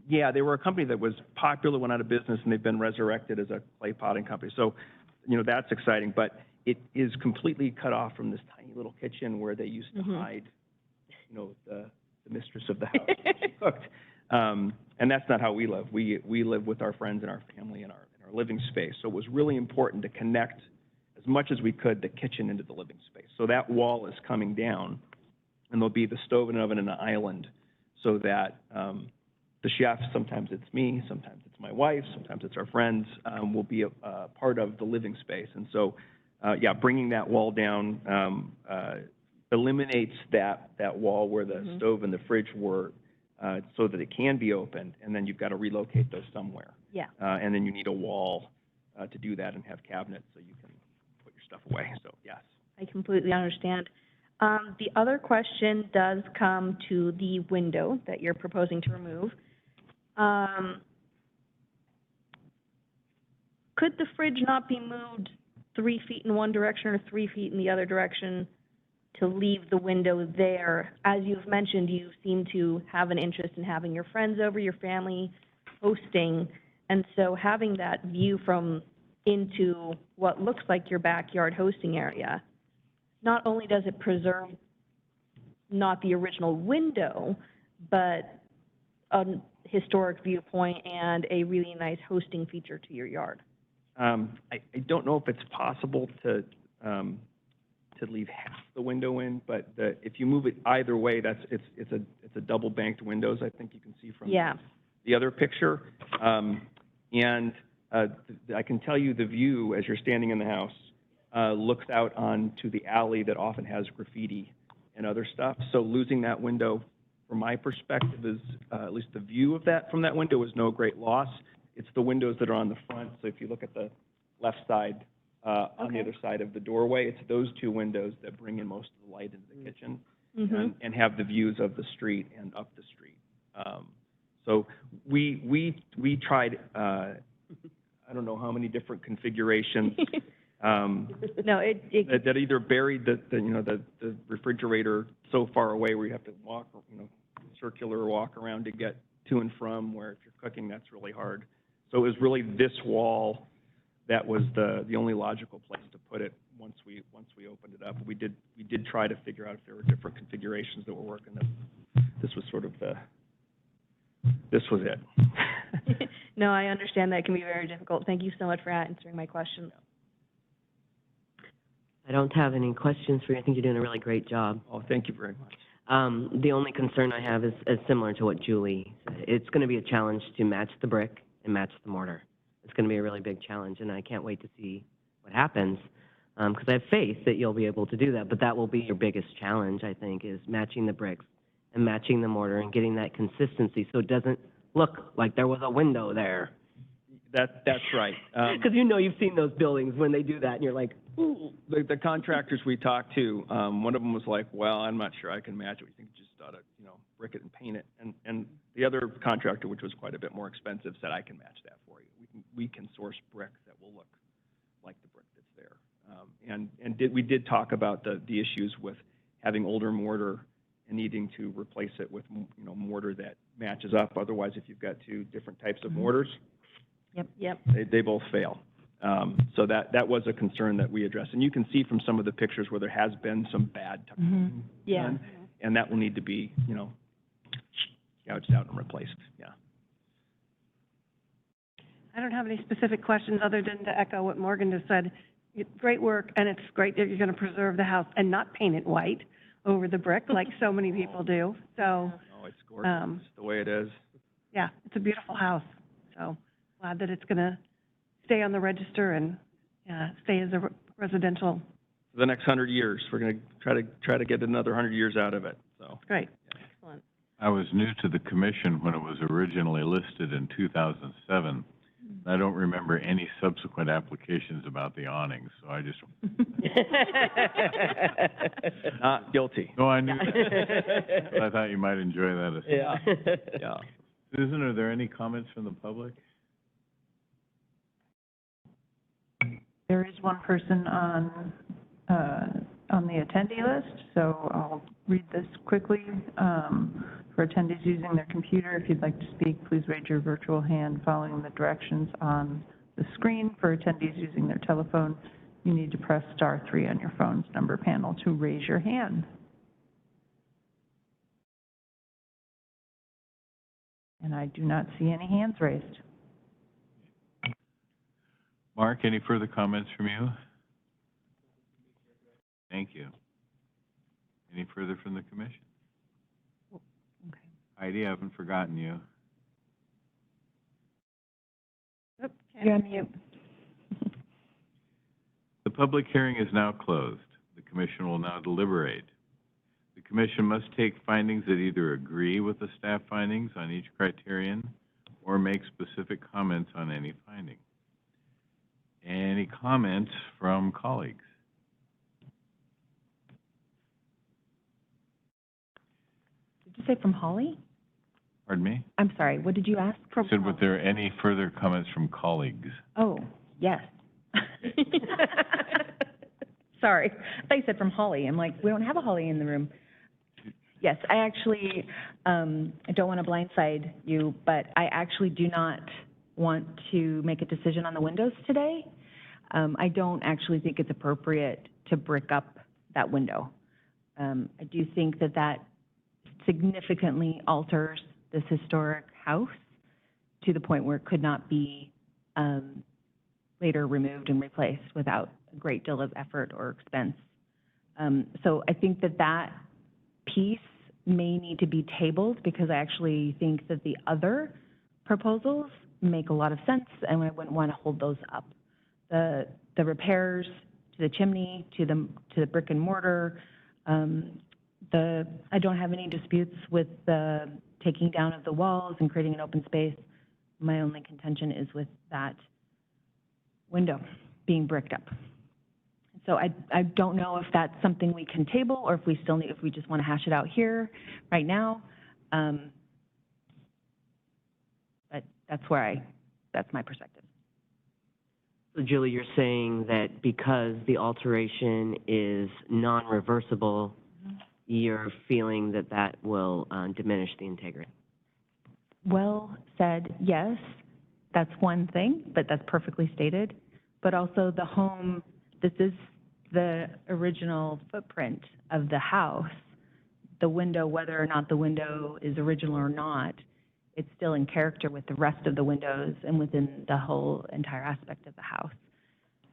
Yeah, they were a company that was popular, went out of business, and they've been resurrected as a clay potting company. So, you know, that's exciting, but it is completely cut off from this tiny little kitchen where they used to hide, you know, the mistress of the house when she cooked. And that's not how we live. We live with our friends and our family in our living space. So it was really important to connect as much as we could the kitchen into the living space. So that wall is coming down, and there'll be the stove and oven and an island, so that the chef, sometimes it's me, sometimes it's my wife, sometimes it's our friends, will be a part of the living space. And so, yeah, bringing that wall down eliminates that wall where the stove and the fridge were, so that it can be opened, and then you've got to relocate those somewhere. Yeah. And then you need a wall to do that and have cabinets so you can put your stuff away. So, yes. I completely understand. The other question does come to the window that you're proposing to remove. Could the fridge not be moved 3 feet in one direction or 3 feet in the other direction to leave the window there? As you've mentioned, you seem to have an interest in having your friends over, your family hosting, and so having that view from into what looks like your backyard hosting area, not only does it preserve not the original window, but a historic viewpoint and a really nice hosting feature to your yard. I don't know if it's possible to leave half the window in, but if you move it either way, it's a double banked windows. I think you can see from the other picture, and I can tell you the view as you're standing in the house looks out onto the alley that often has graffiti and other stuff. So losing that window, from my perspective, is at least the view of that from that window is no great loss. It's the windows that are on the front. So if you look at the left side, on the other side of the doorway, it's those two windows that bring in most of the light into the kitchen and have the views of the street and up the street. So we tried, I don't know how many different configurations. That either buried the refrigerator so far away where you have to walk, circular walk around to get to and from, where if you're cooking, that's really hard. So it was really this wall that was the only logical place to put it once we opened it up. We did try to figure out if there were different configurations that were working. This was sort of this was it. No, I understand that can be very difficult. Thank you so much for answering my questions. I don't have any questions for you. I think you're doing a really great job. Oh, thank you very much. The only concern I have is similar to what Julie said. It's going to be a challenge to match the brick and match the mortar. It's going to be a really big challenge, and I can't wait to see what happens, because I have faith that you'll be able to do that. But that will be your biggest challenge, I think, is matching the bricks and matching the mortar and getting that consistency so it doesn't look like there was a window there. That's right. Because you've seen those buildings when they do that, and you're like, ooh. The contractors we talked to, one of them was like, well, I'm not sure I can match it. We think just ought to, brick it and paint it. And the other contractor, which was quite a bit more expensive, said, I can match that for you. We can source brick that will look like the brick that's there. We did talk about the issues with having older mortar and needing to replace it with, mortar that matches up. Otherwise, if you've got two different types of mortars, they both fail. So that was a concern that we addressed. And you can see from some of the pictures where there has been some bad done, and that will need to be, gouged out and replaced. I don't have any specific questions other than to echo what Morgan just said. Great work, and it's great that you're going to preserve the house and not paint it white over the brick like so many people do. So, no, it's gorgeous the way it is. Yeah, it's a beautiful house. So glad that it's going to stay on the register and stay as a residential. For the next 100 years, we're going to try to get another 100 years out of it. So great. Excellent. I was new to the commission when it was originally listed in 2007. I don't remember any subsequent applications about the awnings, so I just... Not guilty. No, I knew that. I thought you might enjoy that. Yeah. Susan, are there any comments from the public? There is one person on the attendee list, so I'll read this quickly. For attendees using their computer, if you'd like to speak, please raise your virtual hand following the directions on the screen. For attendees using their telephone, you need to press *3 on your phone's number panel to raise your hand. And I do not see any hands raised. Mark, any further comments from you? Thank you. Any further from the commission? Okay. Heidi, I haven't forgotten you. You're on mute. The public hearing is now closed. The commission will now deliberate. The commission must take findings that either agree with the staff findings on each criterion or make specific comments on any finding. Any comments from colleagues? Did you say from Holly? Pardon me? I'm sorry, what did you ask? I said, were there any further comments from colleagues? Oh, yes. Sorry, I thought you said from Holly. I'm like, we don't have a Holly in the room. Yes, I actually, I don't want to blindside you, but I actually do not want to make a decision on the windows today. I don't actually think it's appropriate to brick up that window. I do think that that significantly alters this historic house to the point where it could not be later removed and replaced without a great deal of effort or expense. So I think that that piece may need to be tabled because I actually think that the other proposals make a lot of sense and I wouldn't want to hold those up. The repairs to the chimney, to the brick and mortar, I don't have any disputes with the taking down of the walls and creating an open space. My only contention is with that window being bricked up. So I don't know if that's something we can table or if we still need, if we just want to hash it out here right now. But that's my perspective. So Julie, you're saying that because the alteration is non-reversible, you're feeling that that will diminish the integrity? Well said, yes. That's one thing, but that's perfectly stated. But also the home, this is the original footprint of the house. The window, whether or not the window is original or not, it's still in character with the rest of the windows and within the whole entire aspect of the house.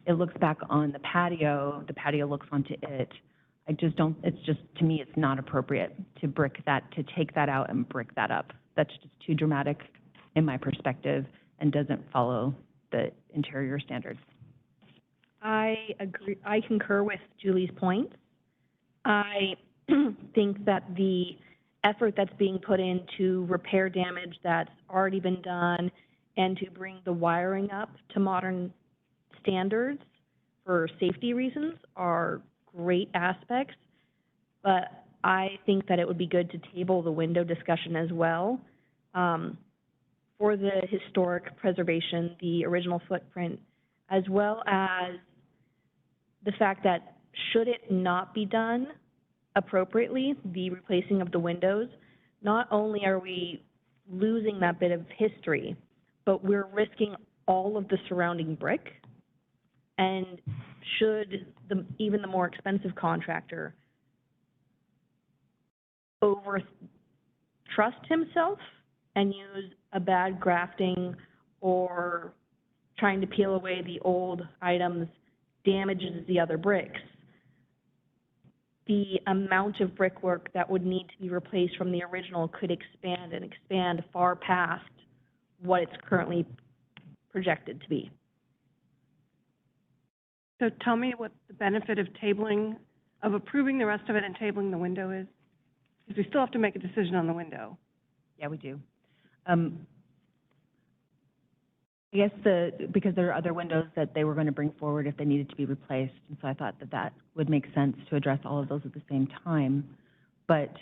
It looks back on the patio looks onto it. I just don't, it's just, to me, it's not appropriate to take that out and brick that up. That's just too dramatic in my perspective and doesn't follow the interior standards. I agree. I concur with Julie's points. I think that the effort that's being put into repair damage that's already been done and to bring the wiring up to modern standards for safety reasons are great aspects, but I think that it would be good to table the window discussion as well. For the historic preservation, the original footprint, as well as the fact that should it not be done appropriately, the replacing of the windows, not only are we losing that bit of history, but we're risking all of the surrounding brick. And should even the more expensive contractor trust himself and use a bad grafting or trying to peel away the old items damages the other bricks, the amount of brickwork that would need to be replaced from the original could expand and expand far past what it's currently projected to be. So tell me what the benefit of approving the rest of it and tabling the window is? Because we still have to make a decision on the window. Yeah, we do. I guess because there are other windows that they were going to bring forward if they needed to be replaced, and so I thought that that would make sense to address all of those at the same time. But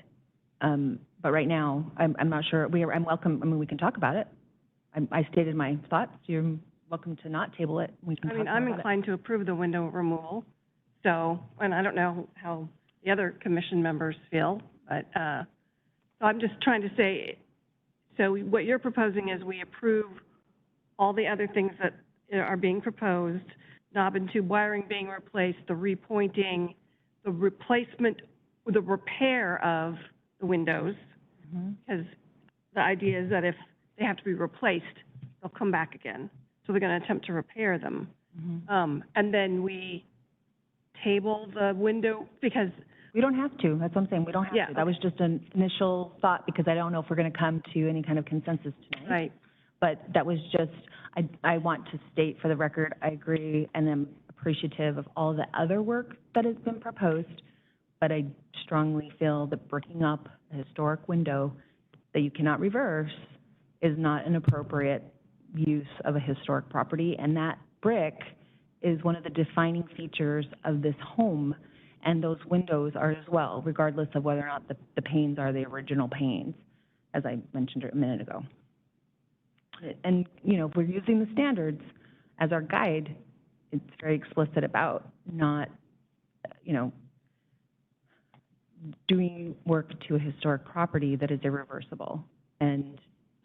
right now, I'm not sure. I'm welcome. I mean, we can talk about it. I stated my thoughts. You're welcome to not table it. We can talk about it. I'm inclined to approve the window removal. So, and I don't know how the other commission members feel, but so I'm just trying to say. So what you're proposing is we approve all the other things that are being proposed, knob and tube wiring being replaced, the repointing, the replacement, the repair of the windows, because the idea is that if they have to be replaced, they'll come back again. So they're going to attempt to repair them. And then we table the window because... We don't have to. That's what I'm saying. We don't have to. That was just an initial thought because I don't know if we're going to come to any kind of consensus tonight. Right. But that was just, I want to state for the record, I agree and am appreciative of all the other work that has been proposed, but I strongly feel that bricking up a historic window that you cannot reverse is not an appropriate use of a historic property, and that brick is one of the defining features of this home, and those windows are as well, regardless of whether or not the panes are the original panes, as I mentioned a minute ago. And, you know, if we're using the standards as our guide, it's very explicit about not, you know, doing work to a historic property that is irreversible, and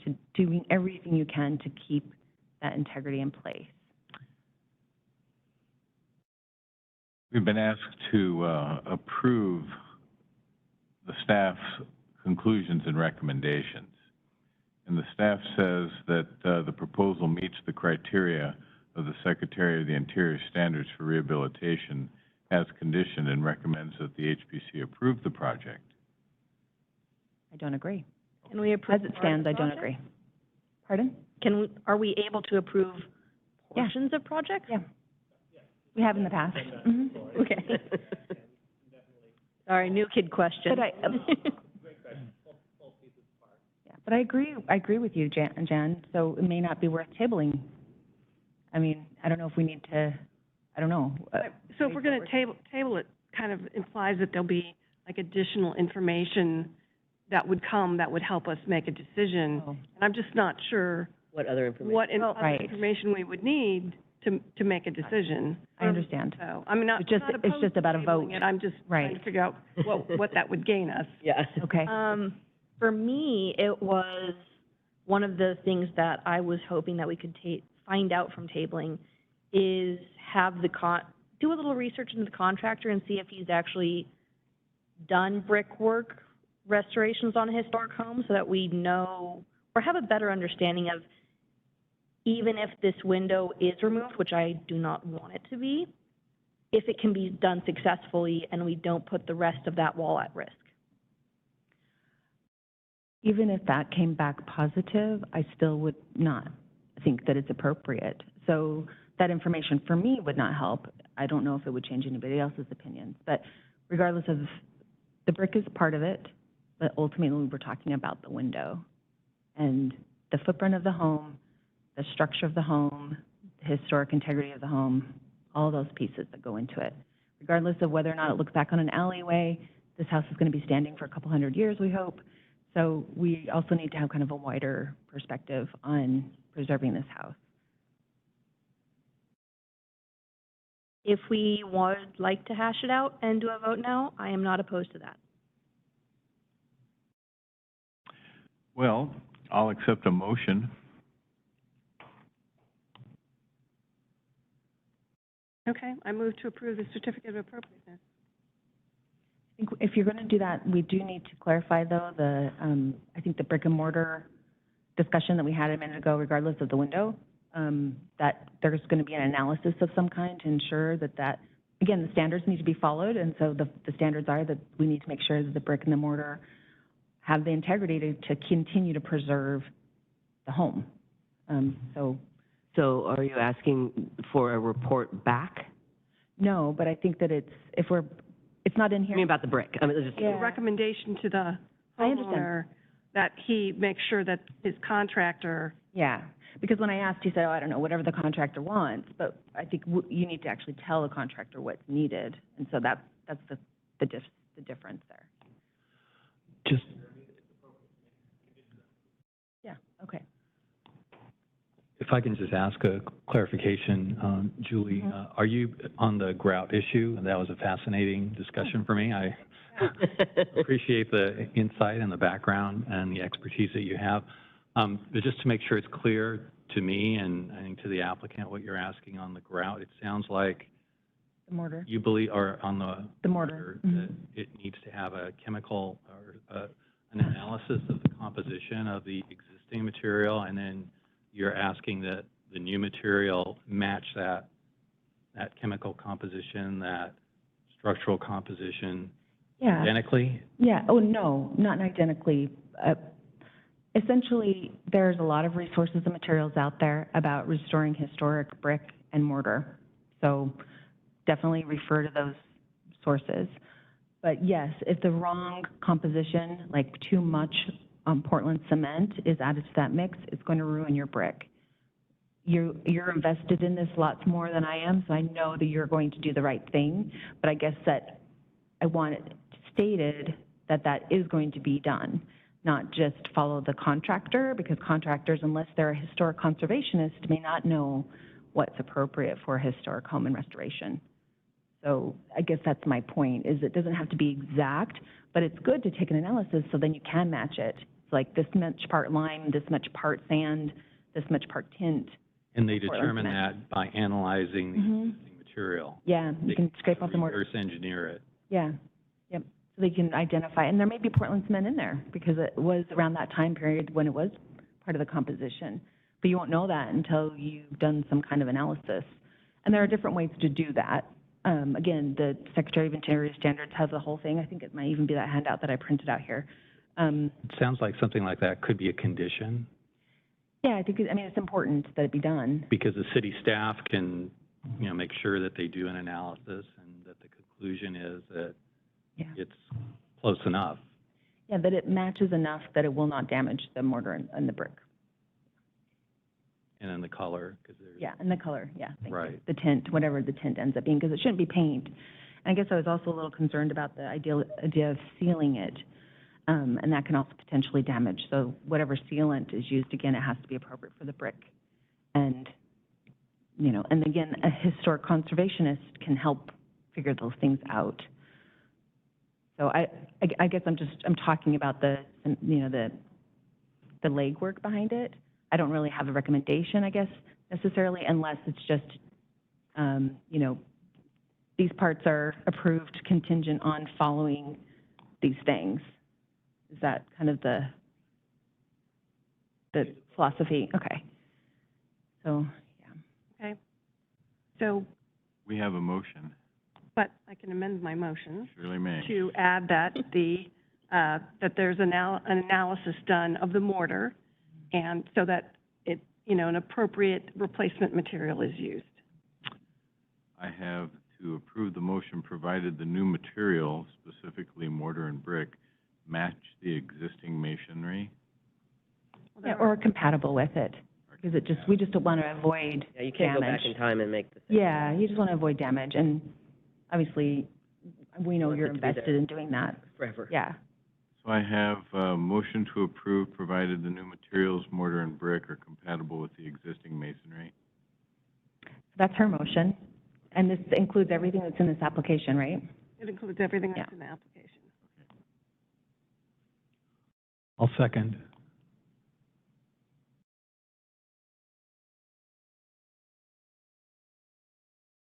to doing everything you can to keep that integrity in place. We've been asked to approve the staff's conclusions and recommendations. And the staff says that the proposal meets the criteria of the Secretary of the Interior Standards for Rehabilitation as conditioned, and recommends that the HPC approve the project. I don't agree. Can we approve As it stands, I don't project? agree. Pardon? Are we able to approve portions of projects? Yeah. We have in the past. Mm-hmm. Okay. Sorry, new kid question. But but I agree with you, Jan, so it may not be worth tabling. I mean, I don't know if we need to, I don't know. So if we're going to table it, kind of implies that there'll be like additional information that would come that would help us make a decision. Oh. And I'm just not sure What other information? what Right. other information we would need to make a decision. I understand. So, I mean, not, It's just- not it's opposed just to about a vote. tabling it. I'm just trying Right. to figure out what that would gain us. Yeah. Okay. For me, it was one of the things that I was hoping that we could find out from tabling is have do a little research into the contractor and see if he's actually done brickwork restorations on a historic home, so that we know or have a better understanding of, even if this window is removed, which I do not want it to be, if it can be done successfully and we don't put the rest of that wall at risk. Even if that came back positive, I still would not think that it's appropriate. So that information for me would not help. I don't know if it would change anybody else's opinions, but regardless of, the brick is part of it, but ultimately we're talking about the window and the footprint of the home, the structure of the home, the historic integrity of the home, all those pieces that go into it. Regardless of whether or not it looks back on an alleyway, this house is going to be standing for a couple hundred years, we hope. So we also need to have kind of a wider perspective on preserving this house. If we would like to hash it out and do a vote now, I am not opposed to that. Well, I'll accept a motion. Okay, I move to approve the certificate of appropriateness. I think if you're going to do that, we do need to clarify, though, I think the brick and mortar discussion that we had a minute ago, regardless of the window, that there's going to be an analysis of some kind to ensure that, again, the standards need to be followed, and so the standards are that we need to make sure that the brick and the mortar have the integrity to continue to preserve the home. So are you asking for a report back? No, but I think that it's not in here. I mean, about the brick. I mean, it's just, A recommendation to the I understand. homeowner that he makes sure that his contractor. Yeah, because when I asked, he said, oh, I don't know, whatever the contractor wants, but I think you need to actually tell the contractor what's needed, and so that's the difference there. Just, Yeah, okay. if I can just ask a clarification, Julie, are you on the grout issue? And that was a fascinating discussion for me. I appreciate the insight and the background and the expertise that you have. But just to make sure it's clear to me and I think to the applicant what you're asking on the grout, it sounds like The mortar. you believe, or on The mortar. that it needs to have a chemical or an analysis of the composition of the existing material, and then you're asking that the new material match that chemical composition, that structural composition Yeah. identically? Yeah, oh, no, not identically. Essentially, there's a lot of resources and materials out there about restoring historic brick and mortar. So definitely refer to those sources. But yes, if the wrong composition, like too much Portland cement is added to that mix, it's going to ruin your brick. You're invested in this lots more than I am, so I know that you're going to do the right thing. But I guess that I want it stated that that is going to be done, not just follow the contractor, because contractors, unless they're a historic conservationist, may not know what's appropriate for a historic home and restoration. So I guess that's my point, is it doesn't have to be exact, but it's good to take an analysis so then you can match it. It's like this much part lime, this much part sand, this much part tint. And they determine that by analyzing the existing material. Yeah, you can scrape off the mortar. Reverse engineer it. Yeah, yep. So they can identify, and there may be Portland cement in there because it was around that time period when it was part of the composition. But you won't know that until you've done some kind of analysis. And there are different ways to do that. Again, the Secretary of Interior Standards has the whole thing. I think it might even be that handout that I printed out here. It sounds like something like that could be a condition. Yeah, I think, it's important that it be done. Because the city staff can, make sure that they do an analysis and that the conclusion is that it's close enough. Yeah, that it matches enough that it will not damage the mortar and the brick. And then the color, because there's... Yeah, and the color, yeah. Right. The tint, whatever the tint ends up being, because it shouldn't be paint. And I guess I was also a little concerned about the idea of sealing it, and that can also potentially damage. So whatever sealant is used, again, it has to be appropriate for the brick. And, and again, a historic conservationist can help figure those things out. So I guess I'm talking about the legwork behind it. I don't really have a recommendation, I guess, necessarily, unless it's just, these parts are approved contingent on following these things. Is that kind of the philosophy? Okay. So, yeah. Okay. So. We have a motion. But I can amend my motion. Surely may. To add that that there's an analysis done of the mortar, and so that it, an appropriate replacement material is used. I have to approve the motion provided the new material, specifically mortar and brick, match the existing masonry. Yeah, or compatible with it, because we just want to avoid Yeah, you can't damage. go back in time and make the same. Yeah, you just want to avoid damage, and obviously, we know you're invested in doing that. Forever. Yeah. So I have a motion to approve provided the new materials, mortar and brick, are compatible with the existing masonry. That's her motion, and this includes everything that's in this application, right? It includes everything that's in the application. I'll second.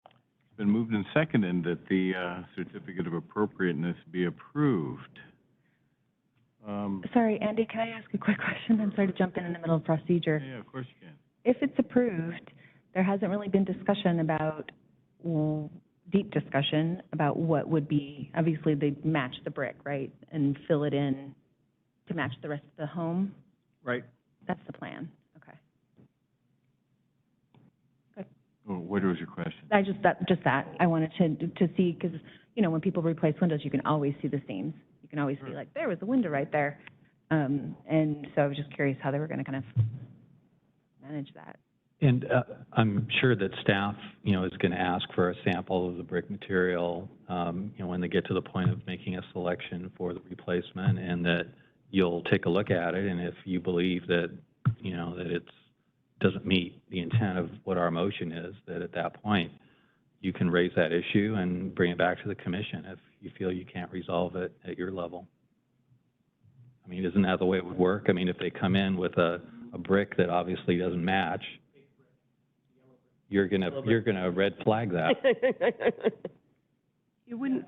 It's been moved and seconded that the certificate of appropriateness be approved. Sorry, Andy, can I ask a quick question? I'm sorry to jump in the middle of procedure. Yeah, of course you can. If it's approved, there hasn't really been discussion about, deep discussion about what would be, obviously they match the brick, right? And fill it in to match the rest of the home? Right. That's the plan, okay. Oh, what was your question? Just that. I wanted to see, because, when people replace windows, you can always see the seams. You can always see, like, there was a window right there. And so I was just curious how they were going to kind of manage that. And I'm sure that staff, is going to ask for a sample of the brick material, when they get to the point of making a selection for the replacement, and that you'll take a look at it, and if you believe that, that it doesn't meet the intent of what our motion is, that at that point, you can raise that issue and bring it back to the commission if you feel you can't resolve it at your level. I mean, isn't that the way it would work? I mean, if they come in with a brick that obviously doesn't match, you're gonna red flag that. You wouldn't.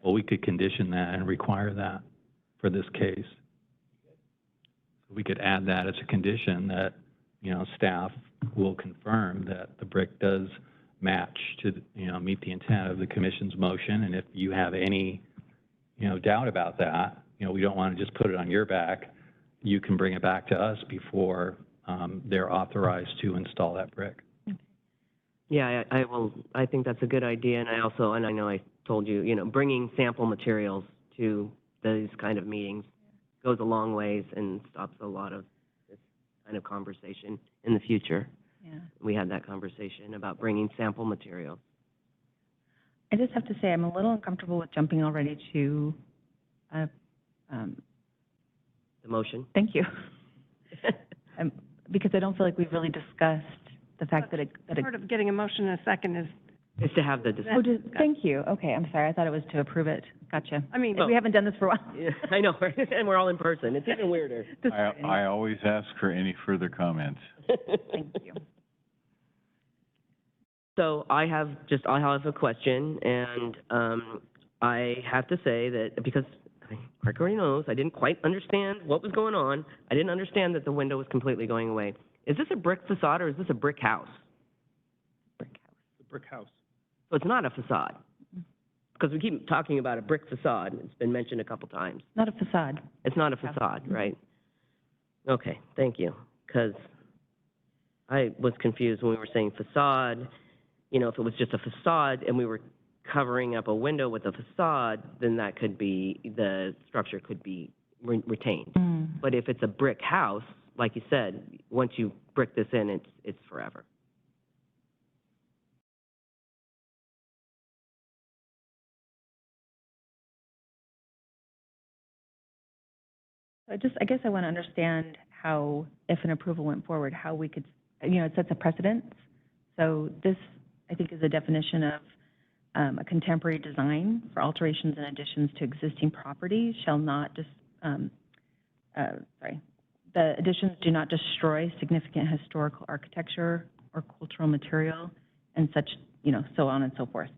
Well, we could condition that and require that for this case. We could add that as a condition that, staff will confirm that the brick does match to, meet the intent of the commission's motion. And if you have any, doubt about that, we don't want to just put it on your back. You can bring it back to us before they're authorized to install that brick. Yeah, I will, I think that's a good idea, and I know I told you, bringing sample materials to these kind of meetings goes a long ways and stops a lot of this kind of conversation in the future. Yeah. We had that conversation about bringing sample materials. I just have to say, I'm a little uncomfortable with jumping already to, The motion? thank you. Because I don't feel like we've really discussed the fact that Part of getting a motion in a second is, Is to have the discussion. thank you. Okay, I'm sorry. I thought it was to approve it. Gotcha. I mean, We haven't done this for a while. Yeah, I know, and we're all in person. It's even weirder. I always ask for any further comments. Thank you. So I have a question, and I have to say that because Mark already knows, I didn't quite understand what was going on. I didn't understand that the window was completely going away. Is this a brick facade or is this a brick house? Brick house. The brick house. So it's not a facade? Because we keep talking about a brick facade. It's been mentioned a couple times. Not a facade. It's not a facade, right? Okay, thank you. Because I was confused when we were saying facade. If it was just a facade and we were covering up a window with a facade, then that could be, the structure could be retained. But if it's a brick house, like you said, once you brick this in, it's forever. I guess I want to understand how, if an approval went forward, how we could, it sets a precedent. So this, I think, is a definition of a contemporary design for alterations and additions to existing property shall not the additions do not destroy significant historical architecture or cultural material and such, so on and so forth.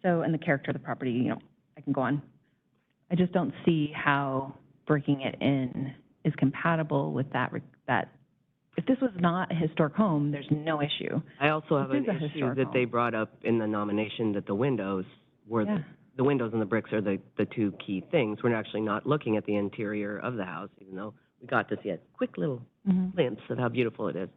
So, and the character of the property, I can go on. I just don't see how breaking it in is compatible with that. If this was not a historic home, there's no issue. I also have an This is a issue historic that home. they brought up in the nomination that the windows were the windows and the bricks are the two key things. We're actually not looking at the interior of the house, even though we got to see a quick little glimpse of how beautiful it is.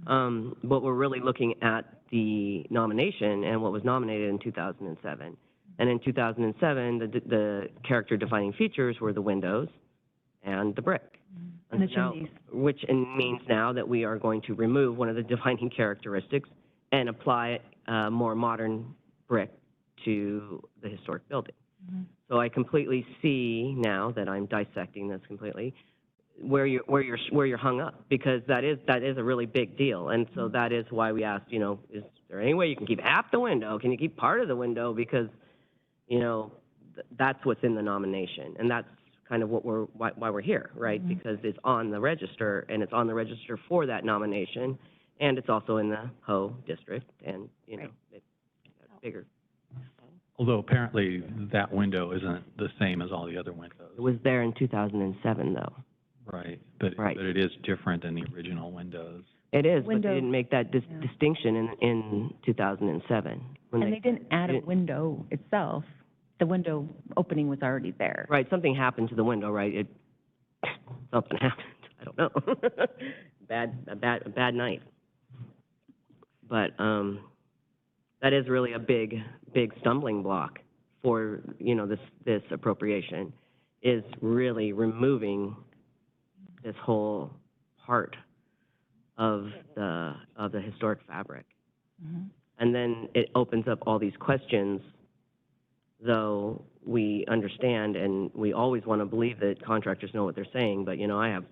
But we're really looking at the nomination and what was nominated in 2007. And in 2007, the character-defining features were the windows and the brick. And the now, chimneys. which means now that we are going to remove one of the defining characteristics and apply a more modern brick to the historic building. So I completely see now that I'm dissecting this completely where you're hung up, because that is a really big deal. And so that is why we asked, is there any way you can keep half the window? Can you keep part of the window? Because, that's what's in the nomination, and that's kind of why we're here, right? Because it's on the register, and it's on the register for that nomination, and it's also in the Ho district, and, it's bigger. Although apparently that window isn't the same as all the other windows. It was there in 2007, though. Right, but it is different than the original windows. It is, but they didn't make that distinction in 2007. And they didn't add a window itself. The window opening was already there. Right, something happened to the window, right? Something happened. I don't know. a bad night. But that is really a big stumbling block for this appropriation, is really removing this whole part of the historic fabric. And then it opens up all these questions, though we understand and we always want to believe that contractors know what they're saying, but I have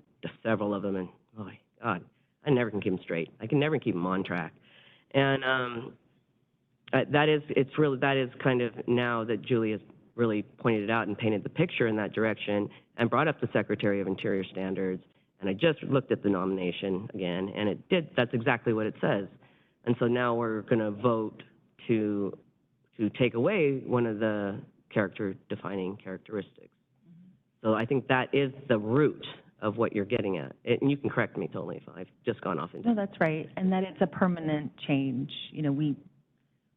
several of them, and oh my God, I never can keep them straight. I can never keep them on track. And that is kind of, now that Julie has really pointed it out and painted the picture in that direction and brought up the Secretary of Interior Standards, and I just looked at the nomination again, and that's exactly what it says. And so now we're going to vote to take away one of the character-defining characteristics. So I think that is the root of what you're getting at. And you can correct me totally if I've just gone off into. No, that's right, and that it's a permanent change.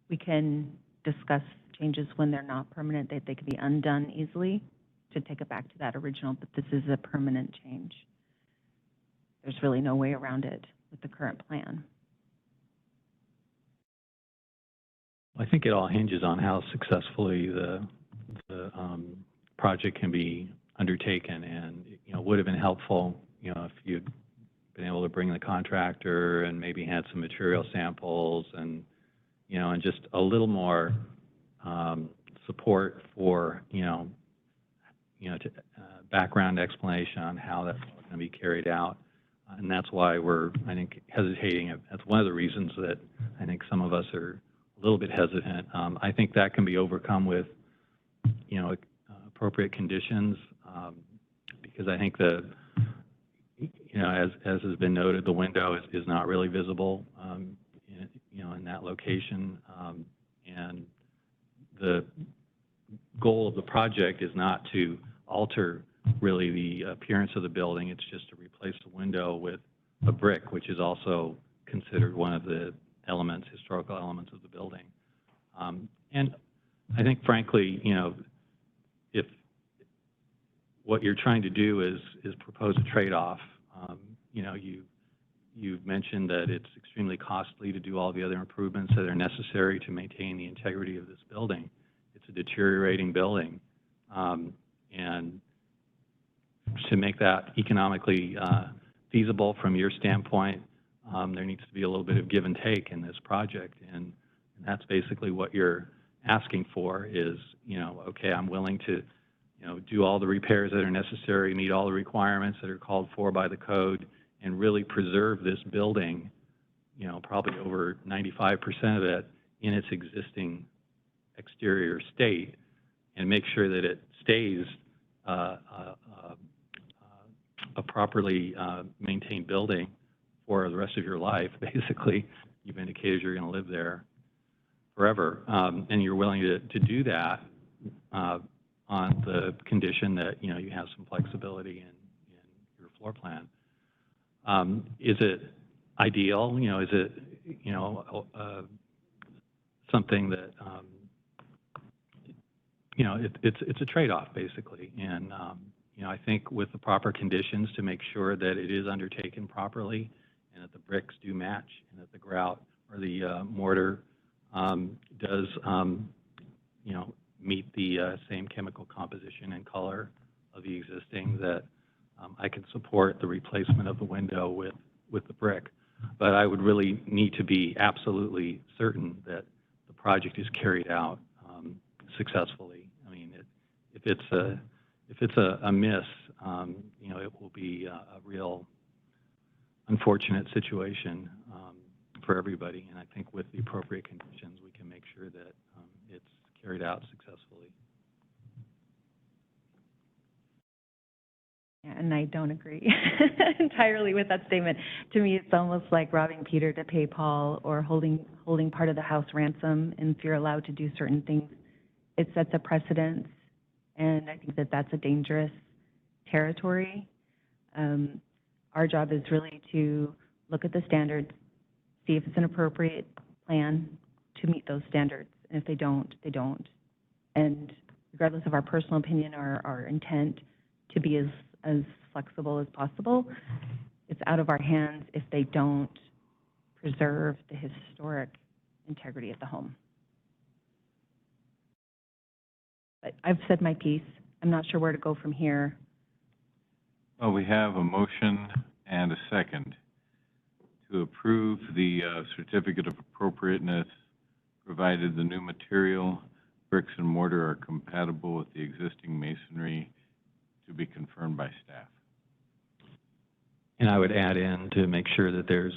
We can discuss changes when they're not permanent, that they can be undone easily to take it back to that original, but this is a permanent change. There's really no way around it with the current plan. I think it all hinges on how successfully the project can be undertaken, and would have been helpful, if you'd been able to bring the contractor and maybe had some material samples and and just a little more support for background explanation on how that's going to be carried out, and that's why we're, I think, hesitating. That's one of the reasons that I think some of us are a little bit hesitant. I think that can be overcome with, appropriate conditions, because I think as has been noted, the window is not really visible, in that location, and the goal of the project is not to alter really the appearance of the building. It's just to replace the window with a brick, which is also considered one of the elements, historical elements of the building. And I think, frankly, if what you're trying to do is propose a trade-off, you've mentioned that it's extremely costly to do all the other improvements that are necessary to maintain the integrity of this building. It's a deteriorating building, and to make that economically feasible from your standpoint, there needs to be a little bit of give and take in this project, and that's basically what you're asking for is, okay, I'm willing to, do all the repairs that are necessary, meet all the requirements that are called for by the code, and really preserve this building, probably over 95% of it in its existing exterior state, and make sure that it stays a properly maintained building for the rest of your life. Basically, you've indicated you're going to live there forever, and you're willing to do that on the condition that you have some flexibility in your floor plan. Is it ideal? Is it something that it's a trade-off basically, and I think with the proper conditions to make sure that it is undertaken properly and that the bricks do match and that the grout or the mortar does meet the same chemical composition and color of the existing, that I can support the replacement of the window with the brick. But I would really need to be absolutely certain that the project is carried out successfully. I mean, if it's a miss, it will be a real unfortunate situation for everybody. And I think with the appropriate conditions, we can make sure that it's carried out successfully. And I don't agree entirely with that statement. To me, it's almost like robbing Peter to pay Paul, or holding part of the house ransom, and if you're allowed to do certain things, it sets a precedence, and I think that that's a dangerous territory. Our job is really to look at the standards, see if it's an appropriate plan to meet those standards, and if they don't, they don't. And regardless of our personal opinion or our intent to be as flexible as possible, it's out of our hands if they don't preserve the historic integrity of the home. But I've said my piece. I'm not sure where to go from here. Well, we have a motion and a second to approve the certificate of appropriateness, provided the new material, bricks and mortar, are compatible with the existing masonry, to be confirmed by staff. And I would add in to make sure that there's,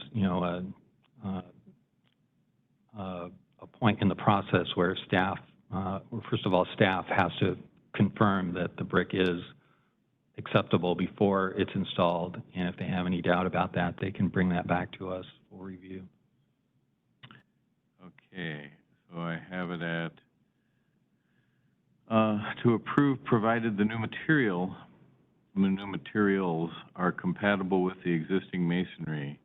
a point in the process where staff, first of all, staff has to confirm that the brick is acceptable before it's installed, and if they have any doubt about that, they can bring that back to us for review. Okay, so I have it at to approve, provided the new materials are compatible with the existing masonry,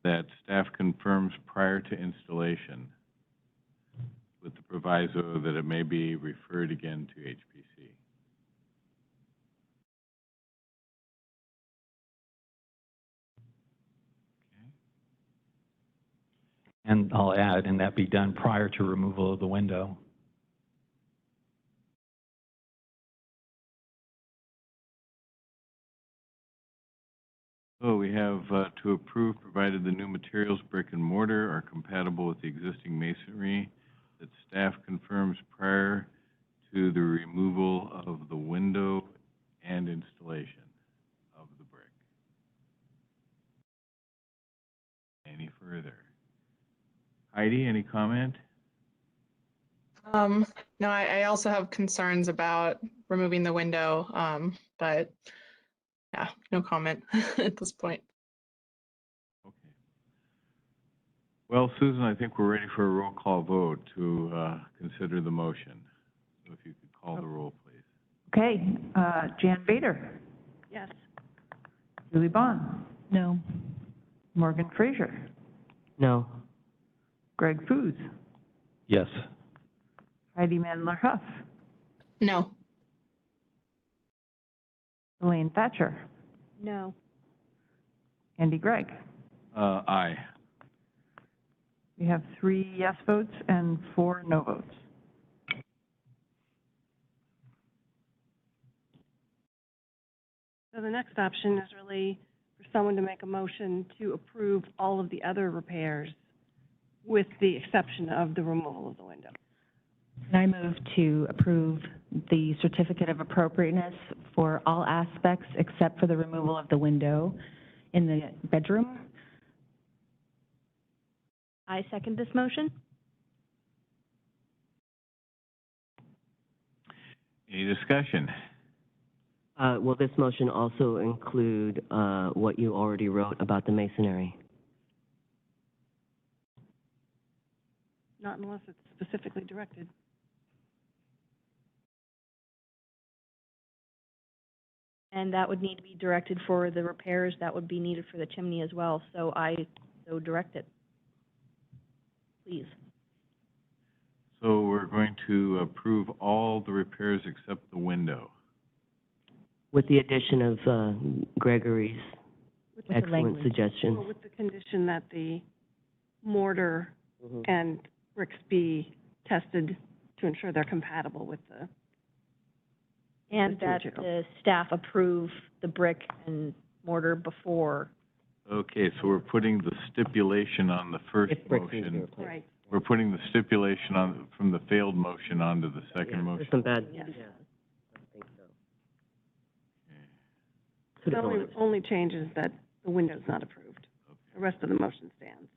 that staff confirms prior to installation with the proviso that it may be referred again to HPC. And I'll add, and that be done prior to removal of the window. So we have to approve, provided the new materials, brick and mortar, are compatible with the existing masonry, that staff confirms prior to the removal of the window and installation of the brick. Any further? Heidi, any comment? No, I also have concerns about removing the window, but yeah, no comment at this point. Okay. Well, Susan, I think we're ready for a roll call vote to consider the motion. So if you could call the roll, please. Okay, Jan Bader, Yes. Julie Bond, No. Morgan Fraser, No. Greg Foos, Yes. Heidi Mandler-Huff, No. Elaine Thatcher, No. Andy Gregg. Aye. We have 3 yes votes and 4 no votes. So the next option is really for someone to make a motion to approve all of the other repairs with the exception of the removal of the window. And I move to approve the certificate of appropriateness for all aspects except for the removal of the window in the bedroom. I second this motion. Any discussion? Will this motion also include what you already wrote about the masonry? Not unless it's specifically directed. And that would need to be directed for the repairs that would be needed for the chimney as well, so I so direct it. Please. So we're going to approve all the repairs except the window. With the addition of Gregory's With the excellent language. suggestions. Well, with the condition that the mortar and bricks be tested to ensure they're compatible with the. And the that material. the staff approve the brick and mortar before. Okay, so we're putting the stipulation on the first If bricks need to be motion. replaced. Right. We're putting the stipulation on, from the failed motion onto the second Yeah, motion. there's some bad, Yes. yeah, I think so. Okay. Could The have only, voted. only change is that the window's not approved. The rest of the motion stands.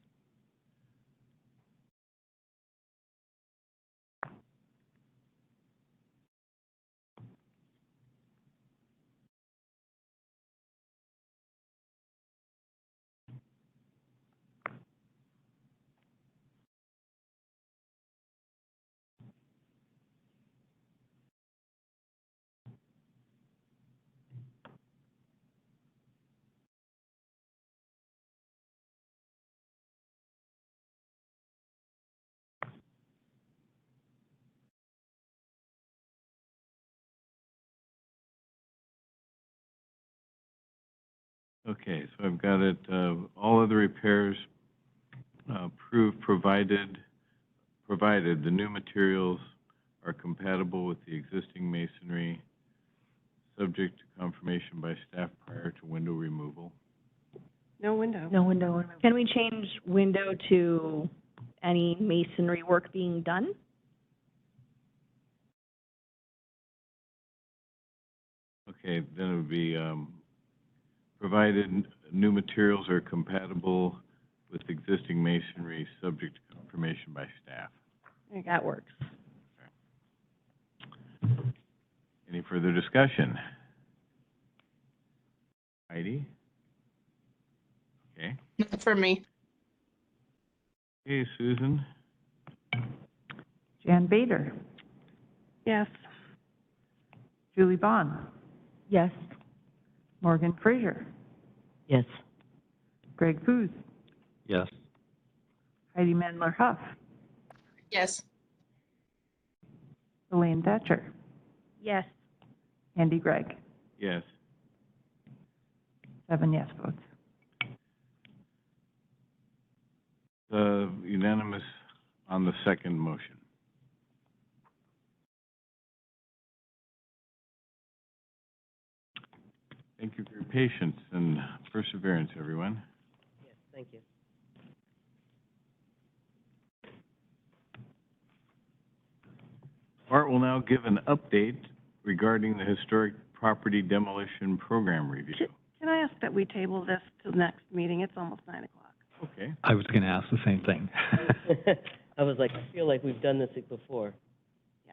Okay, so I've got it, all other repairs approved, provided the new materials are compatible with the existing masonry, subject to confirmation by staff prior to window removal. No window. No window. Can we change window to any masonry work being done? Okay, then it would be, provided new materials are compatible with existing masonry, subject to confirmation by staff. There you go. That works. Any further discussion? Heidi? Okay. Not for me. Okay, Susan? Jan Bader, Yes. Julie Bond, Yes. Morgan Fraser, Yes. Greg Foos, Yes. Heidi Mandler-Huff, Yes. Elaine Thatcher, Yes. Andy Gregg, Yes. 7 yes votes. Unanimous on the second motion. Thank you for your patience and perseverance, everyone. Yes, thank you. Bart will now give an update regarding the Historic Property Demolition Program Review. Can I ask that we table this to the next meeting? It's almost 9 o'clock. Okay. I was going to ask the same thing. I was like, I feel like we've done this before. Yeah,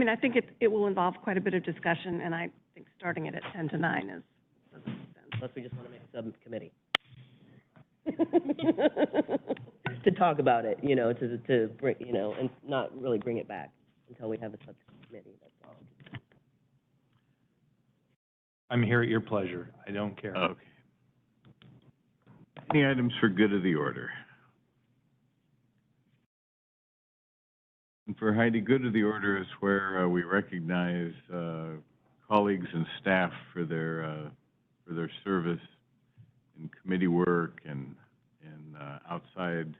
I think it will involve quite a bit of discussion, and I think starting it at 10 to 9 doesn't make sense. Unless we just want to make a subcommittee. To talk about it, to bring, and not really bring it back until we have a subcommittee. That's all. I'm here at your pleasure. I don't care. Okay. Any items for good of the order? And for Heidi, good of the order is where we recognize colleagues and staff for their service in committee work and outside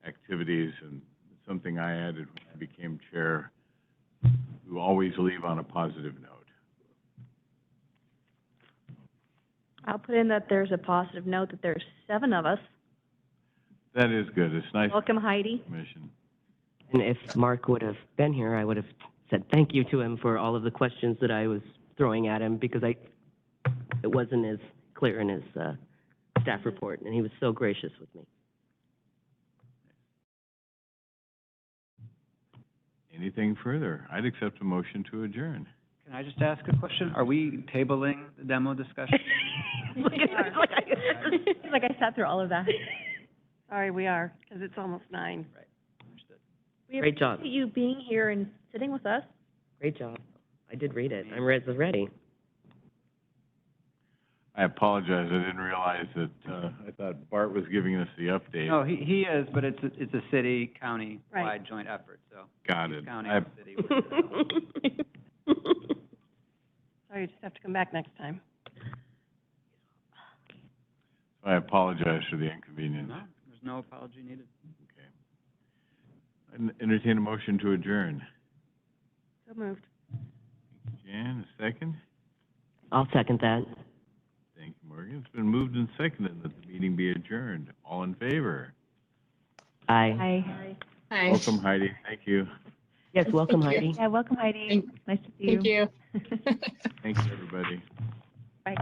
activities, and something I added when I became chair, who always leave on a positive note. I'll put in that there's a positive note that there's 7 of us. That is good. It's nice. Welcome, Heidi. Commission. And if Mark would have been here, I would have said thank you to him for all of the questions that I was throwing at him, because it wasn't as clear in his staff report, and he was so gracious with me. Anything further? I'd accept a motion to adjourn. Can I just ask a question? Are we tabling the demo discussion? Like I sat through all of that. Sorry, we are, because it's almost 9. Right, understood. We Great job. appreciate you being here and sitting with us. Great job. I did read it. I'm ready. I apologize. I didn't realize that, I thought Bart was giving us the update. No, he is, but it's a city-county Right. wide joint effort, so. Got it. County I, and city. work it out. Sorry, you just have to come back next time. I apologize for the inconvenience. No, there's no apology needed. Okay. Entertain a motion to adjourn. So moved. Jan, a second? I'll second that. Thank you, Morgan. It's been moved and seconded that the meeting be adjourned. All in favor? Aye. Hi. Hi. Welcome, Heidi. Thank you. Yes, welcome, Thank you. Heidi. Yeah, welcome, Heidi. Thank- Nice to see you. Thank you. Thank you, everybody. Bye.